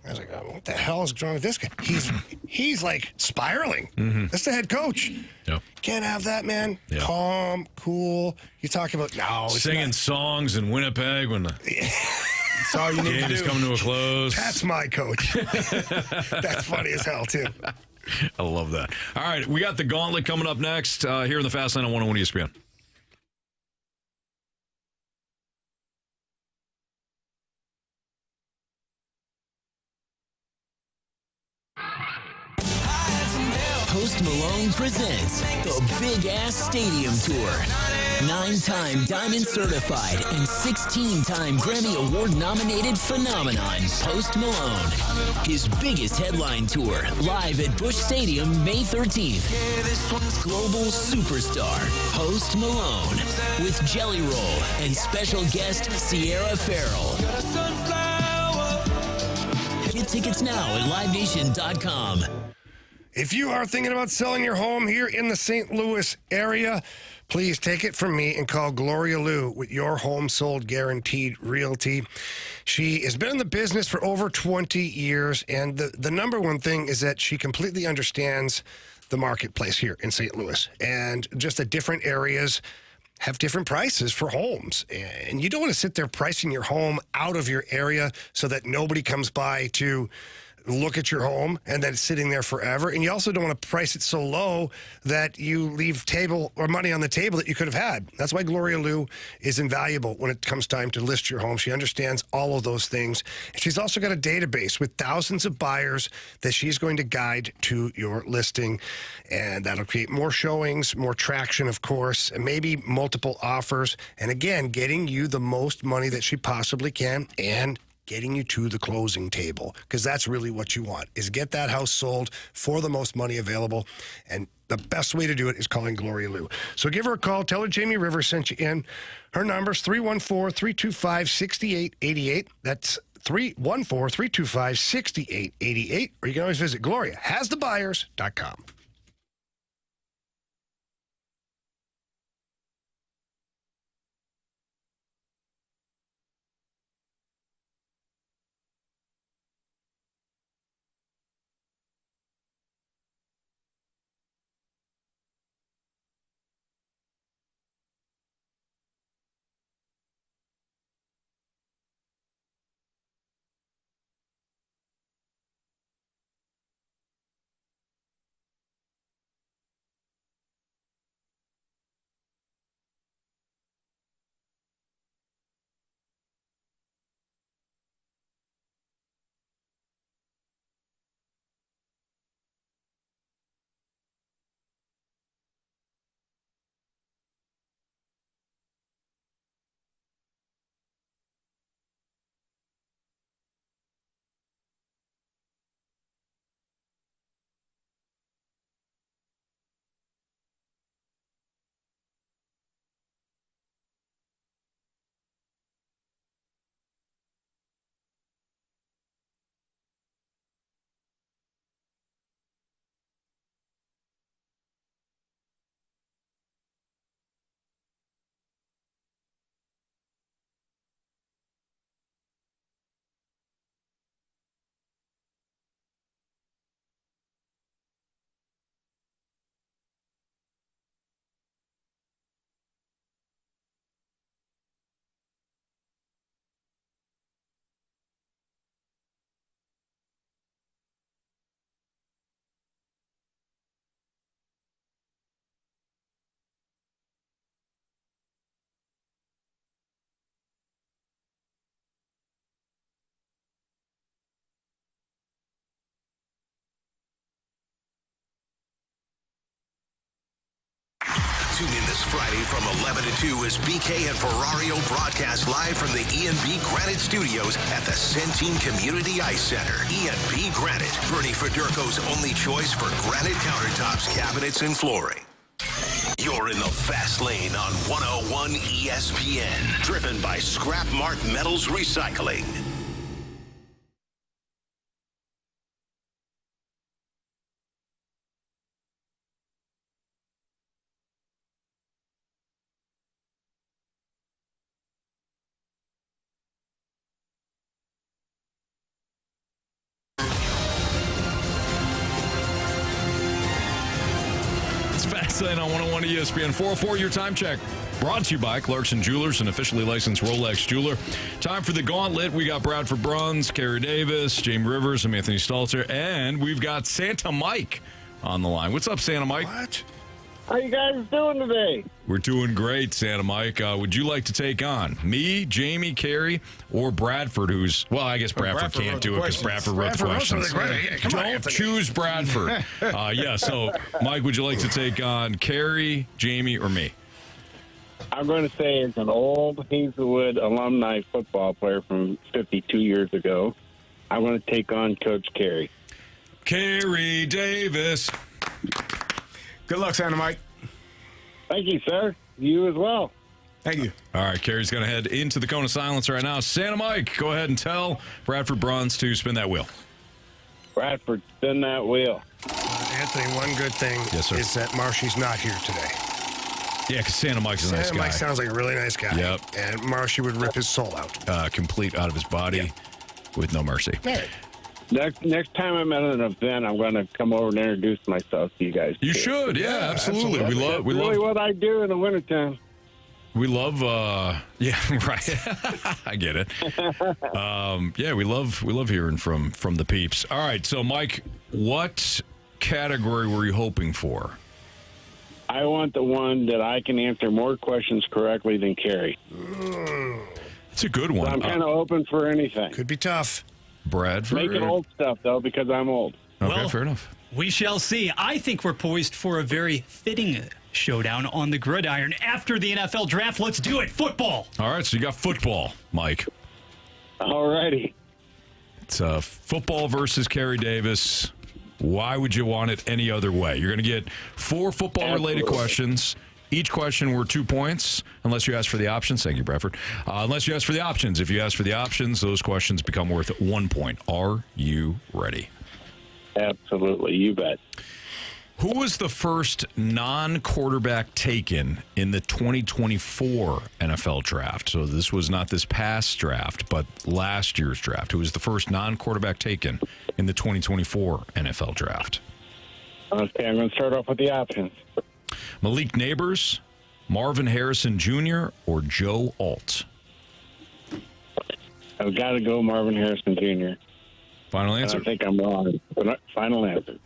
I was like, oh, what the hell is wrong with this guy? He's like spiraling. Mm-hmm. That's the head coach. Yep. Can't have that, man. Yep. Calm, cool. You talk about singing songs in Winnipeg when the that's all you need game to is do. coming to a close. That's my coach. That's funny as hell, too. I love that. All right, we got the Gauntlet coming up next here in the Fast Lane on 101 ESPN. Post Malone presents the Big Ass Stadium Tour. 9-time Diamond certified and 16-time Grammy Award nominated phenomenon, Post Malone. His biggest headline tour, live at Busch Stadium May 13th. Global superstar, Post Malone, with Jelly Roll and special guest Sierra Farrell. Get tickets now at livenation.com. If you are thinking about selling your home here in the St. Louis area, please take it from me and call Gloria Liu with Your Home Sold Guaranteed Realty. She has been in the business for over 20 years, and the number one thing is that she completely understands the marketplace here in St. Louis, and just the different areas have different prices for homes. And you don't want to sit there pricing your home out of your area so that nobody comes by to look at your home and then it's sitting there forever. And you also don't want to price it so low that you leave table or money on the table that you could have had. That's why Gloria Liu is invaluable when it comes time to list your home. She understands all of those things. And she's also got a database with thousands of buyers that she's going to guide to your listing. And that'll create more showings, more traction, of course, and maybe multiple offers. And again, getting you the most money that she possibly can and getting you to the closing table, because that's really what you want, is get that house sold for the most money available. And the best way to do it is calling Gloria Liu. So give her a call. Tell her Jamie Rivers sent you in. Her number's 314-325-6888. That's 314-325-6888. Or you can always visit GloriaHasTheBuyers.com. Tune in this Friday from 11 to 2 as BK and Ferrario broadcast live from the E&B Granite Studios at the Centene Community Ice Center. E&B Granite, Bernie Federko's only choice for granite countertops, cabinets, and flooring. You're You're in the fast lane on 101 ESPN. Driven by Scrap Mart Metals Recycling. On 101 ESPN 404, your time check. Brought to you by Clarkson Jewelers, an officially licensed Rolex jeweler. Time for the Gauntlet. We got Bradford Bruns, Carey Davis, Jamie Rivers, and Anthony Stalter, and we've got Santa Mike on the line. What's up, Santa Mike? What? How you guys doing today? We're doing great, Santa Mike. Would you like to take on me, Jamie, Carey, or Bradford, who's... Well, I guess Bradford can't do it because Bradford wrote the questions. Don't choose Bradford. So, Mike, would you like to take on Carey, Jamie, or me? I'm going to say it's an old Hazelwood alumni football player from 52 years ago. I'm going to take on Coach Carey. Carey Davis. Good luck, Santa Mike. Thank you, sir. You as well. Thank you. All right, Carey's going to head into the cone of silence right now. Santa Mike, go ahead and tell Bradford Bruns to spin that wheel. Bradford, spin that wheel. Anthony, one good thing is that Marshy's not here today. Yeah, because Santa Mike's a nice guy. Santa Mike sounds like a really nice guy. Yep. And Marshy would rip his soul out. Complete out of his body with no mercy. Hey. Next time I'm at an event, I'm going to come over and introduce myself to you guys. You should, yeah, absolutely. That's really what I do in the wintertime. We love, yeah, right. I get it. We love hearing from the peeps. All right, so Mike, what category were you hoping for? I want the one that I can answer more questions correctly than Carey. It's a good one. So I'm kind of open for anything. Could be tough. Bradford. Make it old stuff, though, because I'm old. Okay, fair enough. We shall see. I think we're poised for a very fitting showdown on the gridiron after the NFL draft. Let's do it. Football. All right, so you got football, Mike. All righty. It's football versus Carey Davis. Why would you want it any other way? You're going to get 4 football-related questions. Each question were 2 points, unless you ask for the options. Thank you, Bradford. Unless you ask for the options. If you ask for the options, those questions become worth 1 point. Are you ready? Absolutely. You bet. Who was the first non-quarterback taken in the 2024 NFL draft? So this was not this past draft, but last year's draft. Who was the first non-quarterback taken in the 2024 NFL draft? Okay, I'm going to start off with the options. Malik Neighbors, Marvin Harrison Jr., or Joe Alt? I've got to go Marvin Harrison Jr. Final answer? I think I'm wrong. But final answer.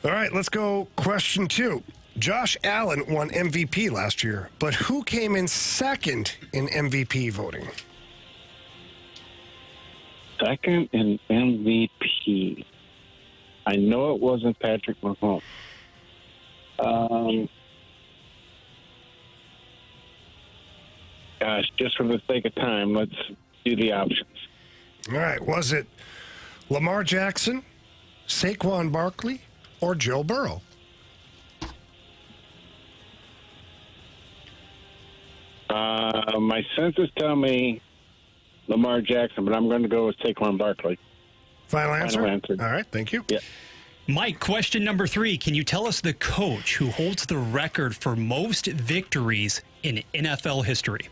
All right, let's go question 2. Josh Allen won MVP last year, but who came in second in MVP voting? Second in MVP. I know it wasn't Patrick Mahomes. Gosh, just for the sake of time, let's do the options. All right, was it Lamar Jackson, Saquon Barkley, or Joe Burrow? My senses tell me Lamar Jackson, but I'm going to go with Saquon Barkley. Final answer? Final answer. All right, thank you. Yeah. Mike, question number 3. Can you tell us the coach who holds the record for most victories in NFL history?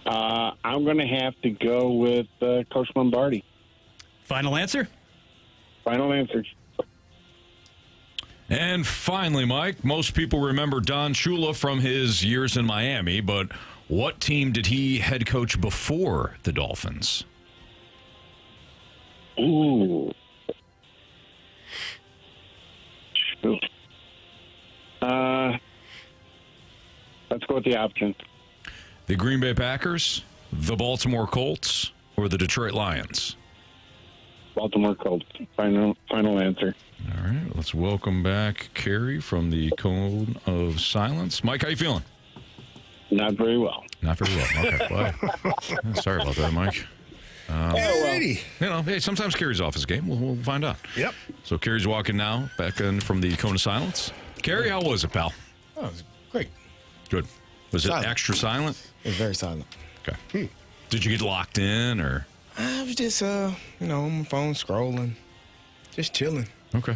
I'm going to have to go with Coach Lombardi. Final answer? Final answer. And finally, Mike, most people remember Don Shula from his years in Miami, but what team did he head coach before the Dolphins? Ooh. Let's go with the option. The Green Bay Packers, the Baltimore Colts, or the Detroit Lions? Baltimore Colts. Final answer. All right, let's welcome back Carey from the Cone of Silence. Mike, how you feeling? Not very well. Not very well. Okay, bye. Sorry about that, Mike. Alrighty. Hey, sometimes Carey's off his game. We'll find out. Yep. So Carey's walking now back in from the cone of silence. Carey, how was it, pal? Oh, it was great. Good. Was it Silent. extra silent? It was very silent. Okay. Did you get locked in or? I was just, on my phone scrolling, just chilling. Okay.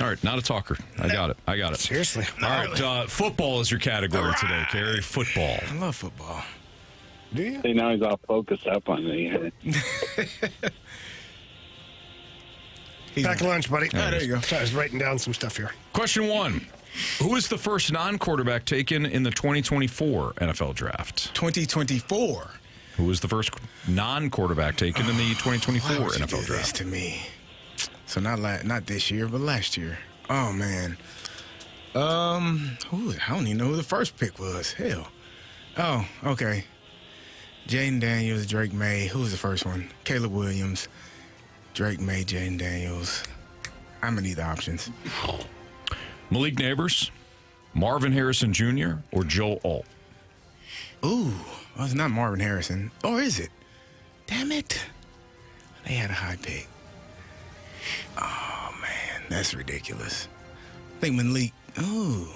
All right, not a talker. I got it. Seriously. All right, football is your category today, Carey. Football. I love football. Do you? See, now he's all focused up on me. Pack lunch, buddy. There you go. So I was writing down some stuff here. Question 1. Who is the first non-quarterback taken in the 2024 NFL Draft? 2024. Who was the first non-quarterback taken in the 2024 Why would you NFL do this Draft? to me? So not this year, but last year. Oh man. I don't even know who the first pick was. Hell. Oh, okay. Jaden Daniels, Drake May. Who was the first one? Caleb Williams, Drake May, Jaden Daniels. I'm gonna need the options. Malik Neighbors, Marvin Harrison Jr., or Joe Alt? Ooh, well, it's not Marvin Harrison. Or is it? Damn it. They had a high pick. Oh, man. That's ridiculous. I think Malik. Ooh.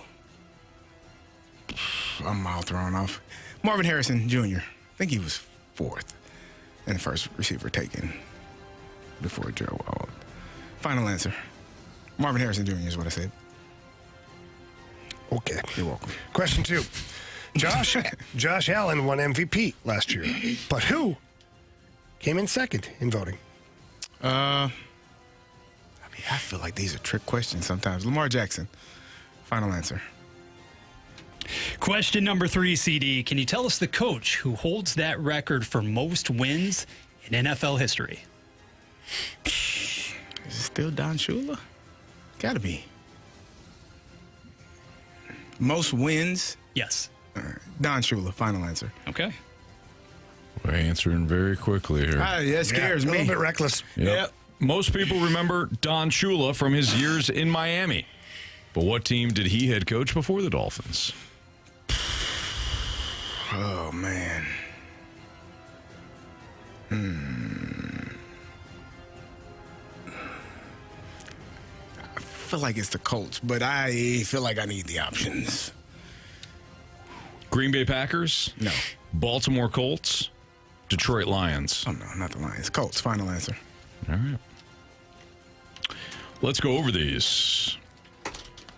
I'm all thrown off. Marvin Harrison Jr. I think he was fourth and the first receiver taken before Joe Alt. Final answer. Marvin Harrison Jr. is what I said. Okay. You're welcome. Question 2. Josh Allen won MVP last year, but who came in second in voting? I feel like these are trick questions sometimes. Lamar Jackson. Final answer. Question number 3, CD. Can you tell us the coach who holds that record for most wins in NFL history? Is it still Don Shula? Gotta be. Most wins? Yes. Don Shula. Final answer. Okay. We're answering very quickly here. That scares A me. little bit reckless. Yep. Most people remember Don Shula from his years in Miami. But what team did he head coach before the Dolphins? Oh, man. I feel like it's the Colts, but I feel like I need the options. Green Bay Packers? No. Baltimore Colts? Detroit Lions? Oh, no, not the Lions. Colts. Final answer. All right. Let's go over these.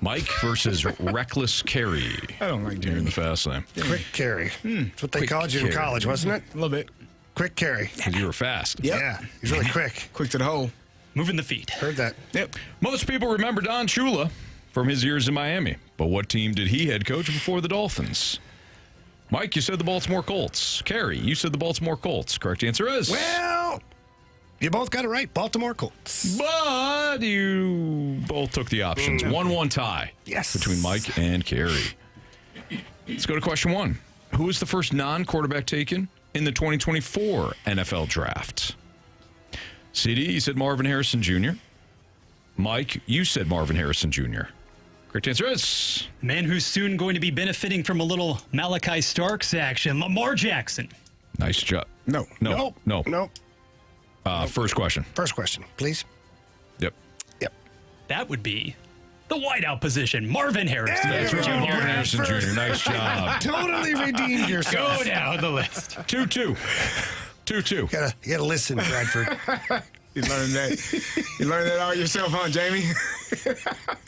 Mike versus Reckless Carey. I don't like here in doing the fast lane. Quick carry. That's what they called you in college, wasn't it? A little bit. Quick carry. Because you were fast. Yep. Yeah, he's really quick. Quick to the hole. Moving the feet. Heard that. Yep. Most people remember Don Shula from his years in Miami. But what team did he head coach before the Dolphins? Mike, you said the Baltimore Colts. Carey, you said the Baltimore Colts. Correct answer is... Well, you both got it right. Baltimore Colts. But you both took the options. 1-1 tie. Yes. Between Mike and Carey. Let's go to question 1. Who was the first non-quarterback taken in the 2024 NFL Draft? CD, you said Marvin Harrison Jr. Mike, you said Marvin Harrison Jr. Correct answer is... Man who's soon going to be benefiting from a little Malachi Starks action, Lamar Jackson. Nice job. No. No. First question. First question, please. Yep. That would be the wideout position, Marvin Harrison That's Jr. right, Marvin Harrison Jr. Nice job. Totally redeemed yourself. Go down the list. 2-2. 2-2. You gotta listen, Bradford. You learned that all yourself, huh, Jamie?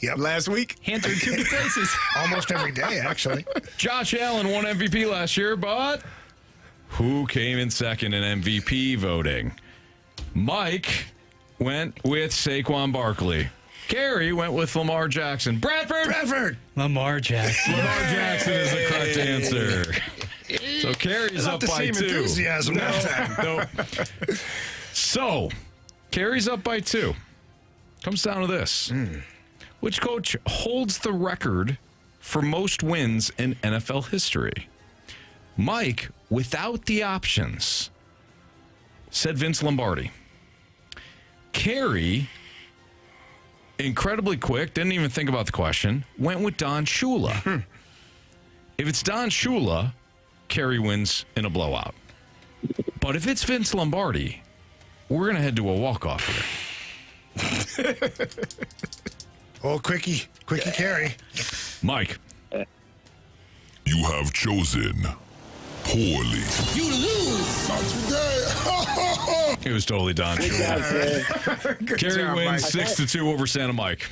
Yep. Last week? Hands are in 2 places. Almost every day, actually. Josh Allen won MVP last year, but who came in second in MVP voting? Mike went with Saquon Barkley. Carey went with Lamar Jackson. Bradford! Lamar Jackson. Lamar Jackson is the correct answer. So Carey's up by 2. Enthusiasm that time. No. So, Carey's up by 2. Comes down to this. Which coach holds the record for most wins in NFL history? Mike, without the options, said Vince Lombardi. Carey, incredibly quick, didn't even think about the question, went with Don Shula. If it's Don Shula, Carey wins in a blowout. But if it's Vince Lombardi, we're going to head to a walk-off here. Oh, quickie Carey. Mike. You have chosen poorly. You lose. Not today. It was totally Don Shula. Carey wins 6-2 over Santa Mike.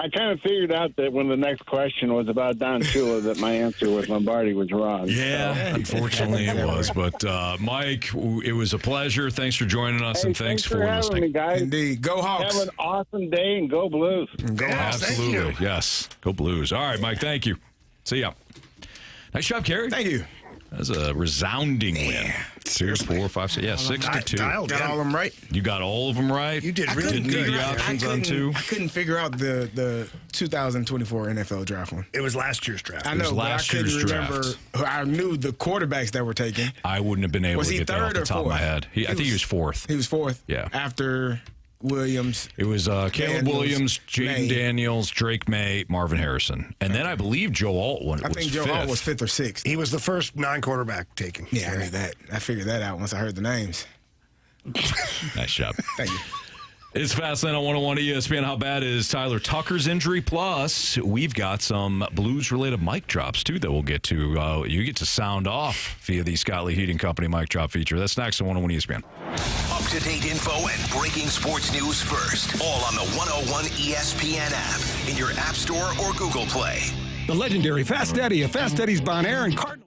I kind of figured out that when the next question was about Don Shula, that my answer with Lombardi was wrong. Yeah, unfortunately it was. But, Mike, it was a pleasure. Thanks for joining us, and thanks for listening. Me, guys. Indeed. Go Hawks. Have an awesome day, and go Blues. Go Hawks. Absolutely. Yes. Go Blues. All right, Mike, thank you. See ya. Nice job, Carey. Thank you. That's a resounding win. 2, 4, 5, 6. Yeah, 6-2. Got all of them right. You got all of them right. You did really Didn't good. need the options on 2. I couldn't figure out the 2024 NFL draft one. It was last year's draft. I know, but I couldn't remember. I knew the quarterbacks that were taken. I wouldn't have been able to get that off the top of my head. I think he was 4th. He was 4th. Yeah. After Williams. It was Caleb Williams, Jaden Daniels, Drake May, Marvin Harrison. And then I believe Joe Alt was 5th. I think Joe Alt was 5th or 6th. He was the first non-quarterback taken. Yeah, I knew that. I figured that out once I heard the names. Nice job. Thank you. It's Fastlane on 101 ESPN. How bad is Tyler Tucker's injury? Plus, we've got some Blues-related mic drops, too, that we'll get to. You get to sound off via the Scott Lee Heating Company mic drop feature. That's next on 101 ESPN. Up-to-date info and breaking sports news first. All on the 101 ESPN app, in your App Store or Google Play. The legendary Fast Eddie of Fast Eddie's Bon Air and Cardinals.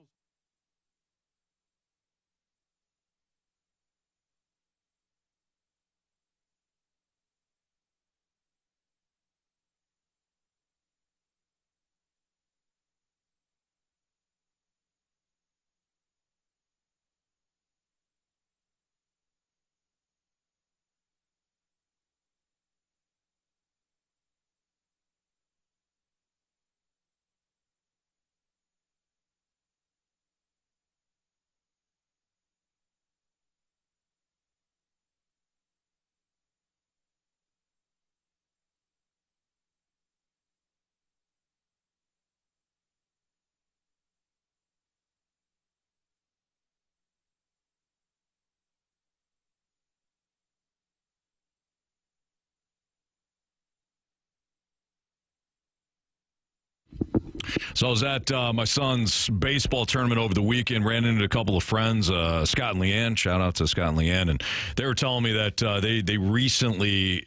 So I was at my son's baseball tournament over the weekend, ran into a couple of friends, Scott and Leanne. Shout out to Scott and Leanne. And they were telling me that they recently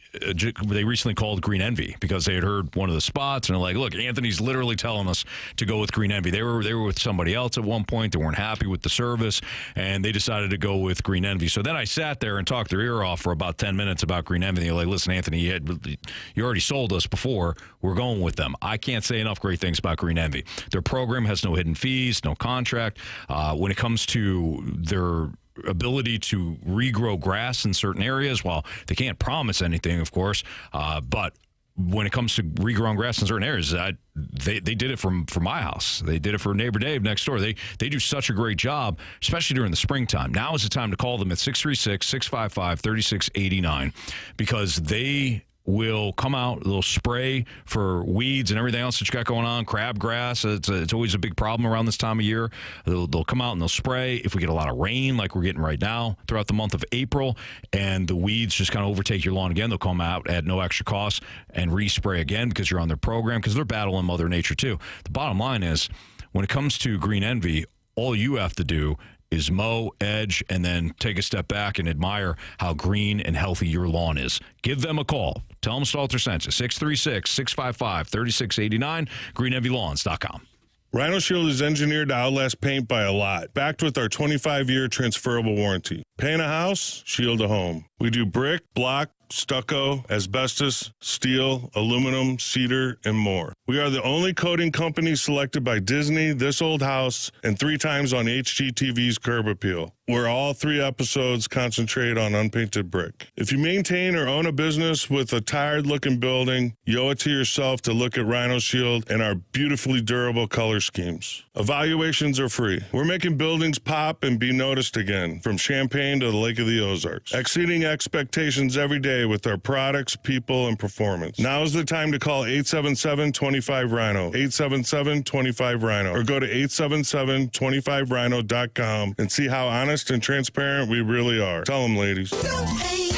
called Green Envy because they had heard one of the spots. And they're like, look, Anthony's literally telling us to go with Green Envy. They were with somebody else at one point. They weren't happy with the service, and they decided to go with Green Envy. So then I sat there and talked their ear off for about 10 minutes about Green Envy. They're like, listen, Anthony, you already sold us before. We're going with them. I can't say enough great things about Green Envy. Their program has no hidden fees, no contract. When it comes to their ability to regrow grass in certain areas, well, they can't promise anything, of course, but when it comes to regrowing grass in certain areas, they did it for my house. They did it for neighbor Dave next door. They do such a great job, especially during the springtime. Now is the time to call them at 636-655-3689 because they will come out, they'll spray for weeds and everything else that you got going on, crabgrass. It's always a big problem around this time of year. They'll come out and they'll spray. If we get a lot of rain like we're getting right now throughout the month of April and the weeds just kind of overtake your lawn again, they'll come out at no extra cost and respray again because you're on their program because they're battling Mother Nature too. The bottom line is when it comes to Green Envy, all you have to do is mow, edge, and then take a step back and admire how green and healthy your lawn is. Give them a call. Tell them Stalter sent you. 636-655-3689, greenenvylawns.com. Rhino Shield is engineered to outlast paint by a lot, backed with our 25-year transferable warranty. Paint a house, shield a home. We do brick, block, stucco, asbestos, steel, aluminum, cedar, and more. We are the only coating company selected by Disney, This Old House, and 3 times on HGTV's Curb Appeal, where all 3 episodes concentrate on unpainted brick. If you maintain or own a business with a tired-looking building, you owe it to yourself to look at Rhino Shield and our beautifully durable color schemes. Evaluations are free. We're making buildings pop and be noticed again, from Champaign Spain to the Lake of the Ozarks. Exceeding expectations every day with our products, people, and performance. Now is the time to call 877-25-RHINO, 877-25-RHINO, or go to 877-25rhino.com and see how honest and transparent we really are. Tell them, ladies. Don't hate,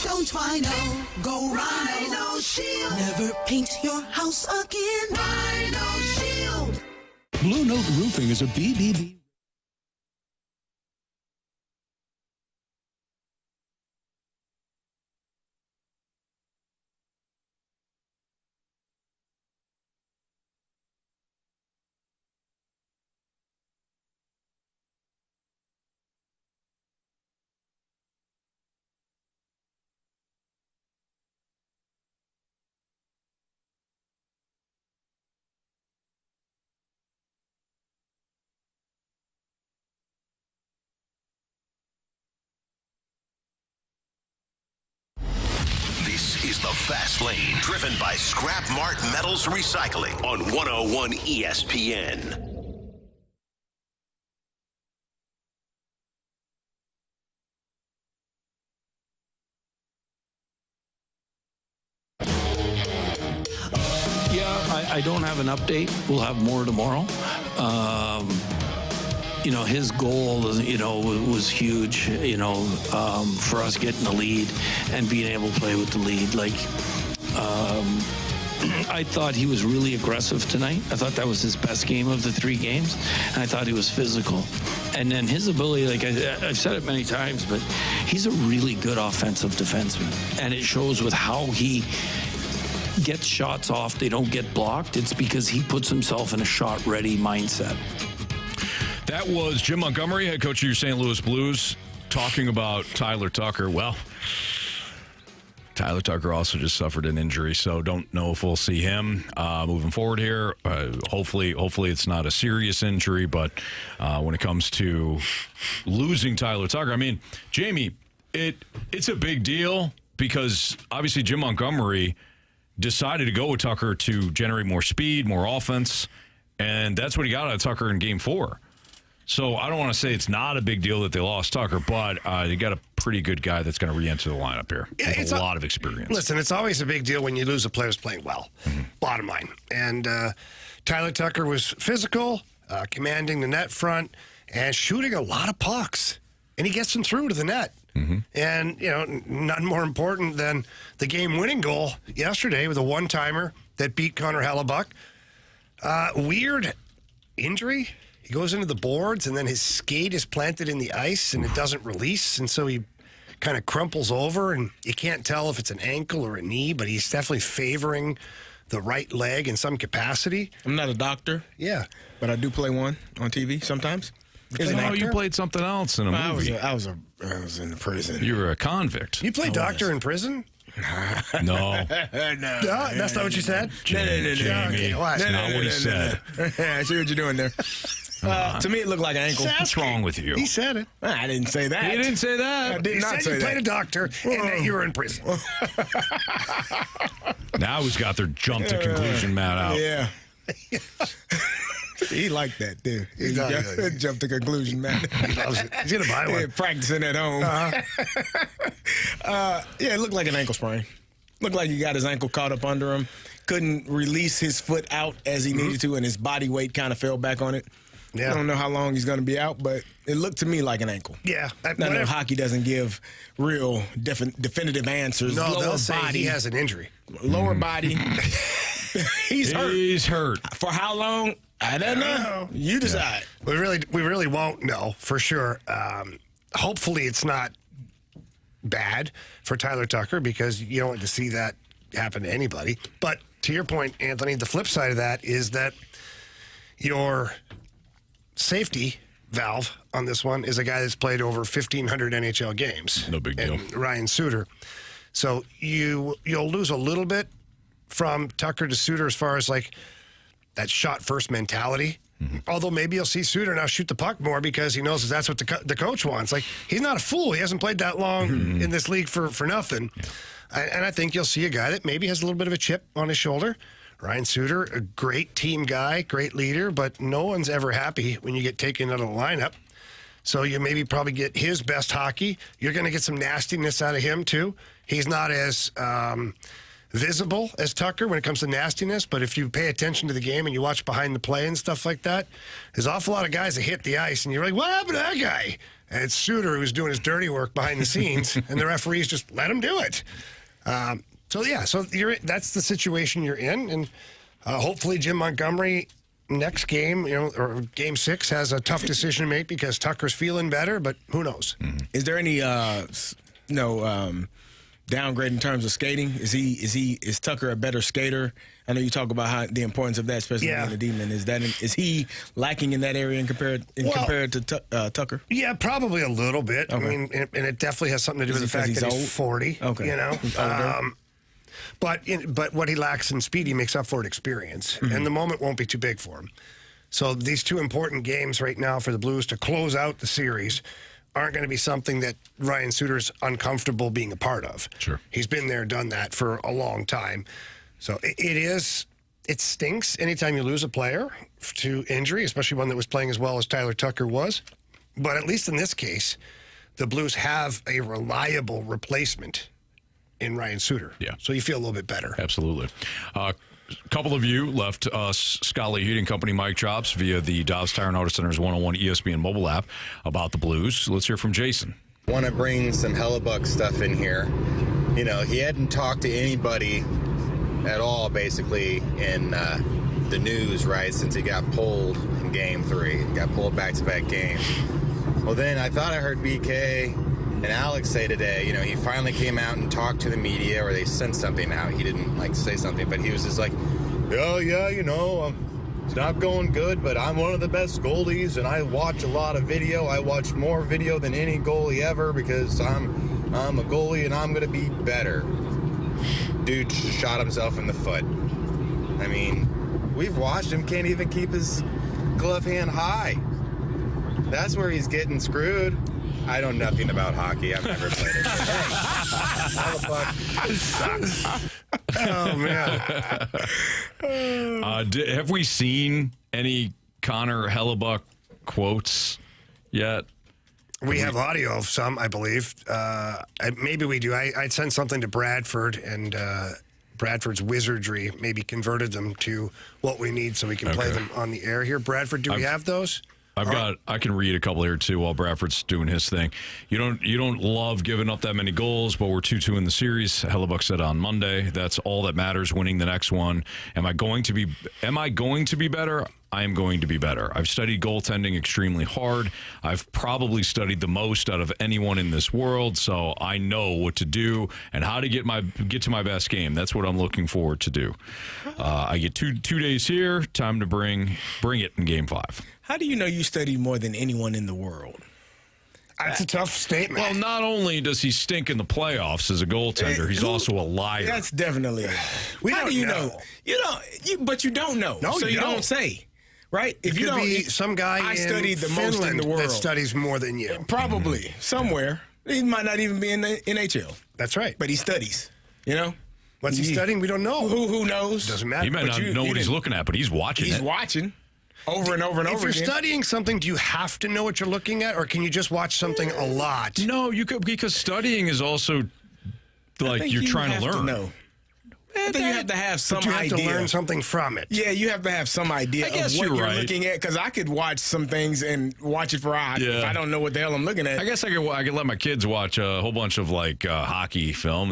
don't Rhino, go Rhino Shield. Never paint your house again. Rhino Shield. Blue Note Roofing is a BBB. This is the Fast Lane, driven by Scrap Mart Metals Recycling on 101 ESPN. Yeah, I don't have an update. We'll have more tomorrow. His goal, was huge, for us getting the lead and being able to play with the lead. I thought he was really aggressive tonight. I thought that was his best game of the 3 games, and I thought he was physical. And then his ability, I've said it many times, but he's a really good offensive defenseman, and it shows with how he gets shots off. They don't get blocked. It's because he puts himself in a shot-ready mindset. That was Jim Montgomery, head coach of your St. Louis Blues, talking about Tyler Tucker. Well, Tyler Tucker also just suffered an injury, so don't know if we'll see him moving forward here. Hopefully it's not a serious injury, but when it comes to losing Tyler Tucker, I mean, Jamie, it's a big deal because obviously Jim Montgomery decided to go with Tucker to generate more speed, more offense, and that's what he got out of Tucker in Game 4. So I don't want to say it's not a big deal that they lost Tucker, but they got a pretty good guy that's going to re-enter the lineup here with a lot of experience. Listen, it's always a big deal when you lose a player who's playing well, bottom line. And Tyler Tucker was physical, commanding the net front, and shooting a lot of pucks. And he gets them through to the net. And, nothing more important than the game-winning goal yesterday with a one-timer that beat Connor Hellebuck. Weird injury. He goes into the boards, and then his skate is planted in the ice, and it doesn't release, and so he kind of crumples over, and you can't tell if it's an ankle or a knee, but he's definitely favoring the right leg in some capacity. I'm not a doctor. Yeah. But I do play one on TV sometimes. You played something else in a movie. I was in the prison. You were a convict. You played doctor in prison? No. No, that's not what you said? Jamie. That's not what he said. I see what you're doing there. To me, it looked like an ankle. What's wrong with you? He said it. I didn't say that. He didn't say that. I did not say you that. played a doctor and that you were in prison. Now he's got their jump to conclusion mat out. Yeah. He liked that, dude. He jumped to conclusion, man. He loves it. He's going to buy one. Practicing at home. It looked like an ankle sprain. Looked like he got his ankle caught up under him. Couldn't release his foot out as he needed to, and his body weight kind of fell back on it. Yeah. I don't know how long he's going to be out, but it looked to me like an ankle. Yeah. I know hockey doesn't give real definitive answers. No, lower they'll say body, he has an injury. Lower body. He's hurt. He's hurt. For how long? I don't know. You decide. Yeah. We really won't know for sure. Hopefully it's not bad for Tyler Tucker because you don't want to see that happen to anybody. But to your point, Anthony, the flip side of that is that your safety valve on this one is a guy that's played over 1,500 NHL games. No big deal. Ryan Suter. So you'll lose a little bit from Tucker to Suter as far as like that shot first mentality. Although maybe you'll see Suter now shoot the puck more because he knows that's what the coach wants. Like, he's not a fool. He hasn't played that long in this league for nothing. Yeah. And I think you'll see a guy that maybe has a little bit of a chip on his shoulder. Ryan Suter, a great team guy, great leader, but no one's ever happy when you get taken out of the lineup. So you maybe probably get his best hockey. You're going to get some nastiness out of him, too. He's not as visible as Tucker when it comes to nastiness, but if you pay attention to the game and you watch behind the play and stuff like that, there's an awful lot of guys that hit the ice, and you're like, what happened to that guy? And it's Shedeur who's doing his dirty work behind the scenes, and the referees just let him do it. So that's the situation you're in, and hopefully Jim Montgomery next game, or game 6, has a tough decision to make because Tucker's feeling better, but who knows? Is there any downgrade in terms of skating? Is Tucker a better skater? I know you talk about the importance of that, especially being a demon. Is he lacking in that area compared to Tucker? Yeah, probably a little bit. Okay. I mean, and it definitely has something to do with the fact that he's 40. Okay. He's older. But what he lacks in speed, he makes up for in experience, and the moment won't be too big for him. So these 2 important games right now for the Blues to close out the series aren't going to be something that Ryan Suter's uncomfortable being a part of. Sure. He's been there, done that for a long time. So it stinks anytime you lose a player to injury, especially one that was playing as well as Tyler Tucker was. But at least in this case, the Blues have a reliable replacement in Ryan Suter. Yeah. So you feel a little bit better. Absolutely. A couple of you left us, Scott Lee Heating Company, Mike Chops, via the Dobbs Tire and Auto Center's 101 ESPN mobile app about the Blues. Let's hear from Jason. Want to bring some Hellebuck stuff in here. He hadn't talked to anybody at all, basically, in the news, right, since he got pulled in Game 3. He got pulled back-to-back games. Well, then I thought I heard BK and Alex say today, he finally came out and talked to the media, or they sent something out. He didn't, say something, but he was just like, it's not going good, but I'm one of the best goalies, and I watch a lot of video. I watch more video than any goalie ever because I'm a goalie, and I'm going to be better. Dude shot himself in the foot. I mean, we've watched him, can't even keep his glove hand high. That's where he's getting screwed. I know nothing about hockey. I've never played it. Hey, sucks. Oh, man. Have we seen any Connor Hellebuck quotes yet? We have audio of some, I believe. Maybe we do. I'd sent something to Bradford, and Bradford's wizardry maybe converted them to what we need so we can play them on the air here. Bradford, do we have those? I can read a couple here too while Bradford's doing his thing. You don't love giving up that many goals, but we're 2-2 in the series. Hellebuck said on Monday, that's all that matters, winning the next one. Am I going to be better? I am going to be better. I've studied goaltending extremely hard. I've probably studied the most out of anyone in this world, so I know what to do and how to get to my best game. That's what I'm looking forward to do. I get two days here. Time to bring it in Game 5. How do you know you study more than anyone in the world? That's a tough statement. Well, not only does he stink in the playoffs as a goaltender, he's also a liar. That's definitely a lie. How do you know? But you don't know. No, so you don't say. Right? If you don't, be some guy I studied the Finland most in the world that studies more than you. Probably somewhere. He might not even be in the NHL. That's right. But he studies. What's he studying? We don't know. Who knows? Doesn't matter. He might not know what he's looking at, but he's watching. He's watching over and over and over again. If you're studying something, do you have to know what you're looking at, or can you just watch something a lot? No, you could, because studying is also like you're trying to learn. I think you have to have some idea. You have to learn something from it. Yeah, you have to have some idea of what you're looking at. Because I could watch some things and watch it for hours if I don't know what the hell I'm looking at. I guess I could let my kids watch a whole bunch of hockey film.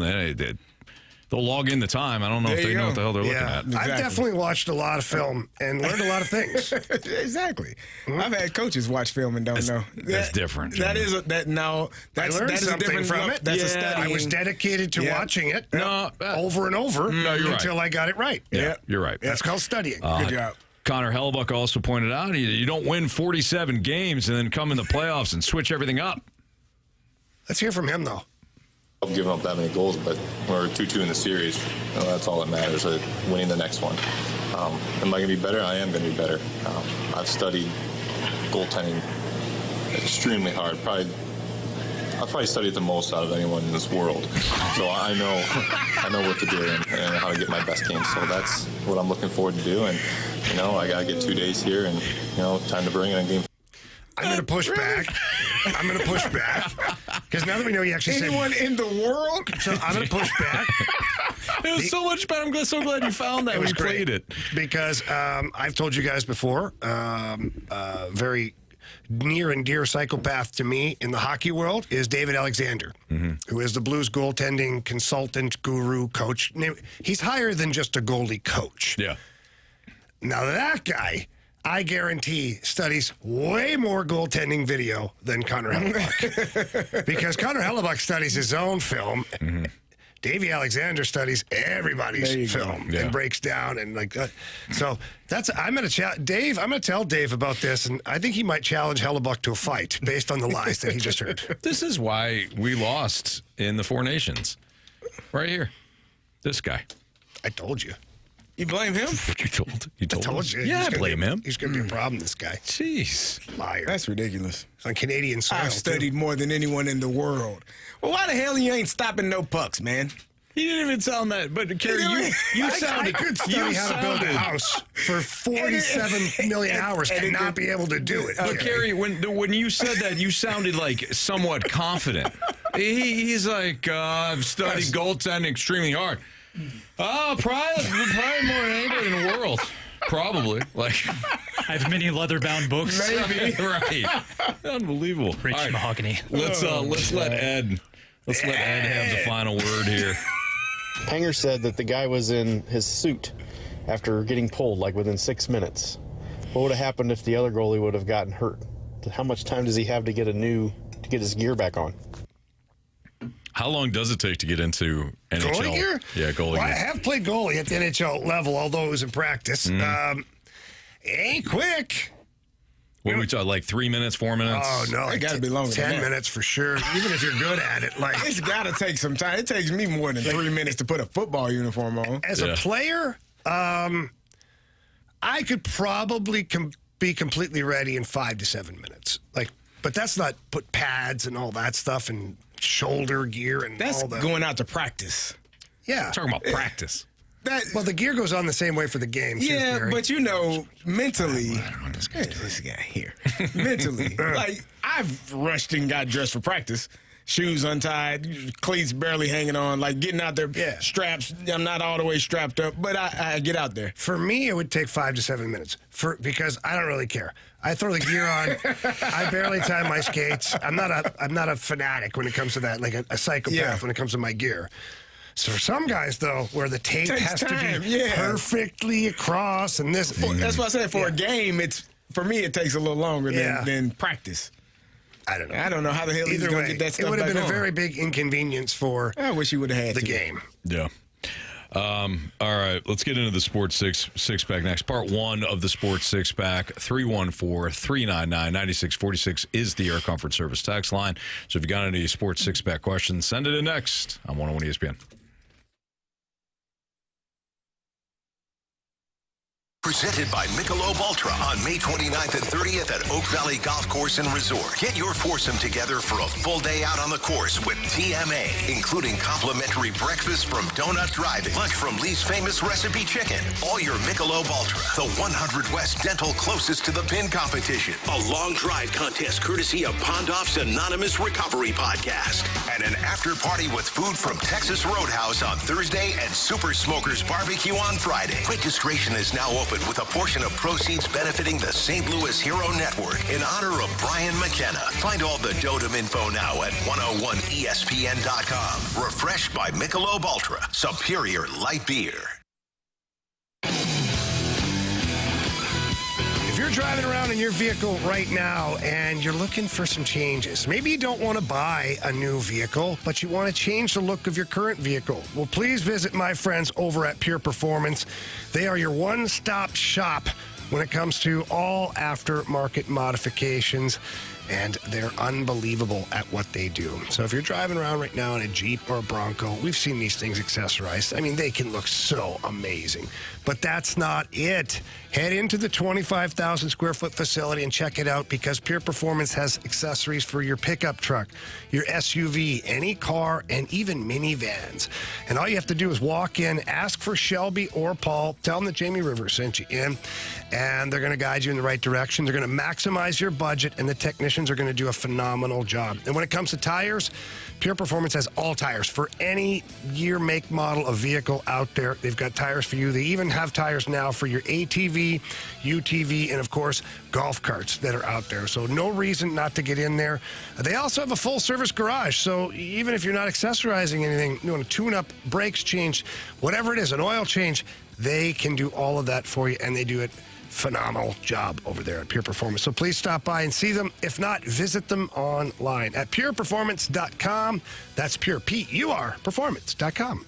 They'll log in the time. I don't know if they know what the hell they're looking at. Exactly. I've definitely watched a lot of film and learned a lot of things. Exactly. I've had coaches watch film and don't know. That's different. I learned something from it. That's a study. I was dedicated to watching it over and over until I got it right. Yeah, you're right. That's called studying. Good job. Connor Hellebuck also pointed out you don't win 47 games and then come in the playoffs and switch everything up. Let's hear from him, though. I've given up that many goals, but we're 2-2 in the series. That's all that matters, winning the next one. Am I going to be better? I am going to be better. I've studied goaltending extremely hard. I've probably studied the most out of anyone in this world. So I know what to do and how to get my best game. So that's what I'm looking forward to do. And, I got to get 2 days here and, time to bring it in game. I'm going to push back. Because now that we know he actually Anyone in the world? So I'm going to push back. It was so much better. I'm so glad you found that. We played it. Because I've told you guys before, very near and dear psychopath to me in the hockey world is David Alexander, who is the Blues goaltending consultant, guru, coach. He's higher than just a goalie coach. Yeah. Now that guy, I guarantee, studies way more goaltending video than Connor Hellebuck. Because Connor Hellebuck studies his own film. Davey Alexander studies everybody's film and breaks down and like that. So I'm going to Dave. I'm going to tell Dave about this, and I think he might challenge Hellebuck to a fight based on the lies that he just heard. This is why we lost in the Four Nations. Right here, this guy. I told you. You blame him? You told us. you. Yeah, I blame him. He's going to be a problem, this guy. Jeez. Liar. That's ridiculous. It's on Canadian soil. I've studied more than anyone in the world. Well, why the hell you ain't stopping no pucks, man? He didn't even sound that. But, Carey, you sounded... I could study how to build a house for 47 million hours and not be able to do it. But, Carey, when you said that, you sounded like somewhat confident. He's like, I've studied goaltending extremely hard. Oh, probably more than anybody in the world. Probably. Like, I have many leather-bound books. Maybe. Right. Unbelievable. Rich mahogany. Let's let Ed have the final word here. Hanger said that the guy was in his suit after getting pulled, like within 6 minutes. What would have happened if the other goalie would have gotten hurt? How much time does he have to get his gear back on? How long does it take to get into NHL? Goalie gear? Yeah, goalie gear. I have played goalie at the NHL level, although it was in practice. It ain't quick. What are we talking, like 3 minutes, 4 minutes? Oh, no. It got to be longer 10 than that. minutes for sure, even if you're good at it. Like, it's got to take some time. It takes me more than 3 minutes to put a football uniform on. As a player, I could probably be completely ready in 5 to 7 minutes. But that's not put pads and all that stuff and shoulder gear and that's all that. Going out to practice. Yeah. I'm talking about practice. Well, the gear goes on the same way for the game. Yeah, too, but mentally, this guy here. Mentally, like I've rushed and got dressed for practice, shoes untied, cleats barely hanging on, like getting out there, straps. I'm not all the way strapped up, but I get out there. For me, it would take 5 to 7 minutes because I don't really care. I throw the gear on. I barely tie my skates. I'm not a fanatic when it comes to that, like a psychopath when it comes to my gear. So for some guys, though, where the tape has to be perfectly across and this. That's what I said. For a game, for me, it takes a little longer than practice. I don't know. I don't know how the hell he's going to get that stuff It would have back been on. a very big inconvenience for I wish he would have had the game. Yeah. All right, let's get into the Sports Six-Pack next. Part 1 of the Sports Six-Pack, 314-399-9646 is the Air Comfort Service text line. So if you got any Sports Six-Pack questions, send it in next on 101 ESPN. Presented by Michelob Ultra on May 29th and 30th at Oak Valley Golf Course and Resort. Get your foursome together for a full day out on the course with TMA, including complimentary breakfast from Donut Drive-In, lunch from Lee's Famous Recipe Chicken, all your Michelob Ultra, the 100 West Dental closest to the pin competition, a long drive contest courtesy of Pondoff's Anonymous Recovery Podcast, and an after party with food from Texas Roadhouse on Thursday and Super Smokers Barbecue on Friday. Registration is now open with a portion of proceeds benefiting the St. Louis Hero Network in honor of Brian McKenna. Find all the Dotem info now at 101ESPN.com. Refreshed by Michelob Ultra, superior light beer. If you're driving around in your vehicle right now and you're looking for some changes, maybe you don't want to buy a new vehicle, but you want to change the look of your current vehicle, well, please visit my friends over at Pure Performance. They are your one-stop shop when it comes to all aftermarket modifications. and they're unbelievable at what they do. So if you're driving around right now in a Jeep or a Bronco, we've seen these things accessorized. I mean, they can look so amazing, but that's not it. Head into the 25,000 square foot facility and check it out, because Pure Performance has accessories for your pickup truck, your SUV, any car, and even minivans. And all you have to do is walk in, ask for Shelby or Paul, tell them that Jamie Rivers sent you in, and they're going to guide you in the right direction. They're going to maximize your budget, and the technicians are going to do a phenomenal job. And when it comes to tires, Pure Performance has all tires for any year, make, model of vehicle out there. They've got tires for you. They even have tires now for your ATV, UTV, and of course, golf carts that are out there. So no reason not to get in there. They also have a full service garage. So even if you're not accessorizing anything, you want to tune up, brakes change, whatever it is, an oil change, they can do all of that for you, and they do it phenomenal job over there at Pure Performance. So please stop by and see them. If not, visit them online at pureperformance.com. That's pure, P-U-R, performance.com.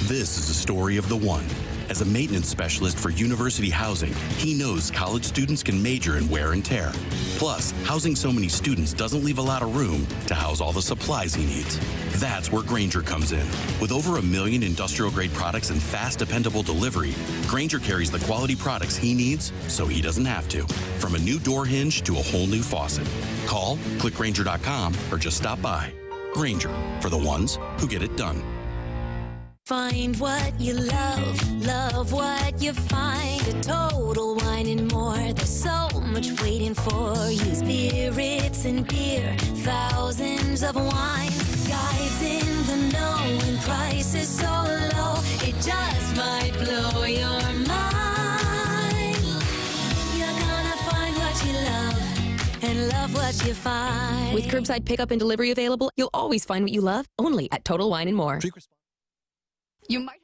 This is a story of the one. As a maintenance specialist for university housing, he knows college students can major in wear and tear. Plus, housing so many students doesn't leave a lot of room to house all the supplies he needs. That's where Grainger comes in. With over 1 million industrial-grade products and fast, dependable delivery, Grainger carries the quality products he needs so he doesn't have to. From a new door hinge to a whole new faucet. Call, click Grainger.com, or just stop by. Grainger, for the ones who get it done. Find what you love, love what you find. A Total Wine and More. There's so much waiting for you. Spirits and beer, thousands of wines. Guides in the know and prices so low, it just might blow your mind. You're gonna find what you love and love what you find. With curbside pickup and delivery available, you'll always find what you love, only at Total Wine and More. You might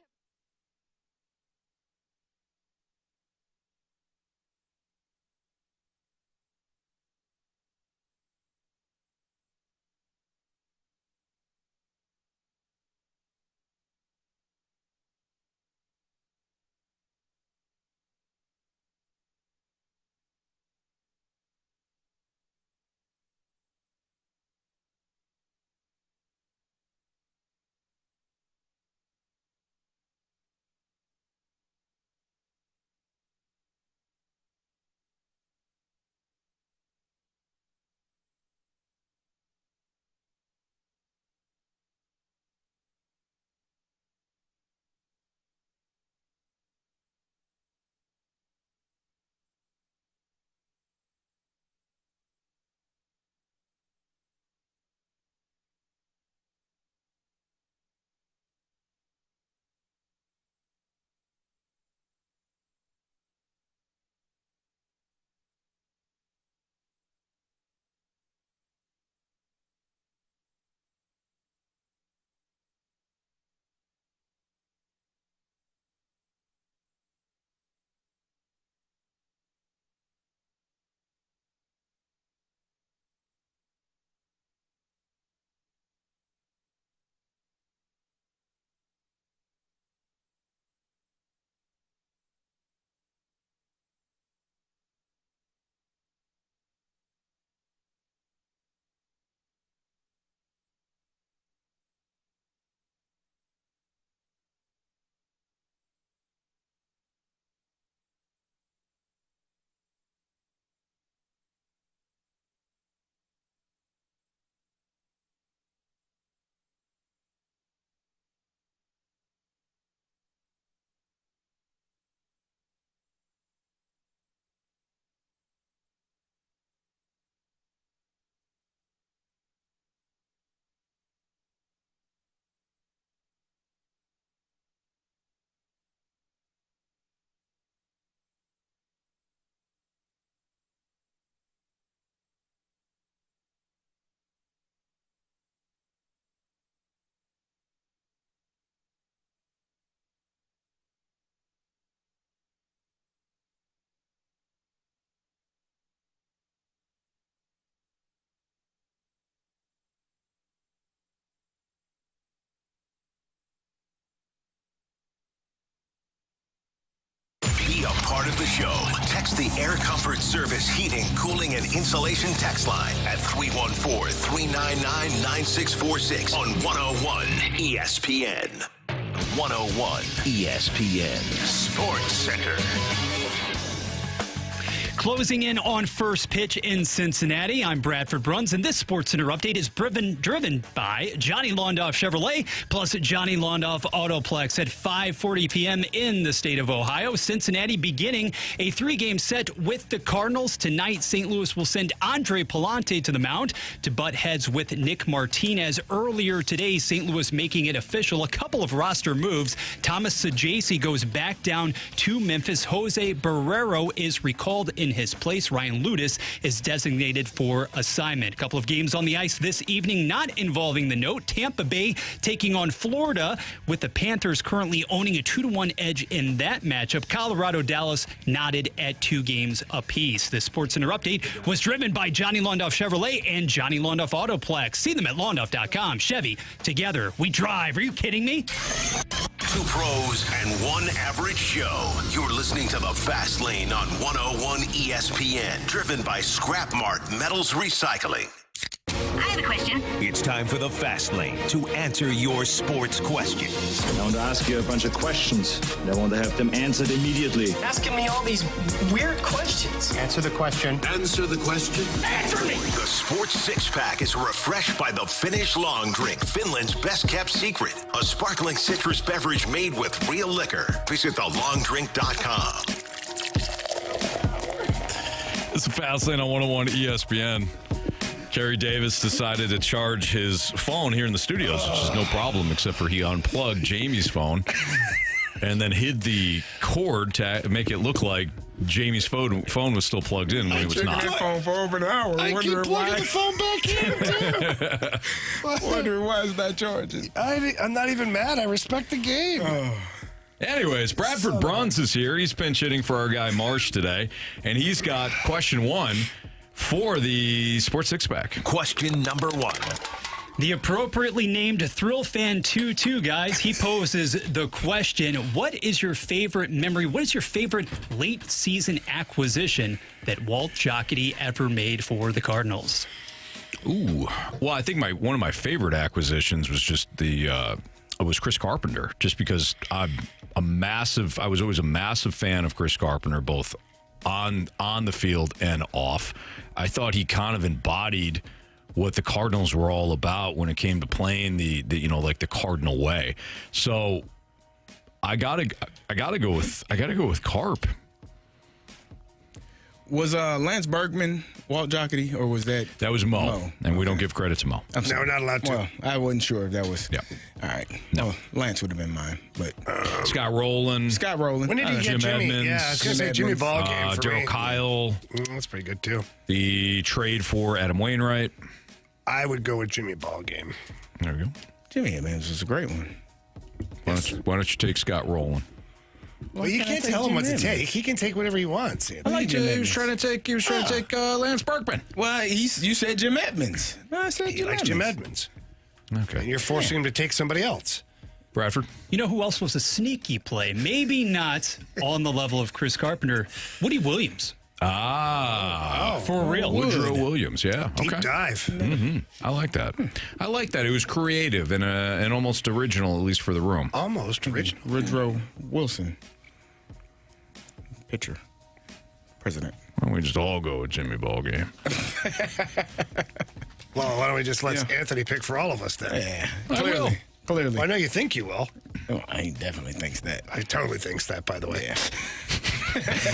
part of the show. Text the Air Comfort Service Heating, Cooling, and Insulation text line at 314-399-9646 on 101 ESPN. 101 ESPN Sports Center. Closing in on first pitch in Cincinnati, I'm Bradford Bruns, and this SportsCenter update is driven by Johnny Londoff Chevrolet, plus Johnny Londoff Autoplex at 5:40 p.m. in the state of Ohio. Cincinnati beginning a 3-game set with the Cardinals. Tonight, St. Louis will send Andre Palante to the mound to butt heads with Nick Martinez. Earlier today, St. Louis making it official. A couple of roster moves. Thomas Saggese goes back down to Memphis. Jose Barrero is recalled in his place. Ryan Ludus is designated for assignment. A couple of games on the ice this evening not involving the note. Tampa Bay taking on Florida, with the Panthers currently owning a 2-1 edge in that matchup. Colorado-Dallas knotted at 2 games apiece. This SportsCenter update was driven by Johnny Londoff Chevrolet and Johnny Londoff Autoplex. See them at londoff.com. Chevy, together we drive. Are you kidding me? 2 pros and 1 average show. You're listening to The Fast Lane on 101 ESPN, driven by Scrap Mart Metals Recycling. I have a question. It's time for The Fast Lane to answer your sports questions. I want to ask you a bunch of questions, and I want to have them answered immediately. Asking me all these weird questions. Answer the question. Answer the question. Answer me! The Sports Six-Pack is refreshed by the Finnish Long Drink, Finland's best-kept secret. A sparkling citrus beverage made with real liquor. Visit thelongdrink.com. It's a Fast Lane on 101 ESPN. Carey Davis decided to charge his phone here in the studios, which is no problem, except for he unplugged Jamie's phone and then hid the cord to make it look like Jamie's phone was still plugged in when it was not. That phone for over an hour. I keep plugging the phone back in, too. Wondering why it's not charging. I'm not even mad. I respect the game. Anyways, Bradford Bruns is here. He's pinch hitting for our guy Marsh today, and he's got question 1 for the Sports Six-Pack. Question number 1. The appropriately named Thrill Fan 22, guys. He poses the question, what is your favorite memory? What is your favorite late season acquisition that Walt Jocketty ever made for the Cardinals? Ooh. Well, I think one of my favorite acquisitions was just was Chris Carpenter, just because I was always a massive fan of Chris Carpenter, both on the field and off. I thought he kind of embodied what the Cardinals were all about when it came to playing the the Cardinal way. So I gotta go with Carp. Was Lance Berkman Walt Jocketty, or was that? That was Mo, and we don't give credit to Mo. No, we're not allowed to. Well, I wasn't sure if that was. Yeah. All right. No. Well, Lance would have been mine, but Scott Rowland. When did he get Jim Jimmy? Edmonds. Yeah, I was going to say Jimmy Ballgame for Daryl me. Kyle. That's pretty good, too. The trade for Adam Wainwright. I would go with Jimmy Ballgame. There we go. Jimmy Edmonds was a great one. Why don't you take Scott Rowland? Well, you can't tell him what to take. He can take whatever he wants. I like he was trying to take Lance Berkman. Well, you said Jim Edmonds. No, I said He likes Jim Edmonds. Okay. And you're forcing him to take somebody else. Bradford. You know who else was a sneaky play? Maybe not on the level of Chris Carpenter. Woody Williams. For real. Woodrow Williams, yeah. Deep Okay. dive. Mm-hmm. I like that. I like that. It was creative and almost original, at least for the room. Almost original. Woodrow Wilson. Pitcher. President. Why don't we just all go with Jimmy Ballgame? Well, why don't we just let Anthony pick for all of us then? Yeah. Clearly. Clearly. Well, I know you think you will. Oh, he definitely thinks that. I totally thinks that, by the way. Yeah.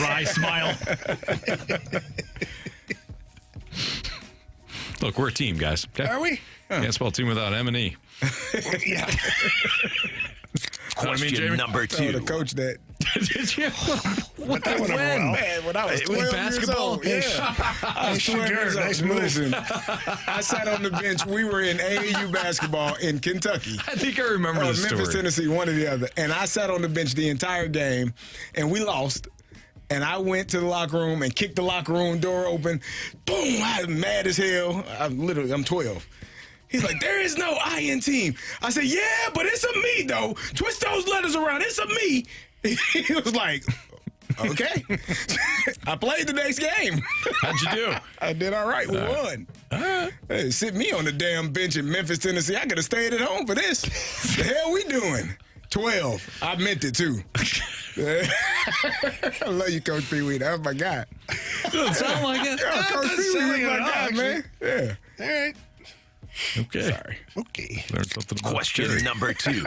Wry smile. Look, we're a team, guys. Okay? Are we? Can't spell team without M&E. Yeah. Question number 2. I would have coached that. Did you? But that went over well. Man, when I was 12 years basketball? old. Yeah. I was 12 years old. Nice move. Listen, I sat on the bench. We were in AAU basketball in Kentucky. I think I remember this story. Memphis, Tennessee, one or the other. And I sat on the bench the entire game, and we lost. And I went to the locker room and kicked the locker room door open. Boom! I was mad as hell. I'm 12. He's like, there is no I in team. I said, yeah, but it's a me, though. Twist those letters around. It's a me. He was like, Okay. I played the next game. How'd you do? I did all right. We won. Hey, sit me on the damn bench in Memphis, Tennessee. I could have stayed at home for this. The hell we doing? 12. I meant it, too. I love you, Coach Pee Wee. That was my guy. Doesn't sound like it. Coach Pee Wee was my guy, man. Yeah. All right. Okay. Sorry. Okay. Learned something about Question Carey. number 2.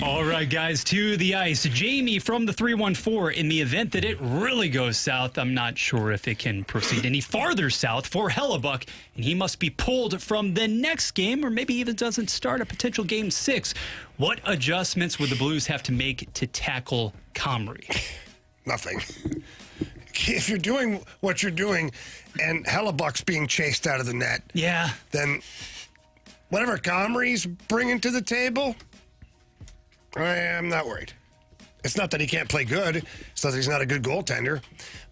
All right, guys, to the ice. Jamie from the 314. In the event that it really goes south, I'm not sure if it can proceed any farther south for Hellebuck, and he must be pulled from the next game, or maybe even doesn't start a potential game 6. What adjustments would the Blues have to make to tackle Comrie? Nothing. If you're doing what you're doing and Hellebuck's being chased out of the net, then whatever Comrie's bringing to the table, I'm not worried. It's not that he can't play good. It's not that he's not a good goaltender.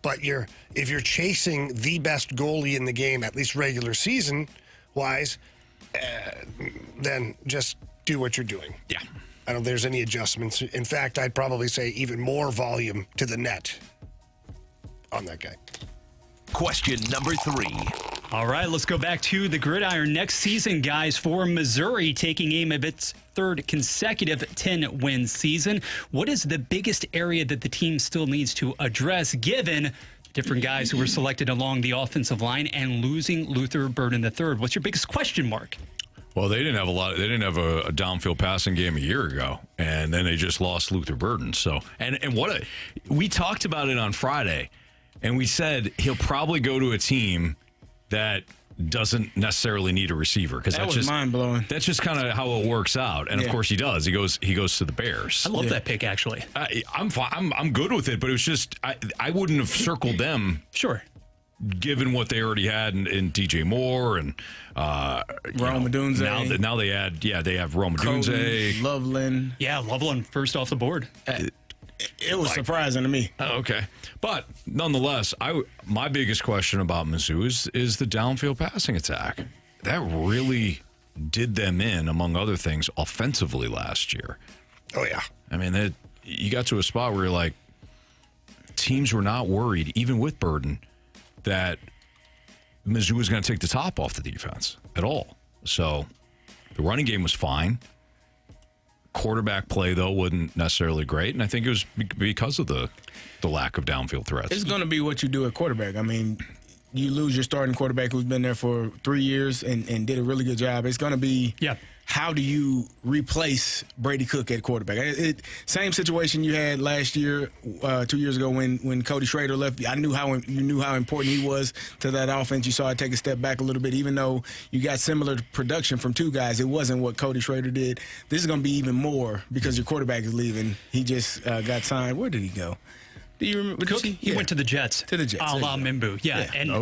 But if you're chasing the best goalie in the game, at least regular season-wise, then just do what you're doing. Yeah. I don't think there's any adjustments. In fact, I'd probably say even more volume to the net on that guy. Question number 3. All right, let's go back to the gridiron next season, guys, for Missouri, taking aim of its third consecutive 10-win season. What is the biggest area that the team still needs to address, given different guys who were selected along the offensive line and losing Luther Burden III? What's your biggest question mark? Well, they didn't have a downfield passing game a year ago, and then they just lost Luther Burden. So, we talked about it on Friday, and we said he'll probably go to a team that doesn't necessarily need a receiver, because that's just mind blowing. That's just kind of how it works out, and of course he does. He goes to the Bears. I love that pick, actually. I'm good with it, but it was just I wouldn't have circled them. Sure. Given what they already had in DJ Moore and Rome Odunze. Now they have Rome Odunze. Loveland. Yeah, Loveland first off the board. It was surprising to me. Oh, okay. But nonetheless, my biggest question about Mizzou is the downfield passing attack. That really did them in, among other things, offensively last year. Oh, yeah. I mean, you got to a spot where you're like, teams were not worried, even with Burden, that Mizzou was going to take the top off the defense at all. So the running game was fine. Quarterback play, though, wasn't necessarily great, and I think it was because of the lack of downfield threats. It's going to be what you do at quarterback. I mean, you lose your starting quarterback who's been there for 3 years and did a really good job. It's going to be how do you replace Brady Cook at quarterback? Same situation you had last year, 2 years ago when Cody Schrader left. You knew how important he was to that offense. You saw it take a step back a little bit, even though you got similar production from two guys. It wasn't what Cody Schrader did. This is going to be even more because your quarterback is leaving. He just got signed. Where did he go? Do you remember? He went to the Jets. To the Jets. A la Mimbu. Yeah. And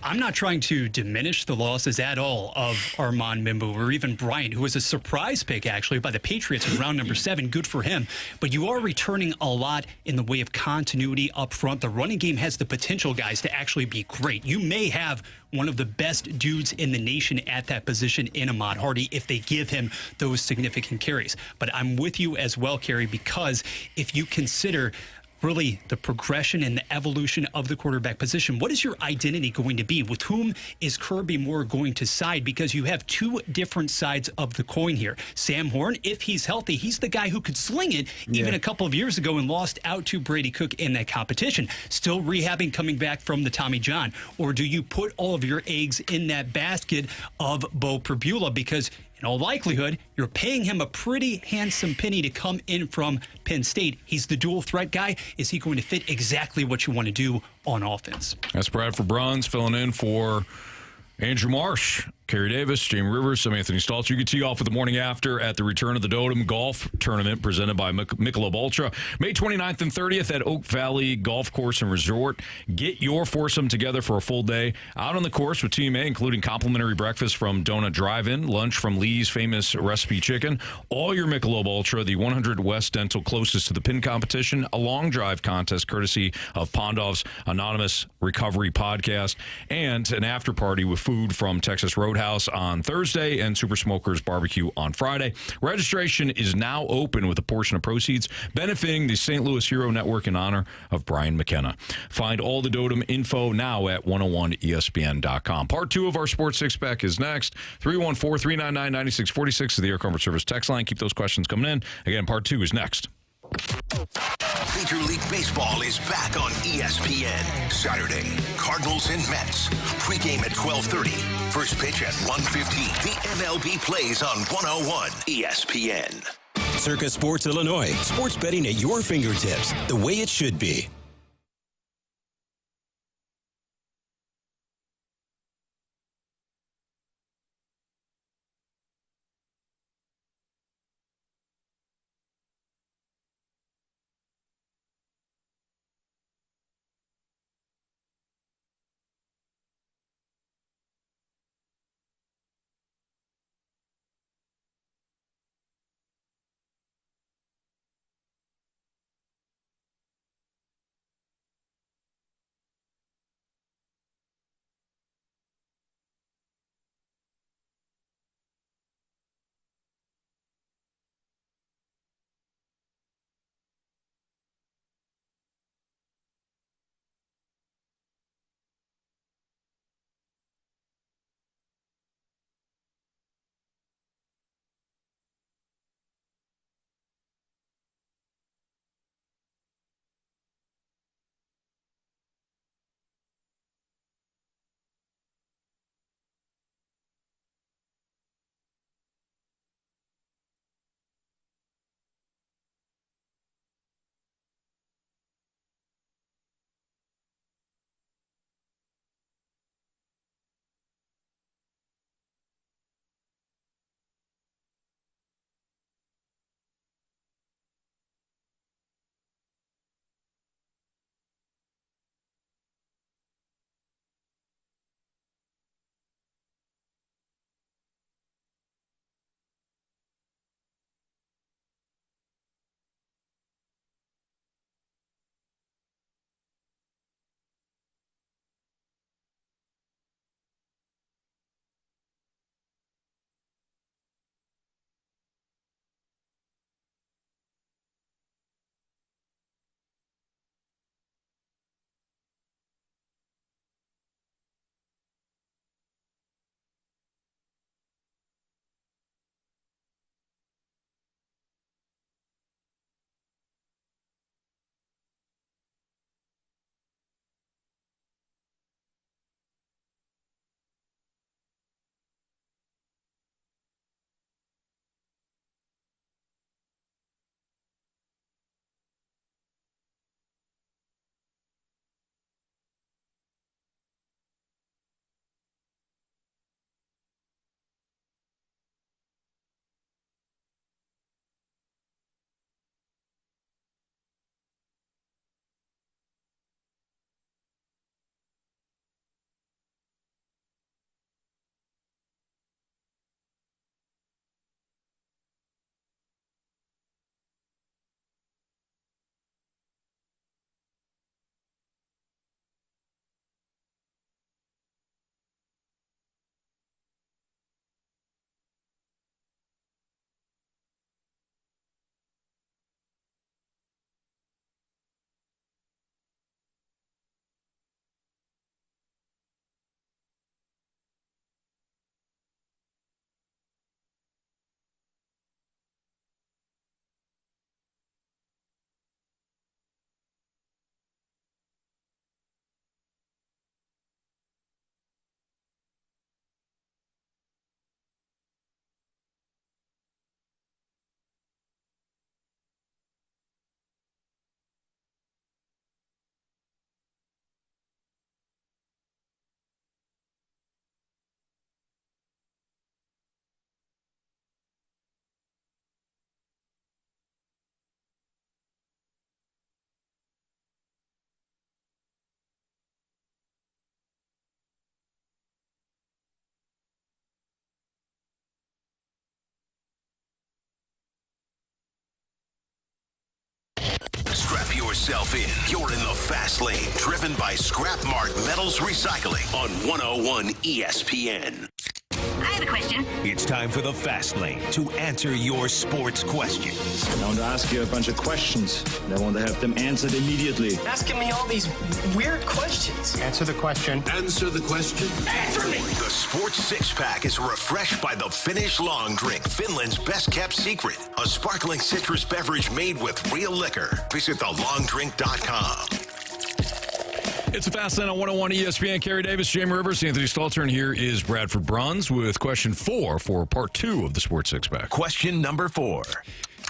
I'm not trying to diminish the losses at all of Armand Mimbu or even Bryant, who was a surprise pick, actually, by the Patriots in round number 7. Good for him. But you are returning a lot in the way of continuity up front. The running game has the potential, guys, to actually be great. You may have one of the best dudes in the nation at that position in Ahmad Hardy if they give him those significant carries. But I'm with you as well, Carey, because if you consider really the progression and the evolution of the quarterback position, what is your identity going to be? With whom is Kirby Moore going to side? Because you have two different sides of the coin here. Sam Horn, if he's healthy, he's the guy who could sling it even a couple of years ago and lost out to Brady Cook in that competition. Still rehabbing, coming back from the Tommy John. Or do you put all of your eggs in that basket of Bo Perbula? Because in all likelihood, you're paying him a pretty handsome penny to come in from Penn State. He's the dual threat guy. Is he going to fit exactly what you want to do on offense? That's Bradford Bruns filling in for Andrew Marsh, Carey Davis, Jamie Rivers, I'm Anthony Stalter. You can tee off with the morning after at the Return of the Dotem Golf Tournament presented by Michelob Ultra. May 29th and 30th at Oak Valley Golf Course and Resort. Get your foursome together for a full day out on the course with Team A, including complimentary breakfast from Donut Drive-In, lunch from Lee's Famous Recipe Chicken, all your Michelob Ultra, the 100 West Dental closest to the pin competition, a long drive contest courtesy of Pondov's Anonymous Recovery Podcast, and an after party with food from Texas Roadhouse Roadhouse on Thursday and Super Smokers Barbecue on Friday. Registration is now open with a portion of proceeds benefiting the St. Louis Hero Network in honor of Brian McKenna. Find all the Dotem info now at 101ESPN.com. Part 2 of our Sports Six-Pack is next. 314-399-9646 is the Air Comfort Service text line. Keep those questions coming in. Again, part 2 is next. Major League Baseball is back on ESPN. Saturday, Cardinals and Mets. Pre-game at 12:30. First pitch at 1:15. The MLB plays on 101 ESPN. Circa Sports Illinois. Sports betting at your fingertips, the way it should be. Strap yourself in. You're in the fast lane, driven by Scrap Mart Metals Recycling on 101 ESPN. question. It's time for the Fast Lane to answer your sports questions. I want to ask you a bunch of questions. And I want to have them answered immediately. Asking me all these weird questions. Answer the question. Answer the question. Answer me! The Sports Six-Pack is refreshed by the Finnish Long Drink, Finland's best-kept secret. A sparkling citrus beverage made with real liquor. Visit thelongdrink.com. It's a Fast Lane on 101 ESPN. Carey Davis, Jamie Rivers, Anthony Stalter, and here is Bradford Bruns with question 4 for part 2 of the Sports Six-Pack. Question number 4.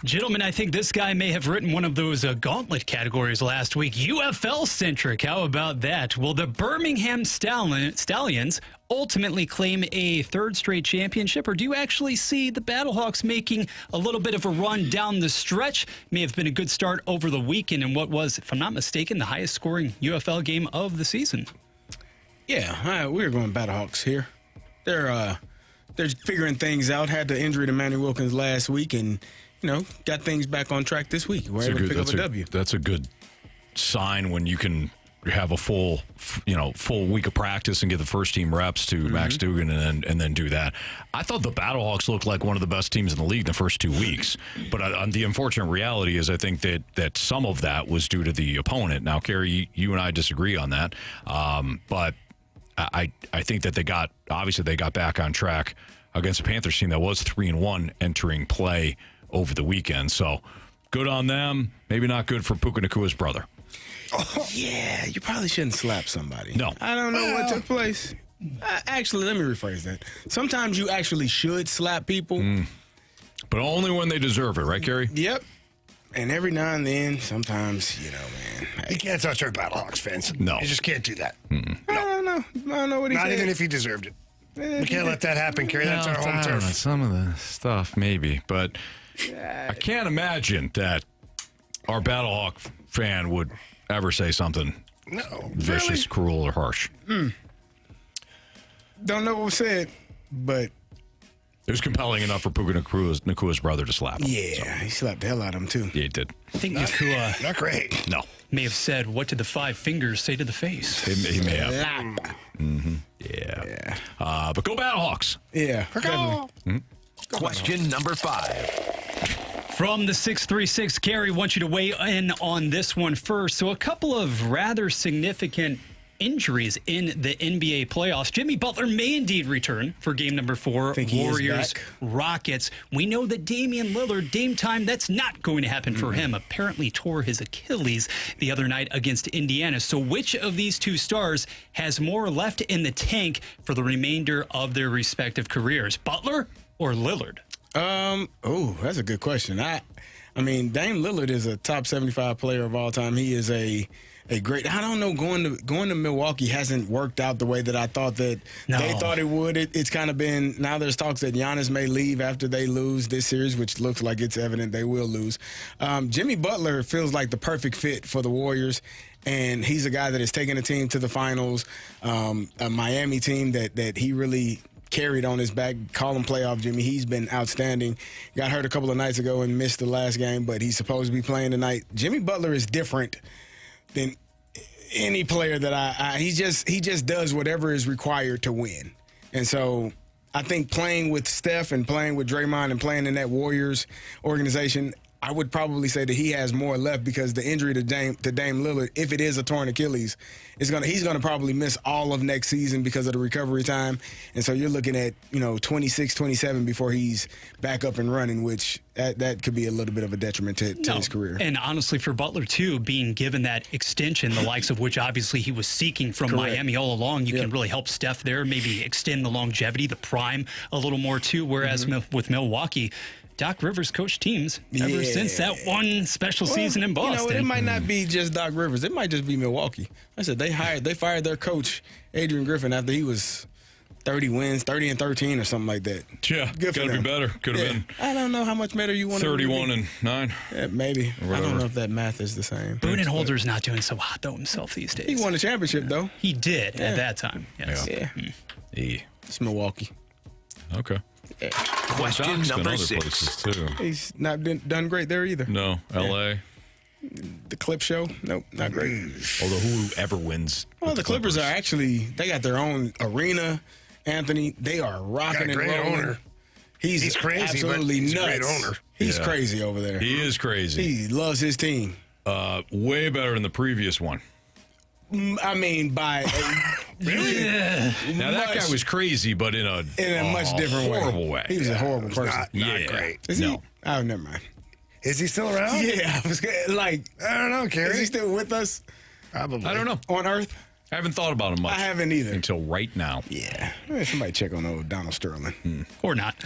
Gentlemen, I think this guy may have written one of those Gauntlet categories last week. UFL-centric. How about that? Will the Birmingham Stallions ultimately claim a third straight championship, or do you actually see the Battlehawks making a little bit of a run down the stretch? May have been a good start over the weekend in what was, if I'm not mistaken, the highest scoring UFL game of the season. Yeah, we're going Battlehawks here. They're figuring things out. Had the injury to Manny Wilkins last week, and got things back on track this week. We're able to pick up a W. That's a good sign when you can have a full week of practice and get the first team reps to Max Dugan and then do that. I thought the Battlehawks looked like one of the best teams in the league the first 2 weeks, but the unfortunate reality is I think that some of that was due to the opponent. Now, Carey, you and I disagree on that, but I think that they got back on track against a Panthers team that was 3-1 entering play over the weekend. So good on them. Maybe not good for Puka Nakua's brother. Oh, yeah, you probably shouldn't slap somebody. No. I don't know what took place. Actually, let me rephrase that. Sometimes you actually should slap people. But only when they deserve it, right, Carey? Yep. And every now and then, sometimes, man. You can't touch our Battlehawks fans. No. You just can't do that. I don't know what he said. Not even if he deserved it. We can't let that happen, Carey. That's our home turf. Some of the stuff, maybe. But I can't imagine that our Battlehawk fan would ever say something vicious, cruel, or harsh. Don't know what was said, but it was compelling enough for Puka Nakua's brother to slap him. Yeah, he slapped the hell out of him, too. Yeah, he did. I think Nakua not great. No. May have said, "What did the 5 fingers say to the face?" He may have. Yeah. But go Battlehawks. Yeah, definitely. Question number 5. From the 636, Carey wants you to weigh in on this one first. So a couple of rather significant injuries in the NBA playoffs. Jimmy Butler may indeed return for game number 4, Warriors, Rockets. We know that Damian Lillard, Dame time, that's not going to happen for him. Apparently tore his Achilles the other night against Indiana. So which of these two stars has more left in the tank for the remainder of their respective careers? Butler or Lillard? That's a good question. I mean, Dame Lillard is a top 75 player of all time. He is a great. I don't know. Going to Milwaukee hasn't worked out the way that I thought that they thought it would. It's kind of been. Now there's talks that Giannis may leave after they lose this series, which looks like it's evident they will lose. Jimmy Butler feels like the perfect fit for the Warriors. And he's a guy that has taken a team to the finals, a Miami team that he really carried on his back. Call him playoff Jimmy. He's been outstanding. Got hurt a couple of nights ago and missed the last game, but he's supposed to be playing tonight. Jimmy Butler is different than any player that he just does whatever is required to win. And so I think playing with Steph and playing with Draymond and playing in that Warriors organization, I would probably say that he has more left because the injury to Dame Lillard, if it is a torn Achilles, he's gonna probably miss all of next season because of the recovery time. And so you're looking at 26, 27 before he's back up and running, which that could be a little bit of a detriment to his career. And honestly, for Butler too, being given that extension, the likes of which obviously he was seeking from Miami all along, you can really help Steph there, maybe extend the longevity, the prime a little more too. Whereas with Milwaukee, Doc Rivers coached teams ever since that one special season in Boston. It might not be just Doc Rivers. It might just be Milwaukee. I said they fired their coach, Adrian Griffin, after he was 30 wins, 30-13 or something like that. Yeah, got to be better. Could have been. I don't know how much better you want to 31-9. Yeah, maybe. I don't know if that math is the same. Budenholzer's not doing so hot though himself these days. He won a championship though. He did at that time. Yes. Yeah. It's Milwaukee. Okay. Yeah. Question number 6. He's not done great there either. No, L.A. The Clip Show? Nope, not great. Although whoever wins. Well, the Clippers are actually, they got their own arena Anthony, they are rocking Got a and great rolling. owner. He's crazy, absolutely but he's a nuts. great owner. He's crazy over there. He is crazy. He loves his team. Way better than the previous one. I mean, by really? Now that guy was crazy, but in a much different horrible way. He was a horrible person. Not great. Is he? Oh, never mind. Is he still around? Yeah, I was like, I don't know, Carey. Is he still with us? Probably. I don't know. On Earth? I haven't thought about him much. I haven't either. Until right now. Yeah. Somebody check on old Donald Sterling. Or not.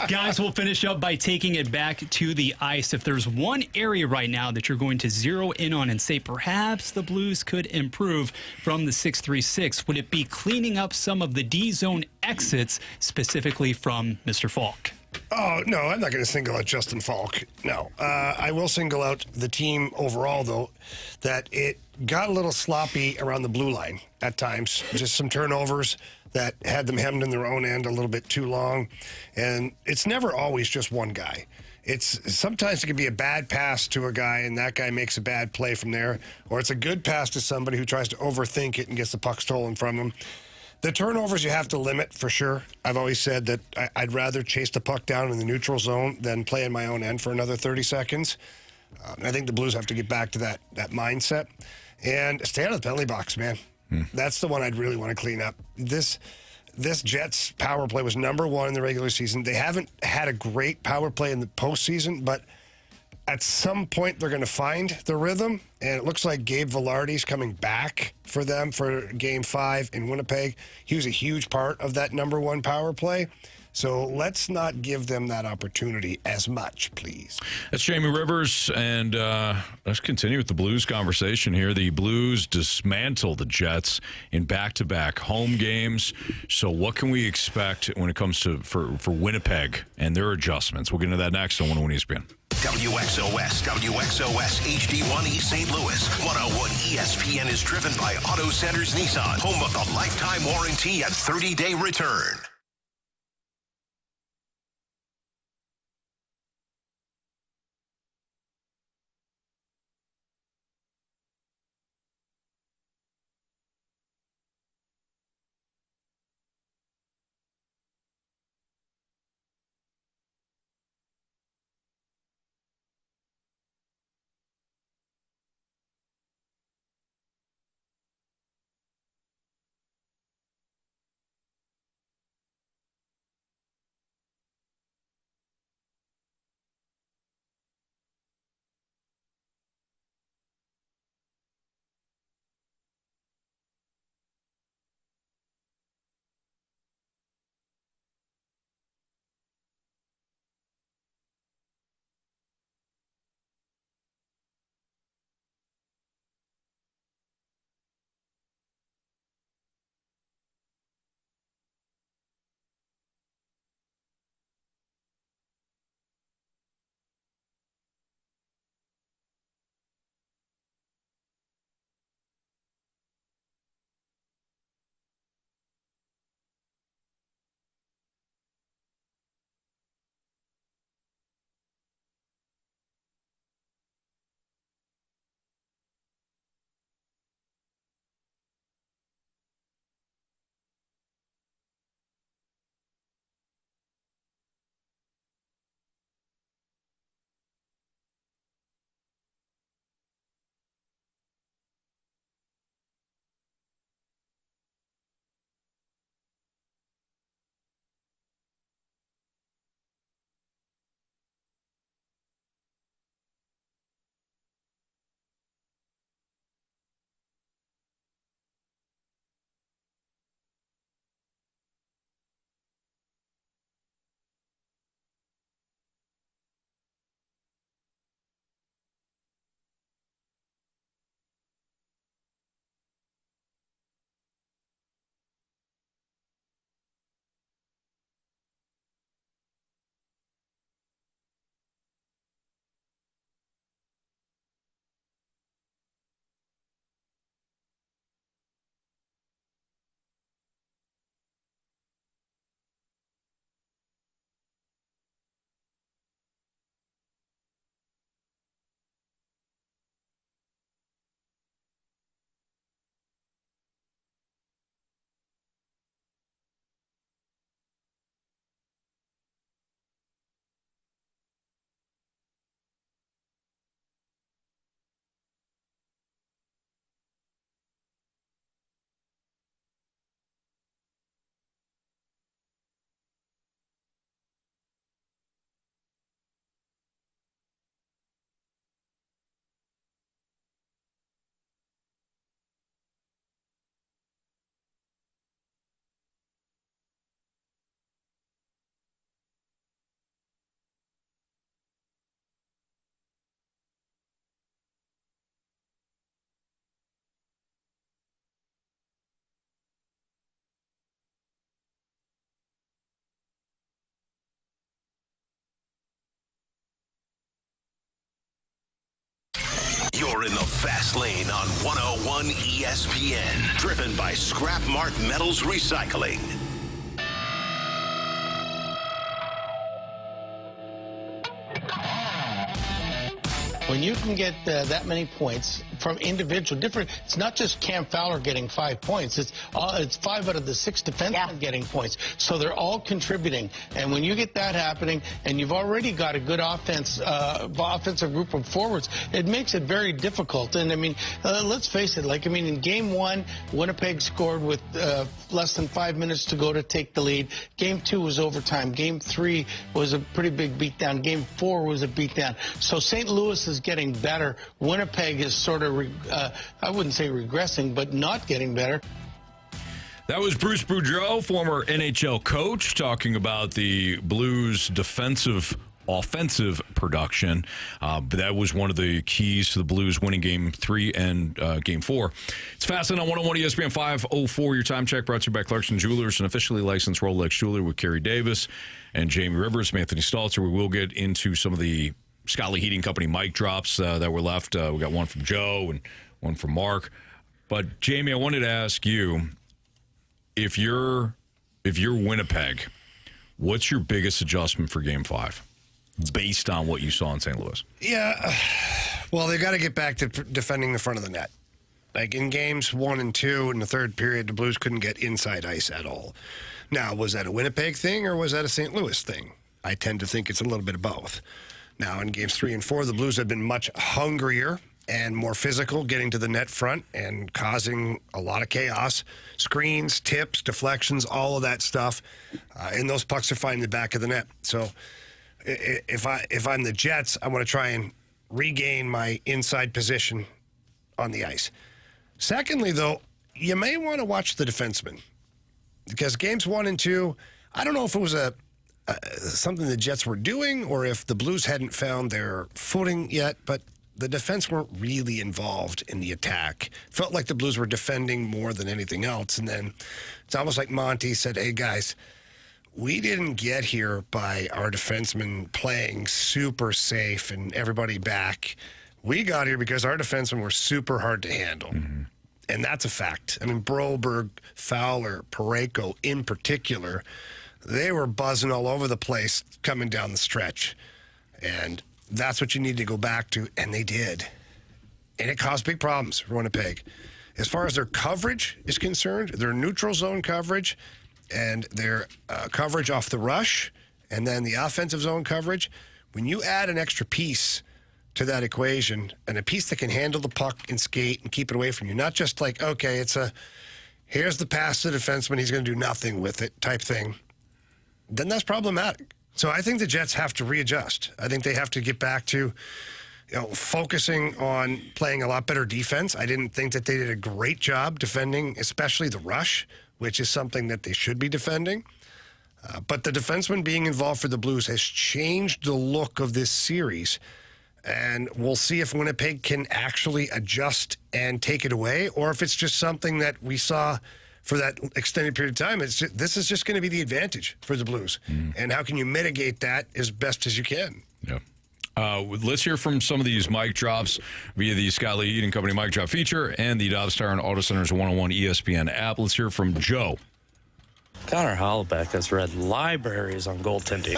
Guys, we'll finish up by taking it back to the ice. If there's one area right now that you're going to zero in on and say perhaps the Blues could improve from the 6-3-6, would it be cleaning up some of the D-zone exits, specifically from Mr. Falk? Oh, no, I'm not going to single out Justin Falk. No. I will single out the team overall, though, that it got a little sloppy around the blue line at times. Just some turnovers that had them hemmed in their own end a little bit too long. And it's never always just one guy. Sometimes it can be a bad pass to a guy, and that guy makes a bad play from there. Or it's a good pass to somebody who tries to overthink it and gets the puck stolen from them. The turnovers you have to limit for sure. I've always said that I'd rather chase the puck down in the neutral zone than play in my own end for another 30 seconds. I think the Blues have to get back to that mindset and stay out of the penalty box, man. That's the one I'd really want to clean up. This Jets power play was number one in the regular season. They haven't had a great power play in the postseason, but at some point they're going to find the rhythm, and it looks like Gabe Vilardi's coming back for them for Game 5 in Winnipeg. He was a huge part of that number one power play. So let's not give them that opportunity as much, please. That's Jamie Rivers, and let's continue with the Blues conversation here. The Blues dismantled the Jets in back-to-back home games. So what can we expect when it comes to for Winnipeg and their adjustments? We'll get into that next on 101 ESPN. WXOS HD1 East St. Louis. 101 ESPN is driven by Auto Centers Nissan, home of the lifetime warranty and 30-day return. You're in the fast lane on 101 ESPN. Driven by Scrap Mart Metals Recycling. When you can get that many points from individual different, it's not just Cam Fowler getting 5 points. It's 5 out of the 6 defensemen getting points. So they're all contributing. And when you get that happening, and you've already got a good offensive group of forwards, it makes it very difficult. And I mean, let's face it. In Game 1, Winnipeg scored with less than 5 minutes to go to take the lead. Game 2 was overtime. Game 3 was a pretty big beatdown. Game 4 was a beatdown. So St. Louis is getting better. Winnipeg is sort of, I wouldn't say regressing, but not getting better. That was Bruce Boudreau, former NHL coach, talking about the Blues' offensive production. But that was one of the keys to the Blues winning Game 3 and Game 4. It's Fastlane on 101 ESPN 5:04. Your time check brought to you by Clarkson Jewelers, an officially licensed Rolex jeweler with Carey Davis and Jamie Rivers. I'm Anthony Stalter. We will get into some of the Scotty Heating Company mic drops that were left. We got one from Joe and one from Mark. But Jamie, I wanted to ask you, if you're Winnipeg, what's your biggest adjustment for Game 5 based on what you saw in St. Louis? Yeah, well, they got to get back to defending the front of the net. Like in Games 1 and 2 in the third period, the Blues couldn't get inside ice at all. Now, was that a Winnipeg thing or was that a St. Louis thing? I tend to think it's a little bit of both. Now, in Games 3 and 4, the Blues have been much hungrier and more physical, getting to the net front and causing a lot of chaos. Screens, tips, deflections, all of that stuff. And those pucks are finding the back of the net. So if I'm the Jets, I want to try and regain my inside position on the ice. Secondly, though, you may want to watch the defensemen. Because Games 1 and 2, I don't know if it was something the Jets were doing or if the Blues hadn't found their footing yet, but the defense weren't really involved in the attack. Felt like the Blues were defending more than anything else. And then it's almost like Monty said, hey, guys, we didn't get here by our defensemen playing super safe and everybody back. We got here because our defensemen were super hard to handle. Mm-hmm. And that's a fact. I mean, Broberg, Fowler, Parayko in particular, they were buzzing all over the place coming down the stretch. And that's what you need to go back to, and they did. And it caused big problems for Winnipeg. As far as their coverage is concerned, their neutral zone coverage and their coverage off the rush, and then the offensive zone coverage, when you add an extra piece to that equation, and a piece that can handle the puck and skate and keep it away from you, not just like, okay, here's the pass to the defenseman, he's going to do nothing with it type thing, then that's problematic. So I think the Jets have to readjust. I think they have to get back to focusing on playing a lot better defense. I didn't think that they did a great job defending, especially the rush, which is something that they should be defending. But the defenseman being involved for the Blues has changed the look of this series. And we'll see if Winnipeg can actually adjust and take it away, or if it's just something that we saw for that extended period of time. This is just going to be the advantage for the Blues. And how can you mitigate that as best as you can? Yeah. Let's hear from some of these mic drops via the Scotty Heating Company mic drop feature and the Dobbs Tire and Auto Center's 101 ESPN app. Let's hear from Joe. Connor Hollaback has read libraries on goaltending.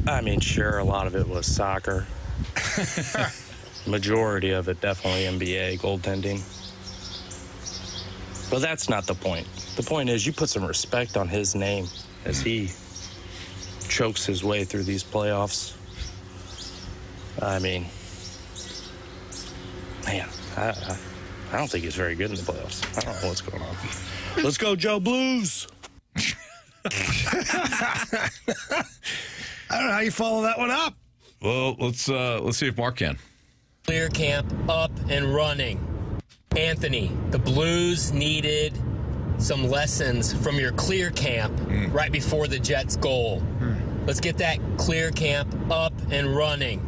I mean, sure, a lot of it was soccer. Majority of it definitely NBA goaltending. But that's not the point. The point is you put some respect on his name as he chokes his way through these playoffs. I mean, man, I don't think he's very good in the playoffs. I don't know what's going on. Let's go, Joe Blues. I don't know how you follow that one up. Well, let's see if Mark can. Clear camp up and running. Anthony, the Blues needed some lessons from your clear camp right before the Jets' goal. Let's get that clear camp up and running.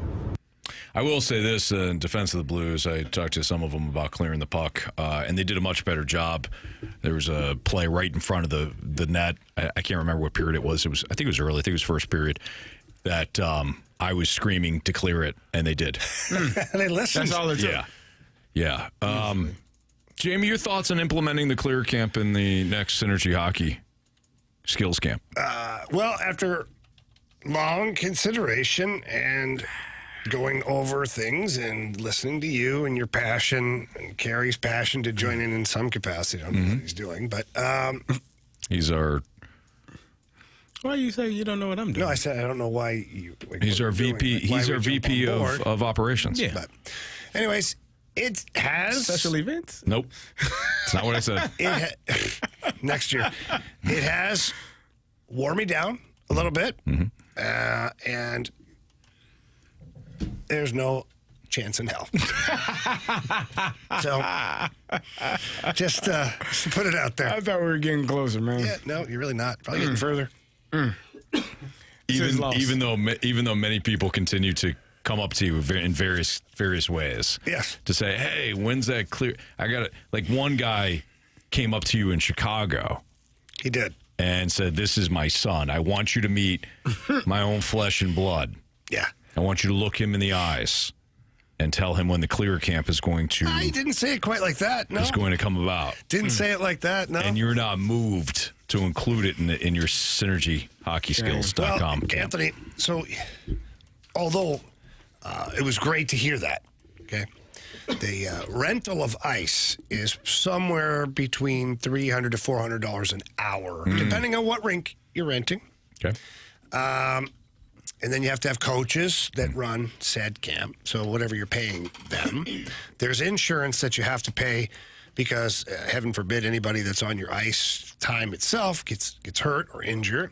I will say this in defense of the Blues. I talked to some of them about clearing the puck, and they did a much better job. There was a play right in front of the net. I can't remember what period it was. I think it was early. I think it was first period. that I was screaming to clear it, and they did. They listened. That's all it took. Yeah. Jamie, your thoughts on implementing the Clear Camp in the next Synergy Hockey Skills Camp? Well, after long consideration and going over things and listening to you and your passion and Carey's passion to join in some capacity. I don't know what he's doing, but he's our. Why you say you don't know what I'm doing? No, I said I don't know why you. He's our VP. He's our VP of operations. Yeah. But, anyways, it has special events. Nope, that's not what I said. Next year, it has wore me down a little bit, and there's no chance in hell. So, just put it out there. I thought we were getting closer, man. Yeah, no, you're really not. Probably getting further. Even though many people continue to come up to you in various ways. Yes. To say, hey, when's that clear? I got it. Like one guy came up to you in Chicago. He did. And said, this is my son. I want you to meet my own flesh and blood. Yeah. I want you to look him in the eyes and tell him when the Clear Camp is going to. He didn't say it quite like that. No. Is going to come about. Didn't say it like that. No. And you're not moved to include it in your synergyhockeyskills.com. Well, Anthony, so although it was great to hear that, okay, the rental of ice is somewhere between $300 to $400 an hour, depending on what rink you're renting. Okay. And then you have to have coaches that run said camp. So whatever you're paying them, there's insurance that you have to pay because heaven forbid anybody that's on your ice time itself gets hurt or injured.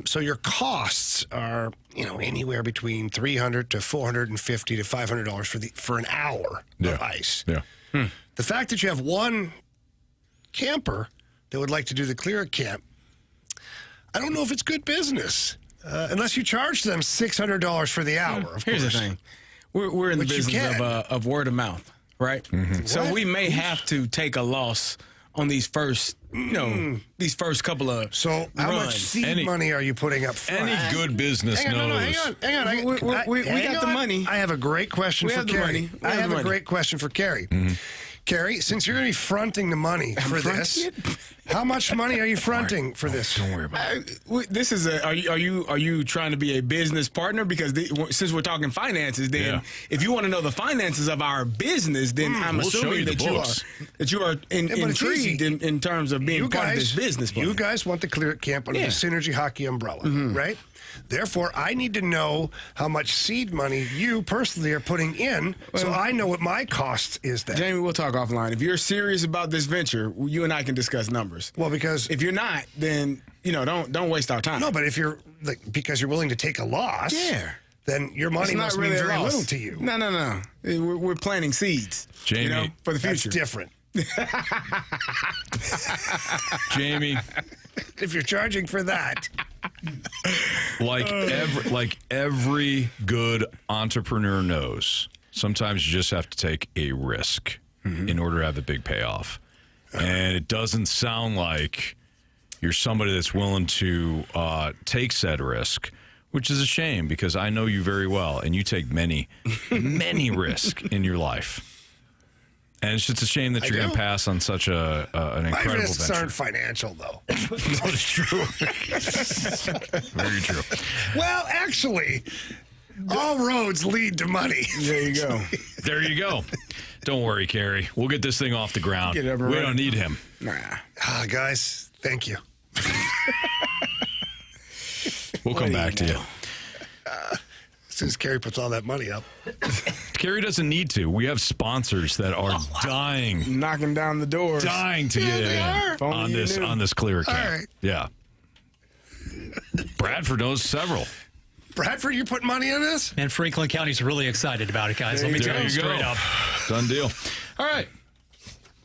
So your costs are, anywhere between $300 to $450 to $500 for an hour of ice. Yeah. The fact that you have one camper that would like to do the Clear Camp, I don't know if it's good business. Unless you charge them $600 for the hour, of Here's course. the thing. We're in the business of word of mouth, right? So we may have to take a loss on these first, these first couple of So how much seed money are you putting up front? Any good business knows. Hang on. We got the money. I have a great question for Carey. I have a great question for Carey. Carey, since you're going to be fronting the money for this, how much money are you fronting for this? Don't worry about it. This is are you trying to be a business partner? Because since we're talking finances, then if you want to know the finances of our business, then I'm assuming that you are intrigued in terms of being part of this business plan. You guys want the Clear Camp under the Synergy Hockey umbrella, right? Therefore, I need to know how much seed money you personally are putting in, so I know what my cost is. Then, Jamie, we'll talk offline. If you're serious about this venture, you and I can discuss numbers. Well, because if you're not, then don't waste our time. No, but if you're because you're willing to take a loss, then your money must mean very little to you. No. We're planting seeds, Jamie, for the future. That's different. Jamie, if you're charging for that. Like every good entrepreneur knows, sometimes you just have to take a risk in order to have a big payoff. And it doesn't sound like you're somebody that's willing to take said risk, which is a shame because I know you very well and you take many, many risks in your life. And it's just a shame that you're going to pass on such an incredible My risks venture. aren't financial, though. That's true. Very true. Well, actually, all roads lead to money. There you go. There you go. Don't worry, Carey. We'll get this thing off the ground. We don't need him. Guys, thank you. We'll come back to you. As soon as Carey puts all that money up. Carey doesn't need to. We have sponsors that are dying. Knocking down the doors. Dying to get in on this Clear Camp. All right. Yeah. Bradford knows several. Bradford, you put money on this? And Franklin County's really excited about it, guys. Let me tell you straight up. Done deal. All right.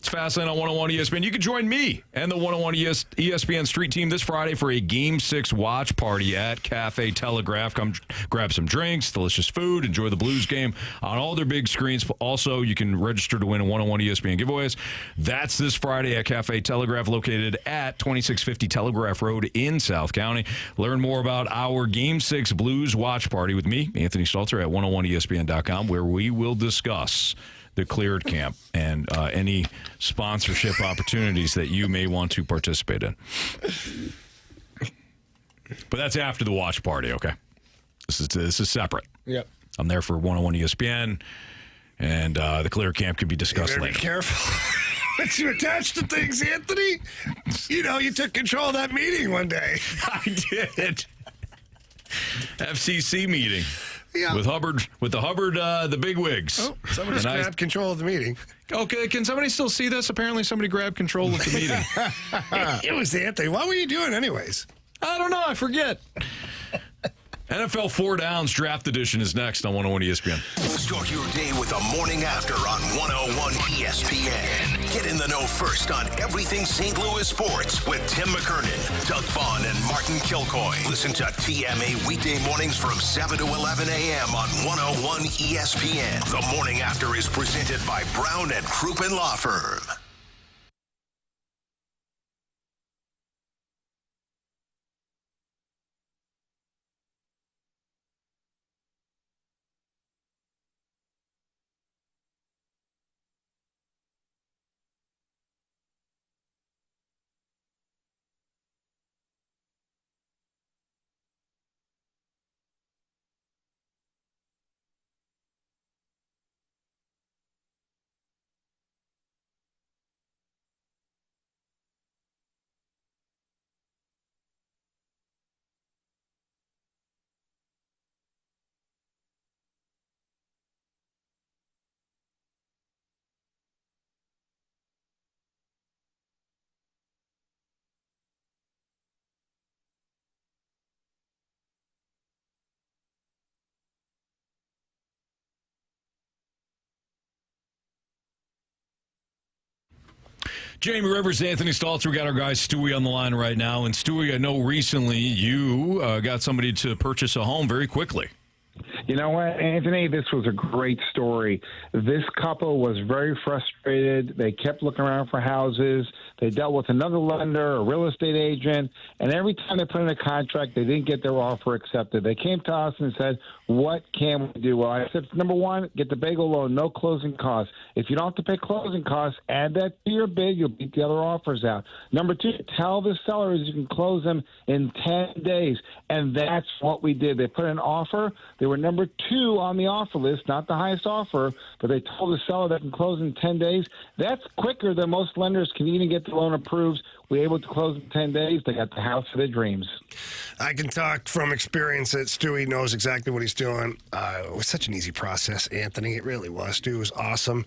It's Fastlane on 101 ESPN. You can join me and the 101 ESPN Street Team this Friday for a Game 6 watch party at Cafe Telegraph. Come grab some drinks, delicious food, enjoy the Blues game on all their big screens. Also, you can register to win a 101 ESPN giveaways. That's this Friday at Cafe Telegraph, located at 2650 Telegraph Road in South County. Learn more about our Game 6 Blues watch party with me, Anthony Stalter, at 101ESPN.com, where we will discuss the cleared camp and any sponsorship opportunities that you may want to participate in. But that's after the watch party, okay? This is separate. Yep. I'm there for 101 ESPN, and the clear camp can be discussed later. Be careful what you attach to things, Anthony. You know, you took control of that meeting one day. I did. FCC meeting. Yeah. With the Hubbard, the bigwigs. Oh, somebody grabbed control of the meeting. Okay, can somebody still see this? Apparently somebody grabbed control of the meeting. It was Anthony. What were you doing anyways? I don't know. I forget. NFL 4 Downs Draft Edition is next on 101 ESPN. Start your day with the morning after on 101 ESPN. Get in the know first on everything St. Louis sports with Tim McKernan, Doug Vaughn, and Martin Kilcoy. Listen to TMA weekday mornings from 7 to 11 a.m. on 101 ESPN. The morning after is presented by Brown and Crouppen Law Firm. Jamie Rivers, Anthony Stalter. We got our guy Stewie on the line right now. And Stewie, I know recently you got somebody to purchase a home very quickly. You know what, Anthony? This was a great story. This couple was very frustrated. They kept looking around for houses. They dealt with another lender, a real estate agent, and every time they put in a contract, they didn't get their offer accepted. They came to us and said, what can we do? Well, I said, number one, get the bagel loan, no closing costs. If you don't have to pay closing costs, add that to your bid. You'll beat the other offers out. Number two, tell the sellers you can close them in 10 days. And that's what we did. They put an offer. They were number two on the offer list, not the highest offer, but they told the seller they can close in 10 days. That's quicker than most lenders can even get the loan approved. We were able to close in 10 days. They got the house of their dreams. I can talk from experience that Stewie knows exactly what he's doing. It was such an easy process, Anthony. It really was. Stewie was awesome,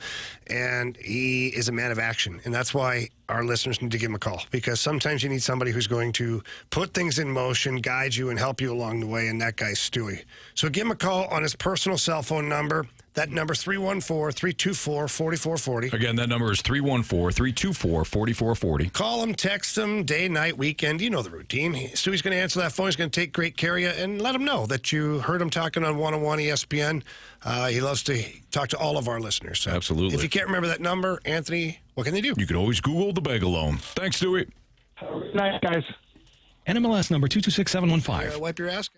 and he is a man of action, and that's why our listeners need to give him a call, because sometimes you need somebody who's going to put things in motion, guide you, and help you along the way, and that guy's Stewie. So give him a call on his personal cell phone number. That number is 314-324-4440. Again, that number is 314-324-4440. Call him, text him, day, night, weekend. You know the routine. Stewie's going to answer that phone. He's going to take great care of you, and let him know that you heard him talking on 101 ESPN. He loves to talk to all of our listeners. So absolutely. If you can't remember that number, Anthony, what can they do? You can always Google the bagel loan. Thanks, Stewie. Good night, guys. NMLS number 226715. Wipe your ass.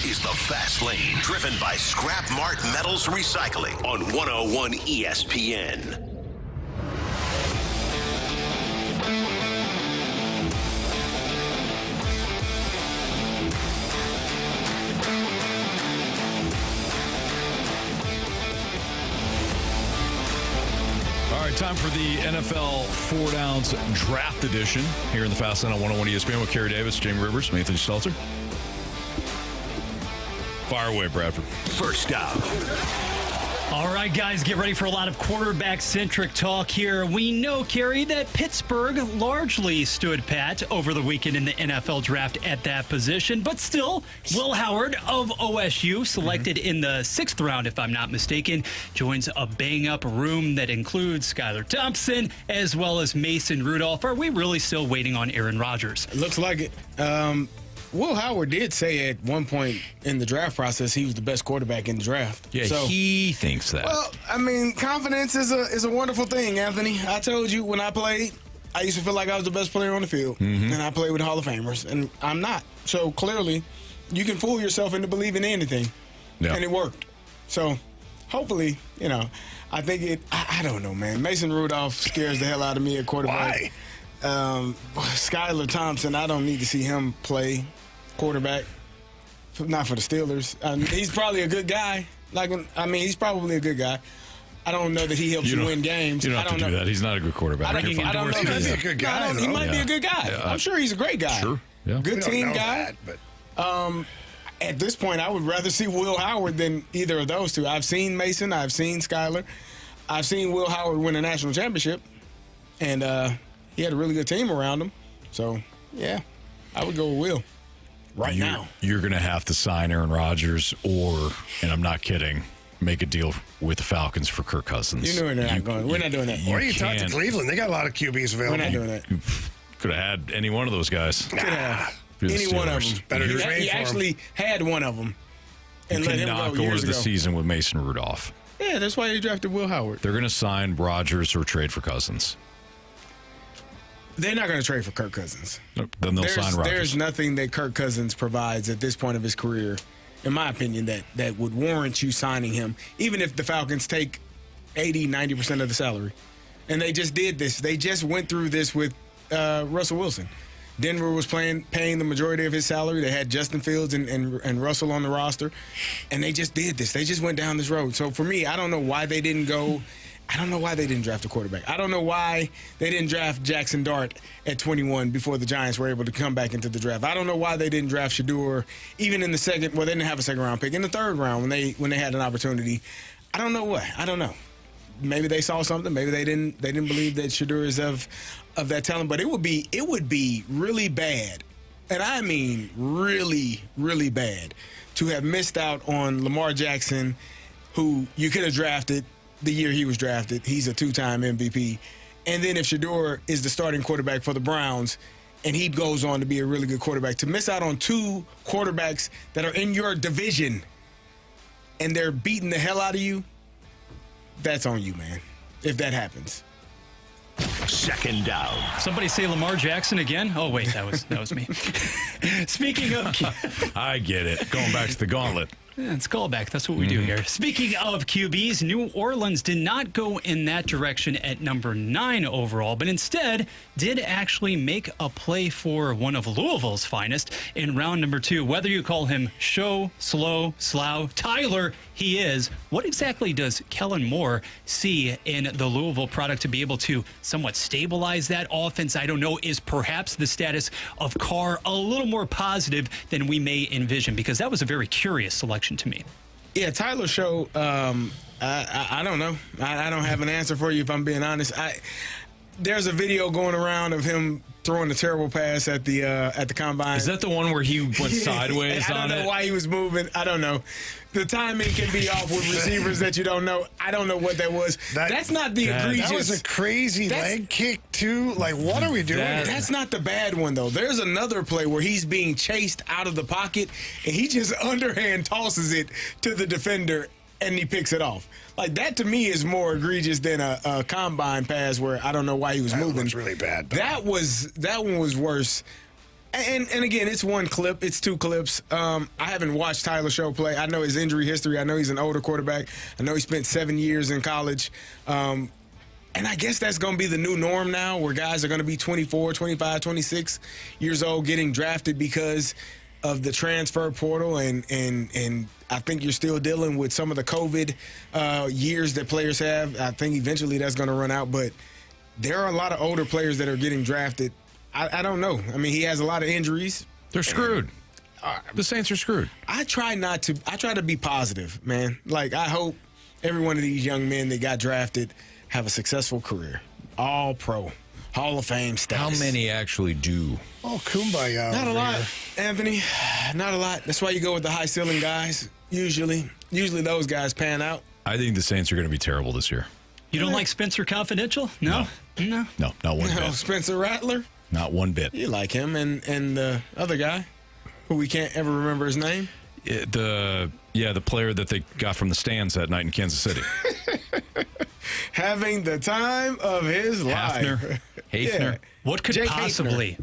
is The Fast Lane, driven by Scrap Mart Metals Recycling on 101 ESPN. All right, time for the NFL 4 Downs Draft Edition here in the Fast Lane on 101 ESPN with Carey Davis, Jamie Rivers, and Anthony Stalter. Fire away, Bradford. First down. All right, guys, get ready for a lot of quarterback-centric talk here. We know, Carey, that Pittsburgh largely stood pat over the weekend in the NFL draft at that position, but still, Will Howard of OSU, selected in the 6th round, if I'm not mistaken, joins a bang-up room that includes Skylar Thompson as well as Mason Rudolph. Are we really still waiting on Aaron Rodgers? It looks like it. Will Howard did say at one point in the draft process he was the best quarterback in the draft. Yeah, so, he thinks that. Well, I mean, confidence is a wonderful thing, Anthony. I told you when I played, I used to feel like I was the best player on the field, and I played with Hall of Famers, and I'm not. So clearly, you can fool yourself into believing anything, and it worked. So hopefully, I think I don't know, man. Mason Rudolph scares the hell out of me at quarterback. Why? Skylar Thompson, I don't need to see him play quarterback. Not for the Steelers. He's probably a good guy. He's probably a good guy. I don't know that he helps you win games. You don't have to do that. He's not a good quarterback. I don't know. He might be a good guy. He might be a good guy. Yeah, I'm sure he's a great guy. Sure. Yeah. Good team guy. That, but at this point, I would rather see Will Howard than either of those two. I've seen Mason. I've seen Skylar. I've seen Will Howard win a national championship. And he had a really good team around him. So, yeah, I would go with Will now. You're going to have to sign Aaron Rodgers or, and I'm not kidding, make a deal with the Falcons for Kirk Cousins. You know they're not going. We're not doing that. Or you talk to Cleveland. They got a lot of QBs available. We're not doing that. Could have had any one of those guys. Could have. Any one of them. Better to trade he for actually had one of them. And you let him cannot go into the season with Mason Rudolph. Yeah, that's why they drafted Will Howard. They're going to sign Rodgers or trade for Cousins. They're not going to trade for Kirk Cousins. Nope. Then they'll sign Rodgers. There's nothing that Kirk Cousins provides at this point of his career, in my opinion, that would warrant you signing him, even if the Falcons take 80-90% of the salary. And they just did this. They just went through this with Russell Wilson. Denver was paying the majority of his salary. They had Justin Fields and Russell on the roster. And they just did this. They just went down this road. So for me, I don't know why they didn't go. I don't know why they didn't draft a quarterback. I don't know why they didn't draft Jackson Dart at 21 before the Giants were able to come back into the draft. I don't know why they didn't draft Shedeur even in the second. Well, they didn't have a second round pick in the 3rd round when they had an opportunity. I don't know why. I don't know. Maybe they saw something. Maybe they didn't believe that Shedeur is of that talent. But it would be really bad, and I mean really, really bad, to have missed out on Lamar Jackson, who you could have drafted the year he was drafted. He's a 2-time MVP. And then if Shedeur is the starting quarterback for the Browns and he goes on to be a really good quarterback, to miss out on 2 quarterbacks that are in your division and they're beating the hell out of you, that's on you, man, if that happens. Second down. Somebody say Lamar Jackson again? Oh, wait, that was me. Speaking of... I get it. Going back to the Gauntlet. Yeah, it's callback. That's what we do here. Speaking of QBs, New Orleans did not go in that direction at number 9 overall, but instead did actually make a play for one of Louisville's finest in round number 2. Whether you call him Show, Slow, Slough, Tyler, he is. What exactly does Kellen Moore see in the Louisville product to be able to somewhat stabilize that offense? I don't know. Is perhaps the status of Carr a little more positive than we may envision? Because that was a very curious selection to me. Yeah, Tyler Show, I don't know. I don't have an answer for you if I'm being honest. There's a video going around of him throwing a terrible pass at the combine. Is that the one where he went sideways on it? I don't know why he was moving. I don't know. The timing can be off with receivers that you don't know. I don't know what that was. That's not the egregious. That was a crazy leg kick, too. Like, what are we doing? That's not the bad one, though. There's another play where he's being chased out of the pocket, and he just underhand tosses it to the defender, and he picks it off. Like, that to me is more egregious than a combine pass where I don't know why he was moving. That was really bad. That one was worse. And again, it's one clip. It's two clips. I haven't watched Tyler Show play. I know his injury history. I know he's an older quarterback. I know he spent 7 years in college. And I guess that's going to be the new norm now, where guys are going to be 24, 25, 26 years old getting drafted because of the transfer portal. And I think you're still dealing with some of the COVID years that players have. I think eventually that's going to run out. But there are a lot of older players that are getting drafted. I don't know. I mean, he has a lot of injuries. They're screwed. The Saints are screwed. I try to be positive, man. Like, I hope every one of these young men that got drafted have a successful career. All pro, Hall of Fame status. How many actually do? Oh, kumbaya. Not a lot, Anthony. Not a lot. That's why you go with the high ceiling guys. Usually those guys pan out. I think the Saints are going to be terrible this year. You don't like Spencer Confidential? No. No, not one bit. Spencer Rattler? Not one bit. You like him, and the other guy, who we can't ever remember his name. The player that they got from the stands that night in Kansas City. Having the time of his life. Hafner. Yeah. What could possibly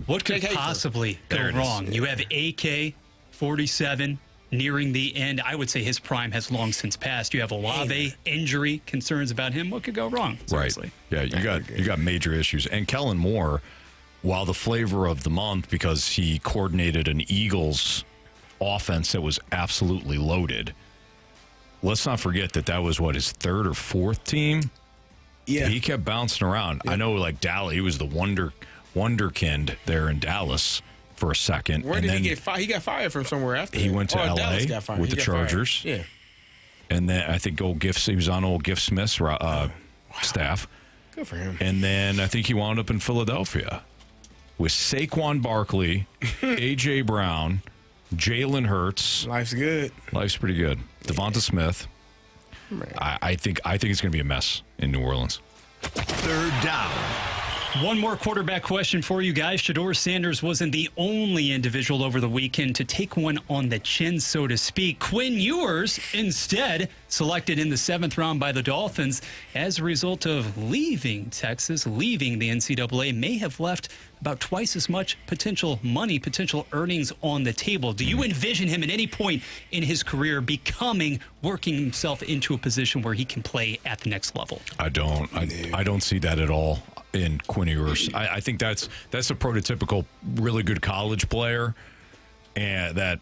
go wrong? You have AK-47 nearing the end. I would say his prime has long since passed. You have Olave, injury concerns about him. What could go wrong? Seriously. Right. Yeah, you got major issues. And Kellen Moore, while the flavor of the month because he coordinated an Eagles offense that was absolutely loaded, let's not forget that was his third or fourth team. Yeah, he kept bouncing around. Yeah. I know, like Dallas, he was the wonderkind there in Dallas for a second. Where did he get fired? He got fired from somewhere after. He went to L.A. with the Chargers. Fired. Yeah, and then I think he was on old Gift Smith's staff. Good for him. And then I think he wound up in Philadelphia with Saquon Barkley, A.J. Brown, Jalen Hurts. Life's good. Life's pretty good. Devonta Smith. I think it's going to be a mess in New Orleans. Third down. One more quarterback question for you guys. Shedeur Sanders wasn't the only individual over the weekend to take one on the chin, so to speak. Quinn Ewers, instead, selected in the 7th round by the Dolphins as a result of leaving Texas, leaving the NCAA, may have left about twice as much potential money, potential earnings on the table. Do you envision him at any point in his career working himself into a position where he can play at the next level? I don't. I don't see that at all in Quinn Ewers. I think that's a prototypical really good college player, and that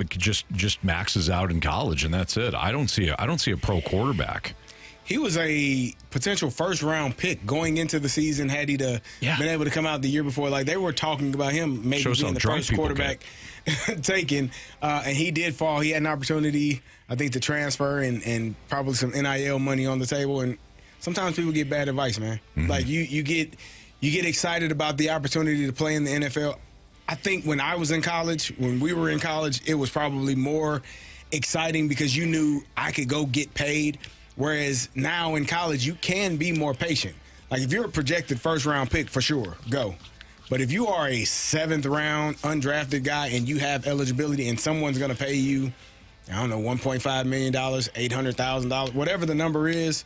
just maxes out in college, and that's it. I don't see a pro quarterback. He was a potential first-round pick going into the season had he been able to come out the year before. Like, they were talking about him maybe being the first quarterback taken, and he did fall. He had an opportunity, I think, to transfer and probably some NIL money on the table. And sometimes people get bad advice, man. Mm-hmm. Like, you get excited about the opportunity to play in the NFL. I think when we were in college, it was probably more exciting because you knew I could go get paid. Whereas now in college, you can be more patient. Like, if you're a projected first-round pick, for sure, go. But if you are a 7th-round undrafted guy and you have eligibility and someone's going to pay you, I don't know, $1.5 million, $800,000, whatever the number is,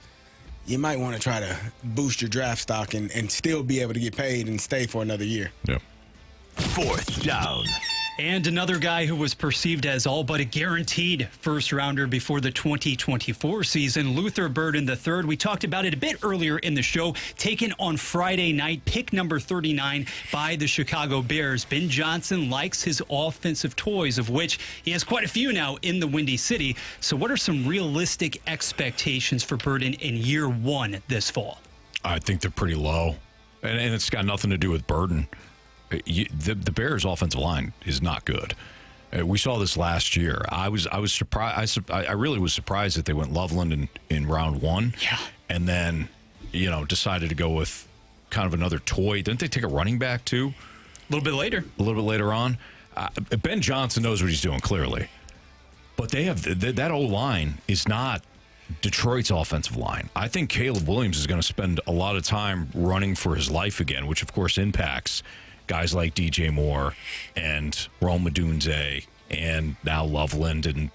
you might want to try to boost your draft stock and still be able to get paid and stay for another year. Yep. 4th down. And another guy who was perceived as all but a guaranteed first-rounder before the 2024 season, Luther Burden III. We talked about it a bit earlier in the show. Taken on Friday night, pick number 39 by the Chicago Bears. Ben Johnson likes his offensive toys, of which he has quite a few now in the Windy City. So what are some realistic expectations for Burden in year one this fall? I think they're pretty low, and it's got nothing to do with Burden. The Bears' offensive line is not good. We saw this last year. I was surprised. I really was surprised that they went Loveland in round one. Yeah. And then, decided to go with kind of another toy. Didn't they take a running back too? A little bit later on. Ben Johnson knows what he's doing, clearly. But they have that O-line is not Detroit's offensive line. I think Caleb Williams is going to spend a lot of time running for his life again, which of course impacts guys like DJ Moore and Rome Odunze and now Loveland and,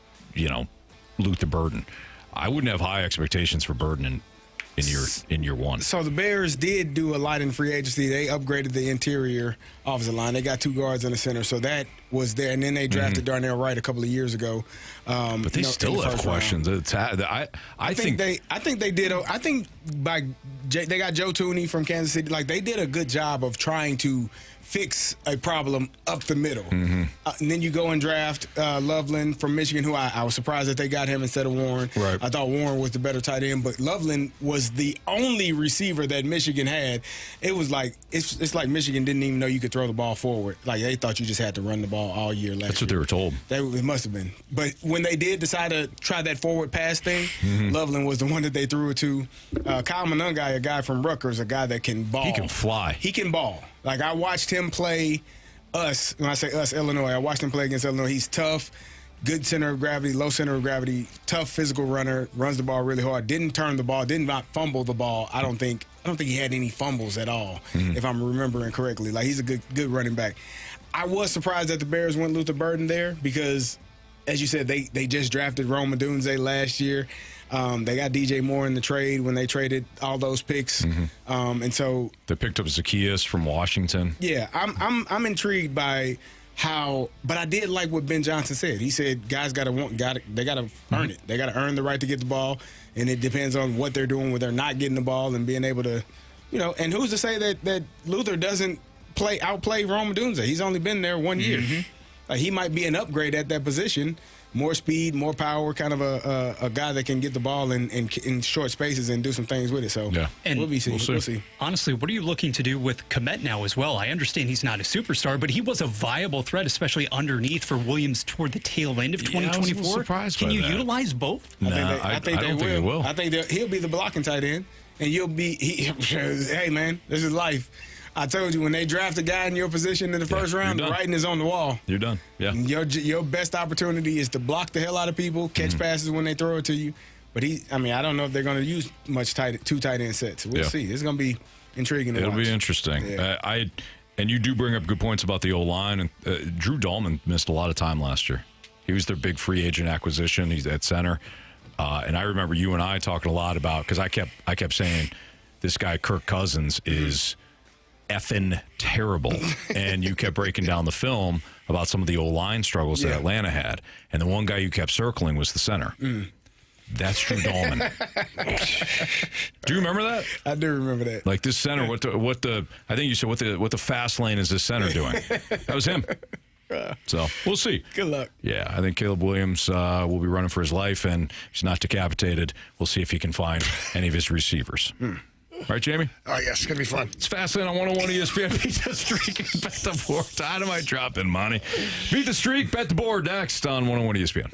Luther Burden. I wouldn't have high expectations for Burden in year one. So the Bears did do a lot in free agency. They upgraded the interior offensive line. They got 2 guards in the center, so that was there. And then they drafted Darnell Wright a couple of years ago. But they still have questions. I think they did. I think they got Joe Tooney from Kansas City. Like, they did a good job of trying to fix a problem up the middle. And then you go and draft Loveland from Michigan, who I was surprised that they got him instead of Warren. Right. I thought Warren was the better tight end, but Loveland was the only receiver that Michigan had. It was like it's like Michigan didn't even know you could throw the ball forward. Like, they thought you just had to run the ball all year last That's what they were told. It must have been. But when they did decide to try that forward pass thing, Loveland was the one that they threw it to. Kyle Monungai, a guy from Rutgers, a guy that can ball. He can fly. He can ball. Like, I watched him play us. When I say us, Illinois, I watched him play against Illinois. He's tough, good center of gravity, low center of gravity, tough physical runner, runs the ball really hard, didn't turn the ball, did not fumble the ball. I don't think he had any fumbles at all, if I'm remembering correctly. Like, he's a good running back. I was surprised that the Bears went Luther Burden there because, as you said, they just drafted Rome Odunze last year. They got DJ Moore in the trade when they traded all those picks, and so they picked up Zacchaeus from Washington. Yeah, I'm intrigued by how, but I did like what Ben Johnson said. He said guys got to earn it. They got to earn the right to get the ball, and it depends on what they're doing when they're not getting the ball and being able to, And who's to say that Luther doesn't outplay Rome Odunze? He's only been there 1 year. He might be an upgrade at that position. More speed, more power, kind of a guy that can get the ball in short spaces and do some things with it. So and we'll see. Honestly, what are you looking to do with Kmet now as well? I understand he's not a superstar, but he was a viable threat, especially underneath for Williams toward the tail end of 2024. Can you utilize both? I think they will. I think he'll be the blocking tight end, and you'll be. Hey man, this is life. I told you, when they draft a guy in your position in the first round, the writing is on the wall. You're done. Yeah. Your best opportunity is to block the hell out of people, catch passes when they throw it to you. But I don't know if they're going to use much two tight end sets. We'll see. It's going to be intriguing to watch. It'll be interesting. Yeah. And you do bring up good points about the O-line. And Drew Dahlman missed a lot of time last year. He was their big free agent acquisition. He's at center. And I remember you and I talking a lot about, because I kept saying this guy Kirk Cousins is effing terrible, and you kept breaking down the film about some of the O-line struggles that Atlanta had, and the one guy you kept circling was the center. That's Drew Dahlman. Do you remember that? I do remember that. Like, this center, what the I think you said what the fast lane is this center doing? That was him. So we'll see. Good luck. Yeah, I think Caleb Williams will be running for his life, and he's not decapitated. We'll see if he can find any of his receivers. Right, Jamie? Oh, yes. It's going to be fun. It's Fastlane on 101 ESPN. Beat the streak and bet the board. Dynamite dropping money. Beat the streak, bet the board next on 101 ESPN.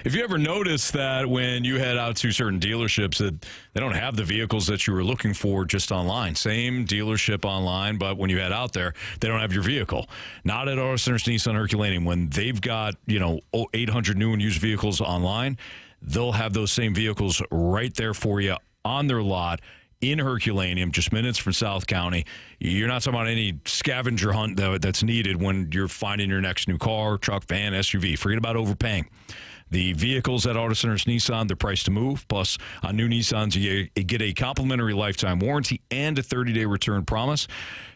If you ever notice that when you head out to certain dealerships that they don't have the vehicles that you were looking for just online, same dealership online, but when you head out there, they don't have your vehicle. Not at Auto Centers Nissan Herculaneum. When they've got 800 new and used vehicles online, they'll have those same vehicles right there for you on their lot in Herculaneum, just minutes from South County. You're not talking about any scavenger hunt that's needed when you're finding your next new car, truck, van, SUV. Forget about overpaying. The vehicles at Auto Centers Nissan, they're priced to move. Plus, on new Nissans, you get a complimentary lifetime warranty and a 30-day return promise.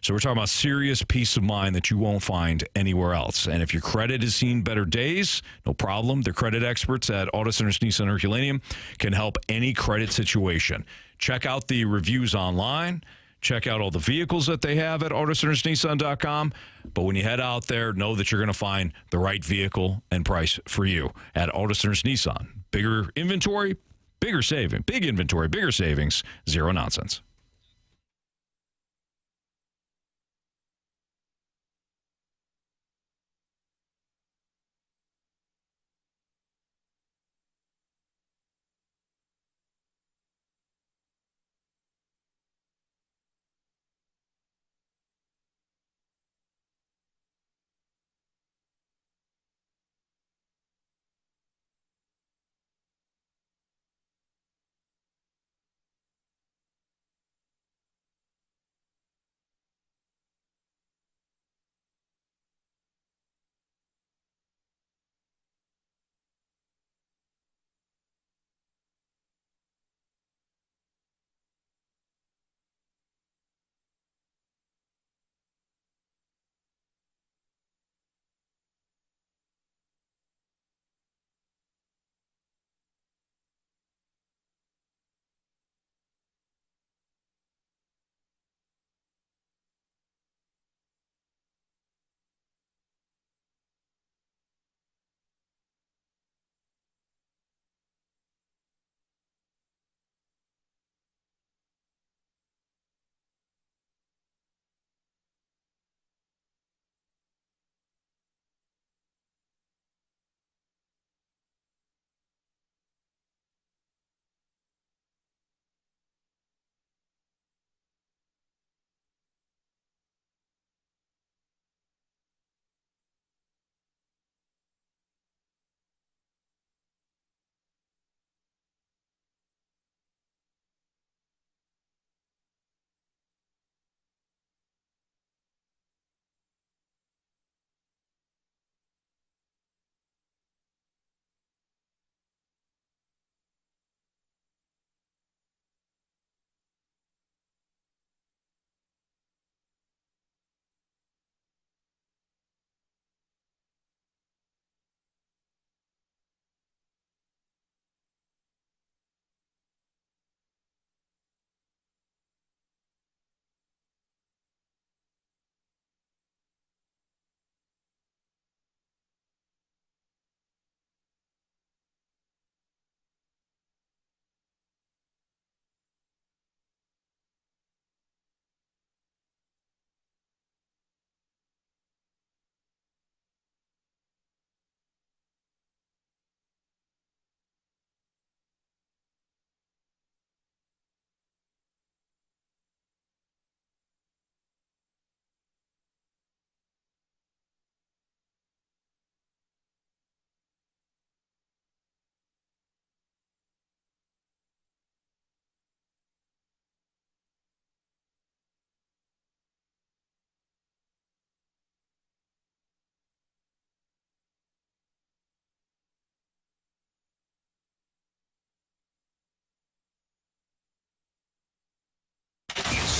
So we're talking about serious peace of mind that you won't find anywhere else. And if your credit has seen better days, no problem. The credit experts at Auto Centers Nissan Herculaneum can help any credit situation. Check out the reviews online. Check out all the vehicles that they have at AutoCentersNissan.com. But when you head out there, know that you're going to find the right vehicle and price for you at Auto Centers Nissan. Bigger inventory, bigger saving. Big inventory, bigger savings, zero nonsense.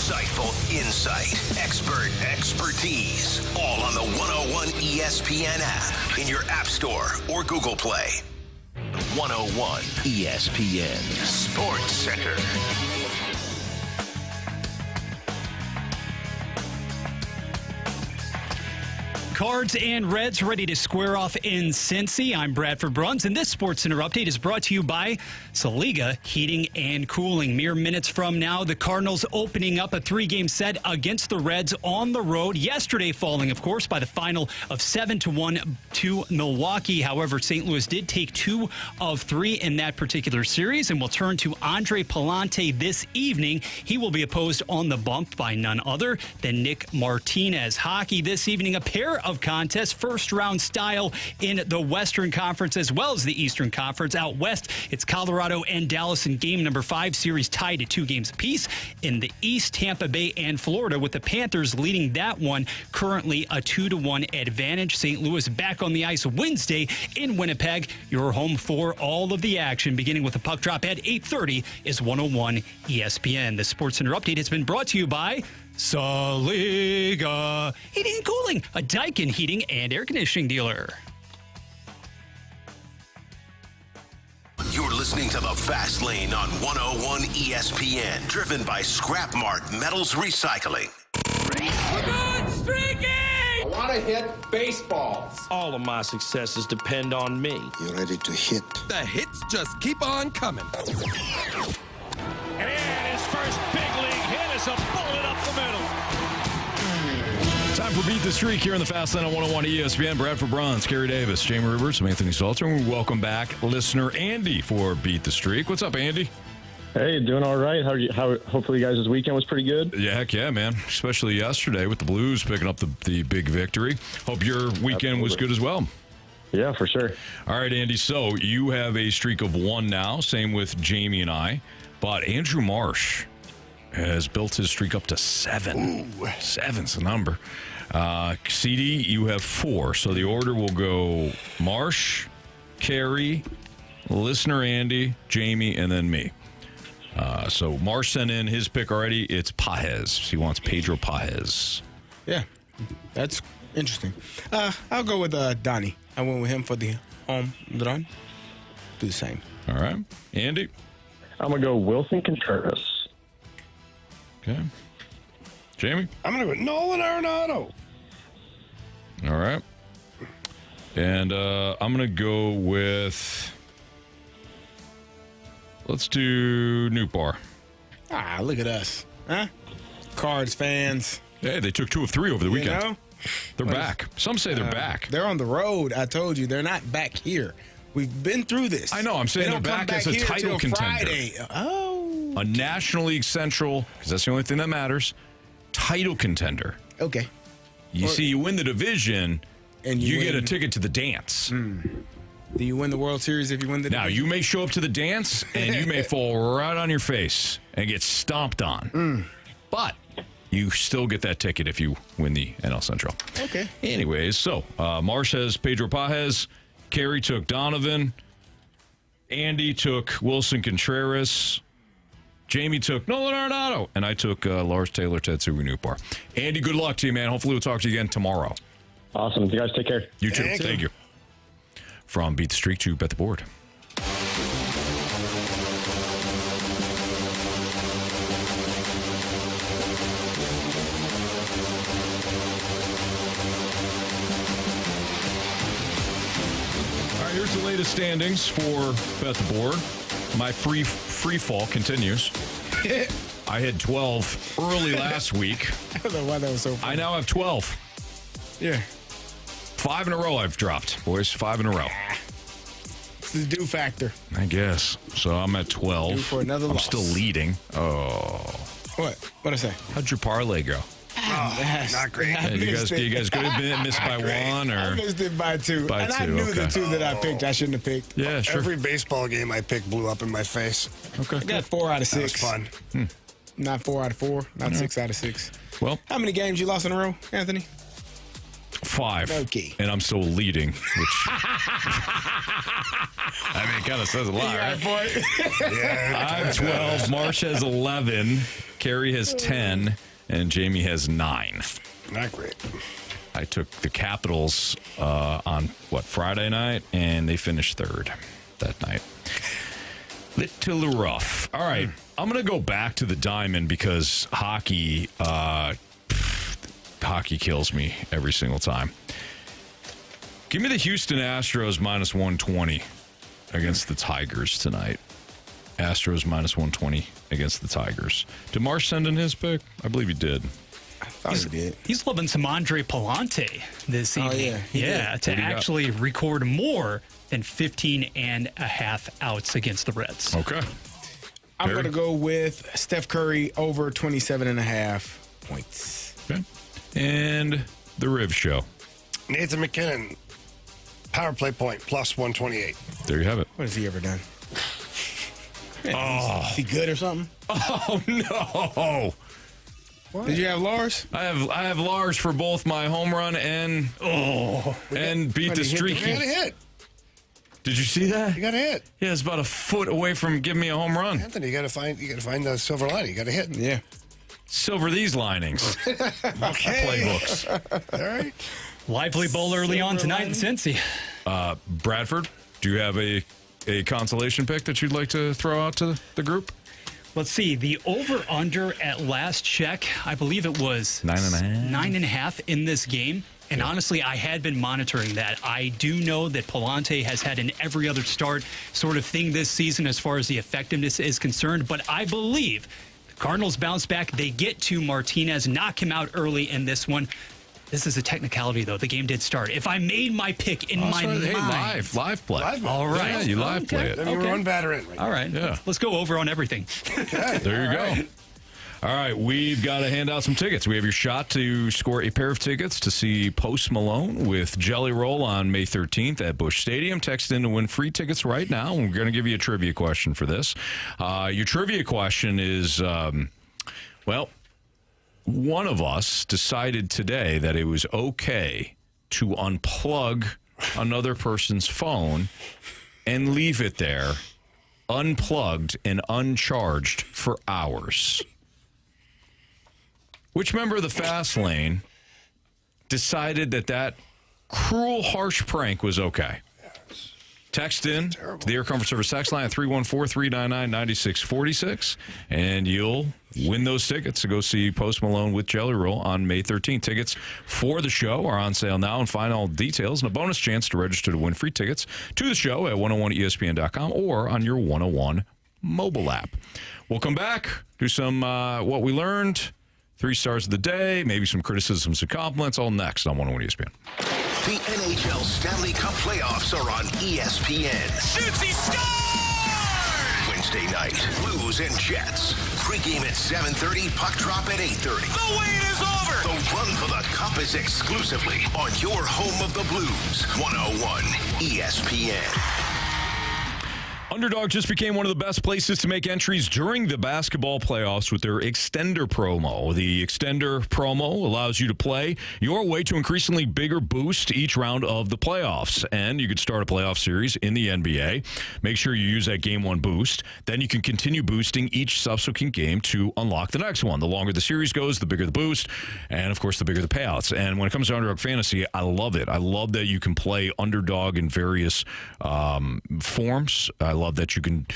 Insightful insight, expert expertise, all on the 101 ESPN app, in your App Store or Google Play. 101 ESPN Sports Center. Cards and Reds ready to square off in Cincy. I'm Bradford Bruns, and this SportsCenter update is brought to you by Saliga Heating and Cooling. Mere minutes from now, the Cardinals opening up a 3-game set against the Reds on the road. Yesterday falling, of course, by the final of 7-1 to Milwaukee. However, St. Louis did take 2 of 3 in that particular series, and we'll turn to Andre Palante this evening. He will be opposed on the bump by none other than Nick Martinez. Hockey this evening, a pair of contests, first-round style in the Western Conference as well as the Eastern Conference. Out west, it's Colorado and Dallas in game number 5, series tied at 2 games apiece. In the East, Tampa Bay and Florida, with the Panthers leading that one, currently a 2-1 advantage. St. Louis back on the ice Wednesday in Winnipeg. Your home for all of the action, beginning with a puck drop at 8:30 is 101 ESPN. The Sports Center update has been brought to you by Saliga Heating and Cooling, a Daikin heating and air conditioning dealer. You're listening to The Fast Lane on 101 ESPN, driven by Scrap Mart Metals Recycling. We're good, streaking! I want to hit baseballs. All of my successes depend on me. You ready to hit? The hits just keep on coming. And his first big league hit is a bullet up the middle. Time for Beat the Streak here in the Fast Lane on 101 ESPN. Bradford Bronze, Carey Davis, Jamie Rivers, I'm Anthony Stalter. And we welcome back listener Andy for Beat the Streak. What's up, Andy? Hey, doing all right. Hopefully, you guys, this weekend was pretty good. Yeah, heck yeah, man. Especially yesterday with the Blues picking up the big victory. Hope your weekend was good as well. Yeah, for sure. All right, Andy. So you have a streak of 1 now. Same with Jamie and I. But Andrew Marsh has built his streak up to 7. Ooh. 7's the number. CD, you have 4. So the order will go Marsh, Carey, listener Andy, Jamie, and then me. So Marsh sent in his pick already. It's Pages. He wants Pedro Pages. Yeah, that's interesting. I'll go with Donnie. I went with him for the home run. Do the same. All right. Andy? I'm going to go Wilson Contreras. Okay. Jamie? I'm going to go Nolan Arenado. All right. And I'm going to go with... Let's do Newt Bar. Look at us. Huh? Cards fans. Hey, they took 2 of 3 over the weekend. You know? They're back. Some say they're back. They're on the road. I told you, they're not back here. We've been through this. I know. I'm saying they're back as a title contender. Friday. Oh. A National League Central, because that's the only thing that matters, title contender. Okay. You see, you win the division, and you get a ticket to the dance. Do you win the World Series if you win the division? Now, you may show up to the dance, and you may fall right on your face and get stomped on. But you still get that ticket if you win the NL Central. Okay. Anyways, so Marsh has Pedro Pages. Carey took Donovan. Andy took Wilson Contreras. Jamie took Nolan Arenado. And I took Lars Taylor, Tetsuya Newbar. Andy, good luck to you, man. Hopefully we'll talk to you again tomorrow. Awesome. You guys take care. You too. Thank you. From Beat the Streak to Bet the Board. All right, here's the latest standings for Bet the Board. My free fall continues. I had 12 early last week. I don't know why that was so funny. I now have 12. Yeah. 5 in a row I've dropped, boys. 5 in a row. It's the do factor. I guess. So I'm at 12. Due for another I'm loss. still leading. Oh. What? What'd I say? How'd your parlay go? Not great. Yeah, you guys could have been missed by 1 or I missed it by 2. by and 2. I knew Okay. the 2 that I picked I shouldn't have picked. Yeah, sure. Every baseball game I picked blew up in my face. Okay. I got 4 out of 6. That was fun. Not 4 out of 4. Not 6 out of 6. Well, how many games you lost in a row, Anthony? 5. Okay. And I'm still leading, which I mean, it kind of says a lot, right? Yeah. I have 12. Marsh has 11. Carey has 10. And Jamie has 9. Not great. I took the Capitals on, Friday night? And they finished 3rd that night. Little rough. All right. I'm going to go back to the diamond because hockey kills me every single time. Give me the Houston Astros minus 120 against the Tigers tonight. Astros minus 120 against the Tigers. Did Marsh send in his pick? I believe he did. I thought he did. He's loving some Andre Palante this evening. Yeah, to actually record more than 15 and a half outs against the Reds. Okay. I'm going to go with Steph Curry over 27 and a half points. Okay. And the Riv Show. Nathan McKinnon, power play point, plus 128. There you have it. What has he ever done? Is he good or something? Oh, no. What? Did you have Lars? I have Lars for both my home run and beat the streak. You got a hit. Did you see that? You got a hit. Yeah, it's about a foot away from giving me a home run. Anthony, you got to find the silver lining. You got a hit. Yeah. Silver these linings. Playbooks. All right. Lively bowl early on tonight in Cincy. Bradford, do you have a consolation pick that you'd like to throw out to the group? Let's see. The over-under at last check, I believe it was 9.5. 9.5 in this game. And honestly, I had been monitoring that. I do know that Palante has had an every other start sort of thing this season as far as the effectiveness is concerned. But I believe the Cardinals bounce back. They get to Martinez, knock him out early in this one. This is a technicality, though. The game did start. If I made my pick in my mind. Hey, live play. All right. Yeah, you live play it. Then we're one batter in right All right. Yeah. Let's go over on everything. Okay. There you go. All right, we've got to hand out some tickets. We have your shot to score a pair of tickets to see Post Malone with Jelly Roll on May 13th at Busch Stadium. Text in to win free tickets right now. We're going to give you a trivia question for this. Your trivia question is, one of us decided today that it was okay to unplug another person's phone and leave it there unplugged and uncharged for hours. Which member of the fast lane decided that cruel, harsh prank was okay? Text in to the Air Comfort Service text line at 314-399-9646, and you'll win those tickets to go see Post Malone with Jelly Roll on May 13th. Tickets for the show are on sale now, and find all details and a bonus chance to register to win free tickets to the show at 101ESPN.com or on your 101 mobile app. We'll come back, do some what we learned, 3 stars of the day, maybe some criticisms and compliments, all next on 101 ESPN. The NHL Stanley Cup playoffs are on ESPN. Shoots, he scores! Wednesday night, Blues and Jets. Pregame at 7:30, puck drop at 8:30. The wait is over! The run for the cup is exclusively on your home of the Blues, 101 ESPN. Underdog just became one of the best places to make entries during the basketball playoffs with their Extender promo. The Extender promo allows you to play your way to increasingly bigger boost each round of the playoffs. And you could start a playoff series in the NBA. Make sure you use that Game 1 boost. Then you can continue boosting each subsequent game to unlock the next one. The longer the series goes, the bigger the boost. And, of course, the bigger the payouts. And when it comes to Underdog Fantasy, I love it. I love that you can play Underdog in various forms. I love that you can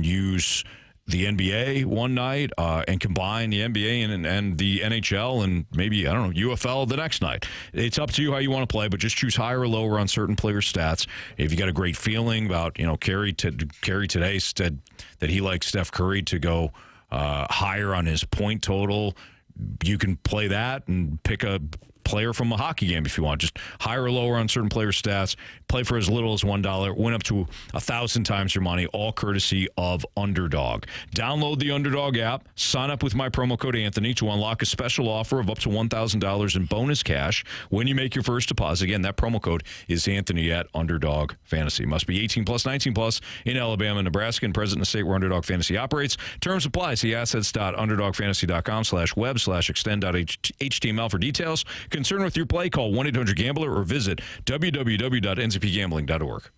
use the NBA one night and combine the NBA and the NHL and maybe, I don't know, UFL the next night. It's up to you how you want to play, but just choose higher or lower on certain player stats. If you got a great feeling about, Carey today said that he likes Steph Curry to go higher on his point total, you can play that and pick a player from a hockey game if you want. Just higher or lower on certain player stats. Play for as little as $1. Win up to 1,000 times your money, all courtesy of Underdog. Download the Underdog app. Sign up with my promo code Anthony to unlock a special offer of up to $1,000 in bonus cash when you make your first deposit. Again, that promo code is Anthony at Underdog Fantasy. Must be 18 plus, 19 plus in Alabama and Nebraska and present in the state where Underdog Fantasy operates. Terms apply. See assets.underdogfantasy.com/web/extend.html for details. Concerned with your play, call 1-800-GAMBLER or visit www.ncpgambling.org.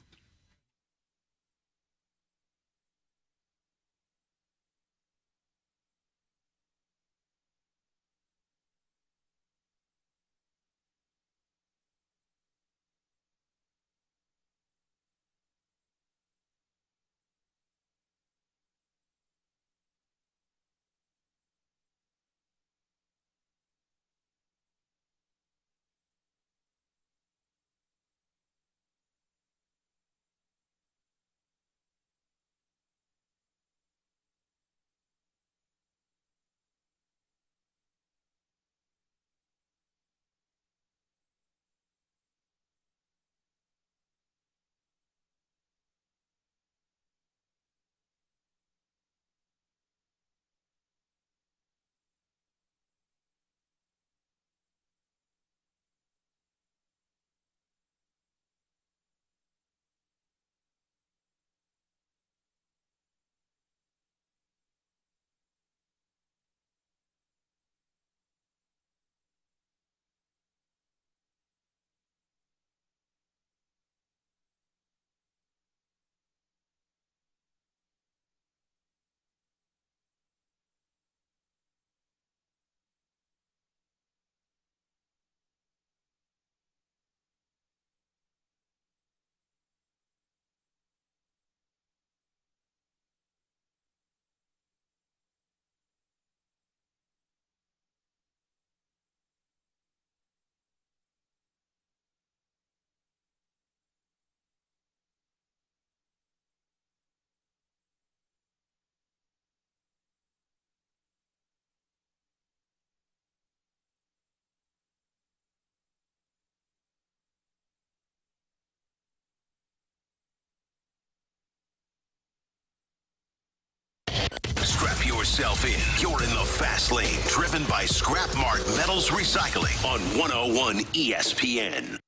yourself in. You're in the fast lane, driven by Scrap Mart Metals Recycling on 101 ESPN.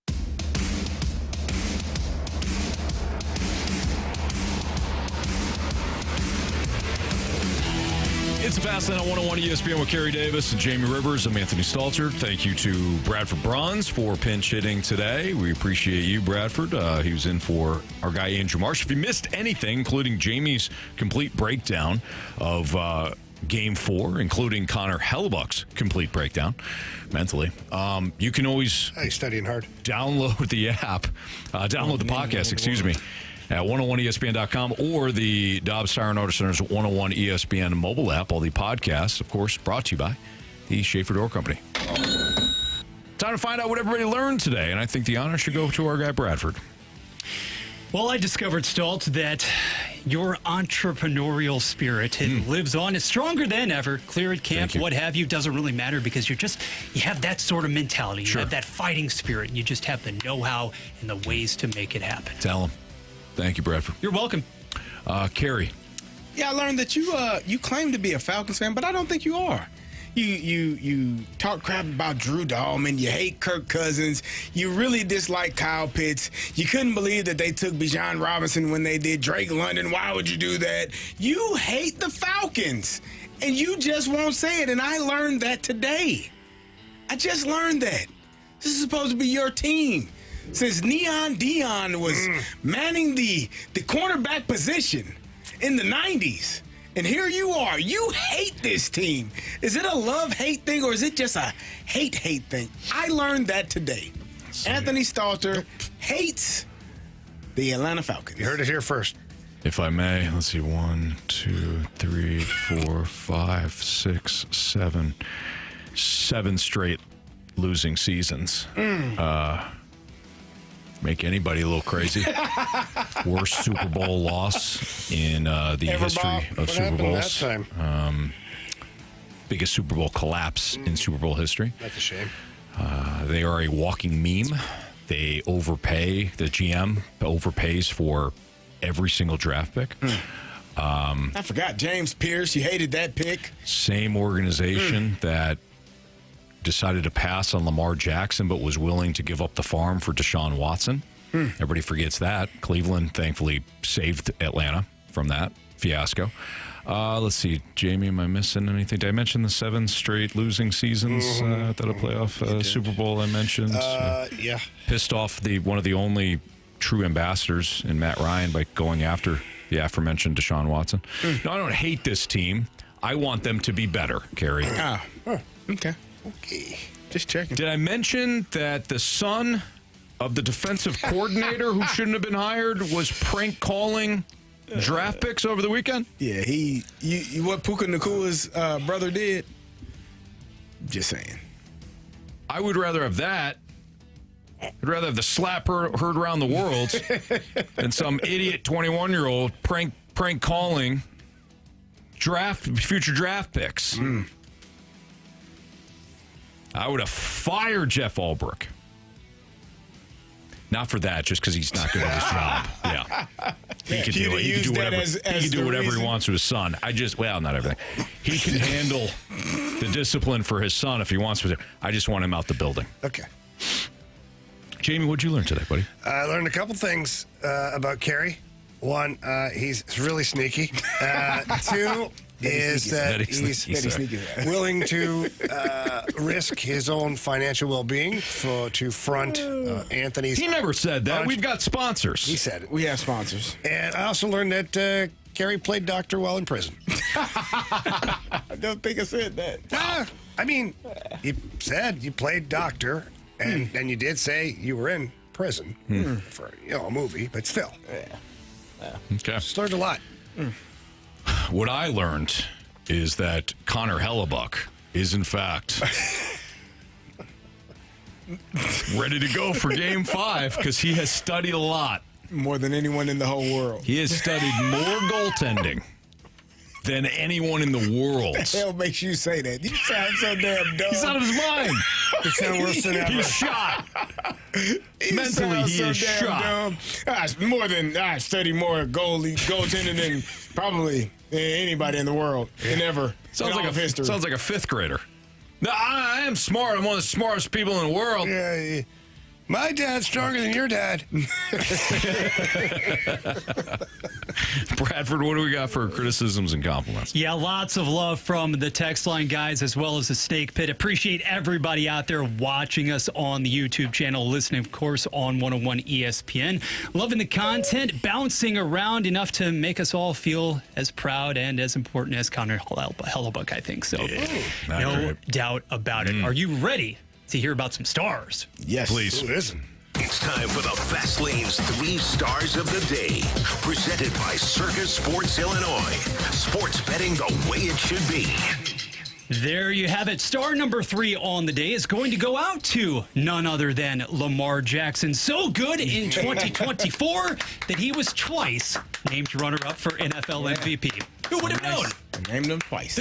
It's a Fast Lane on 101 ESPN with Carey Davis and Jamie Rivers. I'm Anthony Stalter. Thank you to Bradford Bronze for pinch hitting today. We appreciate you, Bradford. He was in for our guy, Andrew Marsh. If you missed anything, including Jamie's complete breakdown of Game 4, including Connor Hellebuck's complete breakdown mentally, you can always studying hard. Download the app, download the podcast, excuse me, at 101ESPN.com or the Dobbs Tire and Auto Center's 101 ESPN mobile app. All the podcasts, of course, brought to you by the Schaefer Door Company. Time to find out what everybody learned today, and I think the honor should go to our guy, Bradford. Well, I discovered, Stalt, that your entrepreneurial spirit lives on. It's stronger than ever. Clear at camp, what have you, doesn't really matter because you have that sort of mentality. You have that fighting spirit. You just have the know-how and the ways to make it happen. Tell him. Thank you, Bradford. You're welcome. Carey. Yeah, I learned that you claim to be a Falcons fan, but I don't think you are. You talk crap about Drew Dahlman. You hate Kirk Cousins. You really dislike Kyle Pitts. You couldn't believe that they took Bijan Robinson when they did Drake London. Why would you do that? You hate the Falcons, and you just won't say it. And I learned that today. I just learned that. This is supposed to be your team. Since Neon Dion was manning the cornerback position in the 90s. And here you are. You hate this team. Is it a love-hate thing or is it just a hate-hate thing? I learned that today. Anthony Stalter hates the Atlanta Falcons. You heard it here first. If I may, let's see. 1, 2, 3, 4, 5, 6, 7. 7 straight losing seasons. Make anybody a little crazy. Worst Super Bowl loss in the history of Super Bowls. That time? Biggest Super Bowl collapse in Super Bowl history. That's a shame. They are a walking meme. They overpay. The GM overpays for every single draft pick. I forgot James Pierce. You hated that pick. Same organization that decided to pass on Lamar Jackson, but was willing to give up the farm for Deshaun Watson. Everybody forgets that. Cleveland, thankfully, saved Atlanta from that fiasco. Let's see, Jamie, am I missing anything? Did I mention the 7 straight losing seasons at a playoff Super Bowl I mentioned? Yeah. Pissed off one of the only true ambassadors in Matt Ryan by going after the aforementioned Deshaun Watson. No, I don't hate this team. I want them to be better, Carey. Okay. Just checking. Did I mention that the son of the defensive coordinator who shouldn't have been hired was prank calling draft picks over the weekend? Yeah, what Puka Nakua's brother did. Just saying. I would rather have that. I'd rather have the slap heard around the world than some idiot 21-year-old prank calling future draft picks. I would have fired Jeff Albrook. Not for that, just because he's not good at his job. Yeah. He can do it. He can do whatever, he can do whatever he wants to his son. Not everything. He can handle the discipline for his son if he wants to. I just want him out the building. Okay. Jamie, what'd you learn today, buddy? I learned a couple things about Carey. One, he's really sneaky. 2 is that he's willing to risk his own financial well-being to front Anthony's. He never said that. We've got sponsors. He said it. We have sponsors. And I also learned that Carey played doctor while in prison. I don't think I said that. I mean, you said you played doctor, and you did say you were in prison for a movie, but still. Okay. Just learned a lot. What I learned is that Connor Hellebuck is, in fact, ready to go for Game 5 because he has studied a lot. More than anyone in the whole world. He has studied more goaltending than anyone in the world. What the hell makes you say that? You sound so damn dumb. He's out of his mind. You sound worse than ever. He's shot. Mentally, he is shot. I study more goaltending than probably anybody in the world and ever. Sounds like a fifth grader. No, I am smart. I'm one of the smartest people in the world. Yeah. My dad's stronger than your dad. Bradford, what do we got for criticisms and compliments? Yeah, lots of love from the text line guys as well as the Snake Pit. Appreciate everybody out there watching us on the YouTube channel, listening, of course, on 101 ESPN. Loving the content, bouncing around enough to make us all feel as proud and as important as Connor Hellebuck, I think. So, no doubt about it. Are you ready to hear about some stars? Yes. Please. Listen. It's time for the Fast Lane's 3 Stars of the Day, presented by Circus Sports Illinois. Sports betting the way it should be. There you have it. Star number 3 on the day is going to go out to none other than Lamar Jackson. So good in 2024 that he was twice named runner-up for NFL MVP. Who would have known? I named him twice.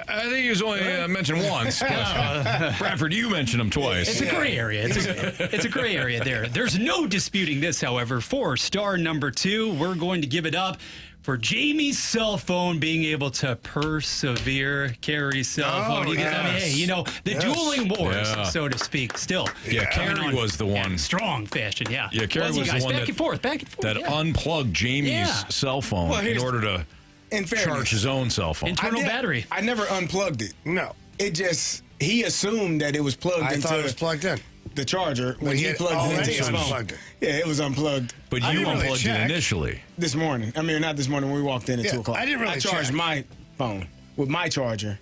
I think he was only mentioned once. Bradford, you mentioned him twice. It's a gray area. It's a gray area there. There's no disputing this, however. For star number 2, we're going to give it up for Jamie's cell phone being able to persevere. Carey's cell phone. The dueling wars, so to speak, still. Yeah, Carey was the one. Strong fashion, yeah. Yeah, Carey was the one back and forth. That unplugged Jamie's cell phone in order to charge his own cell phone. Internal battery. I never unplugged it. No. It just, he assumed that it was plugged into. I thought it was plugged in. The charger when he plugged it into his phone. Yeah, it was unplugged. But you unplugged it initially. This morning. I mean, not this morning. When we walked in at 2 o'clock. I didn't really charged my phone with my charger.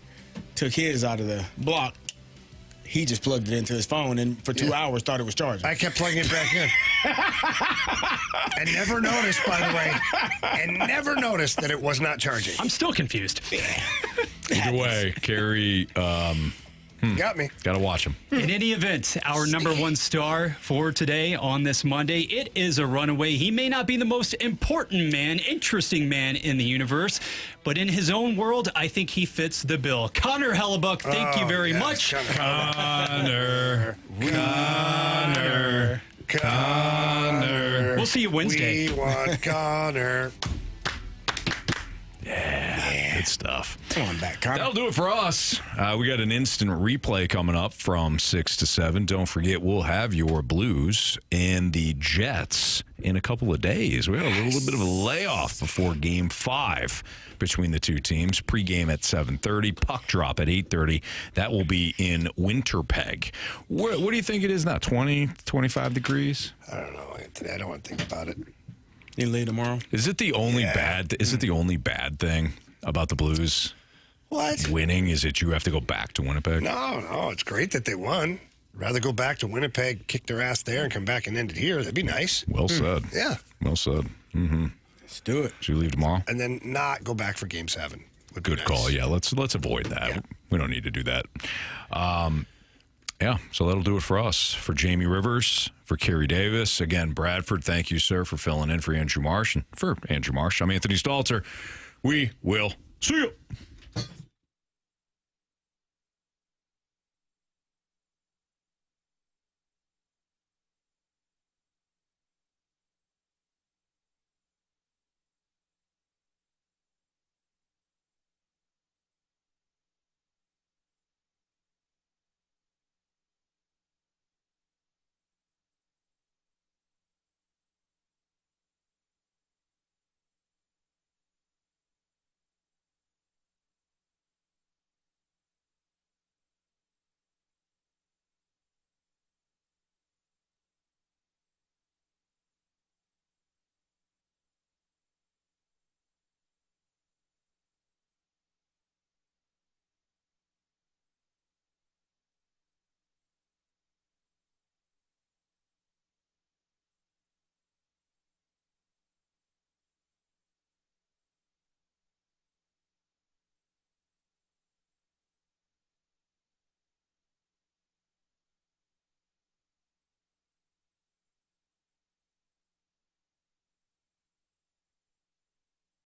Took his out of the block. He just plugged it into his phone and for 2 hours thought it was charging. I kept plugging it back in. And never noticed, by the way, that it was not charging. I'm still confused. Either way, Carey got me. Got to watch him. In any event, our number 1 star for today on this Monday, it is a runaway. He may not be the most important man, interesting man in the universe, but in his own world, I think he fits the bill. Connor Hellebuck, thank you very much. Connor. We'll see you Wednesday. We want Connor. Yeah, good stuff. Come on back, Connor. That'll do it for us. We got an instant replay coming up from 6 to 7. Don't forget, we'll have your Blues and the Jets in a couple of days. We have a little bit of a layoff before Game 5 between the two teams. Pre-game at 7:30, puck drop at 8:30. That will be in Winnipeg. What do you think it is now, 20, 25 degrees? I don't know, Anthony. I don't want to think about it. You leave tomorrow? Is it the only bad thing about the Blues winning? Is it you have to go back to Winnipeg? No, it's great that they won. Rather go back to Winnipeg, kick their ass there, and come back and end it here. That'd be nice. Well said. Yeah. Well said. Mm-hmm. Let's do it. Should we leave tomorrow? And then not go back for Game 7. Good call. Yeah, let's avoid that. Yeah. We don't need to do that. So that'll do it for us. For Jamie Rivers, for Carey Davis. Again, Bradford, thank you, sir, for filling in for Andrew Marsh. And for Andrew Marsh, I'm Anthony Stalter. We will see you.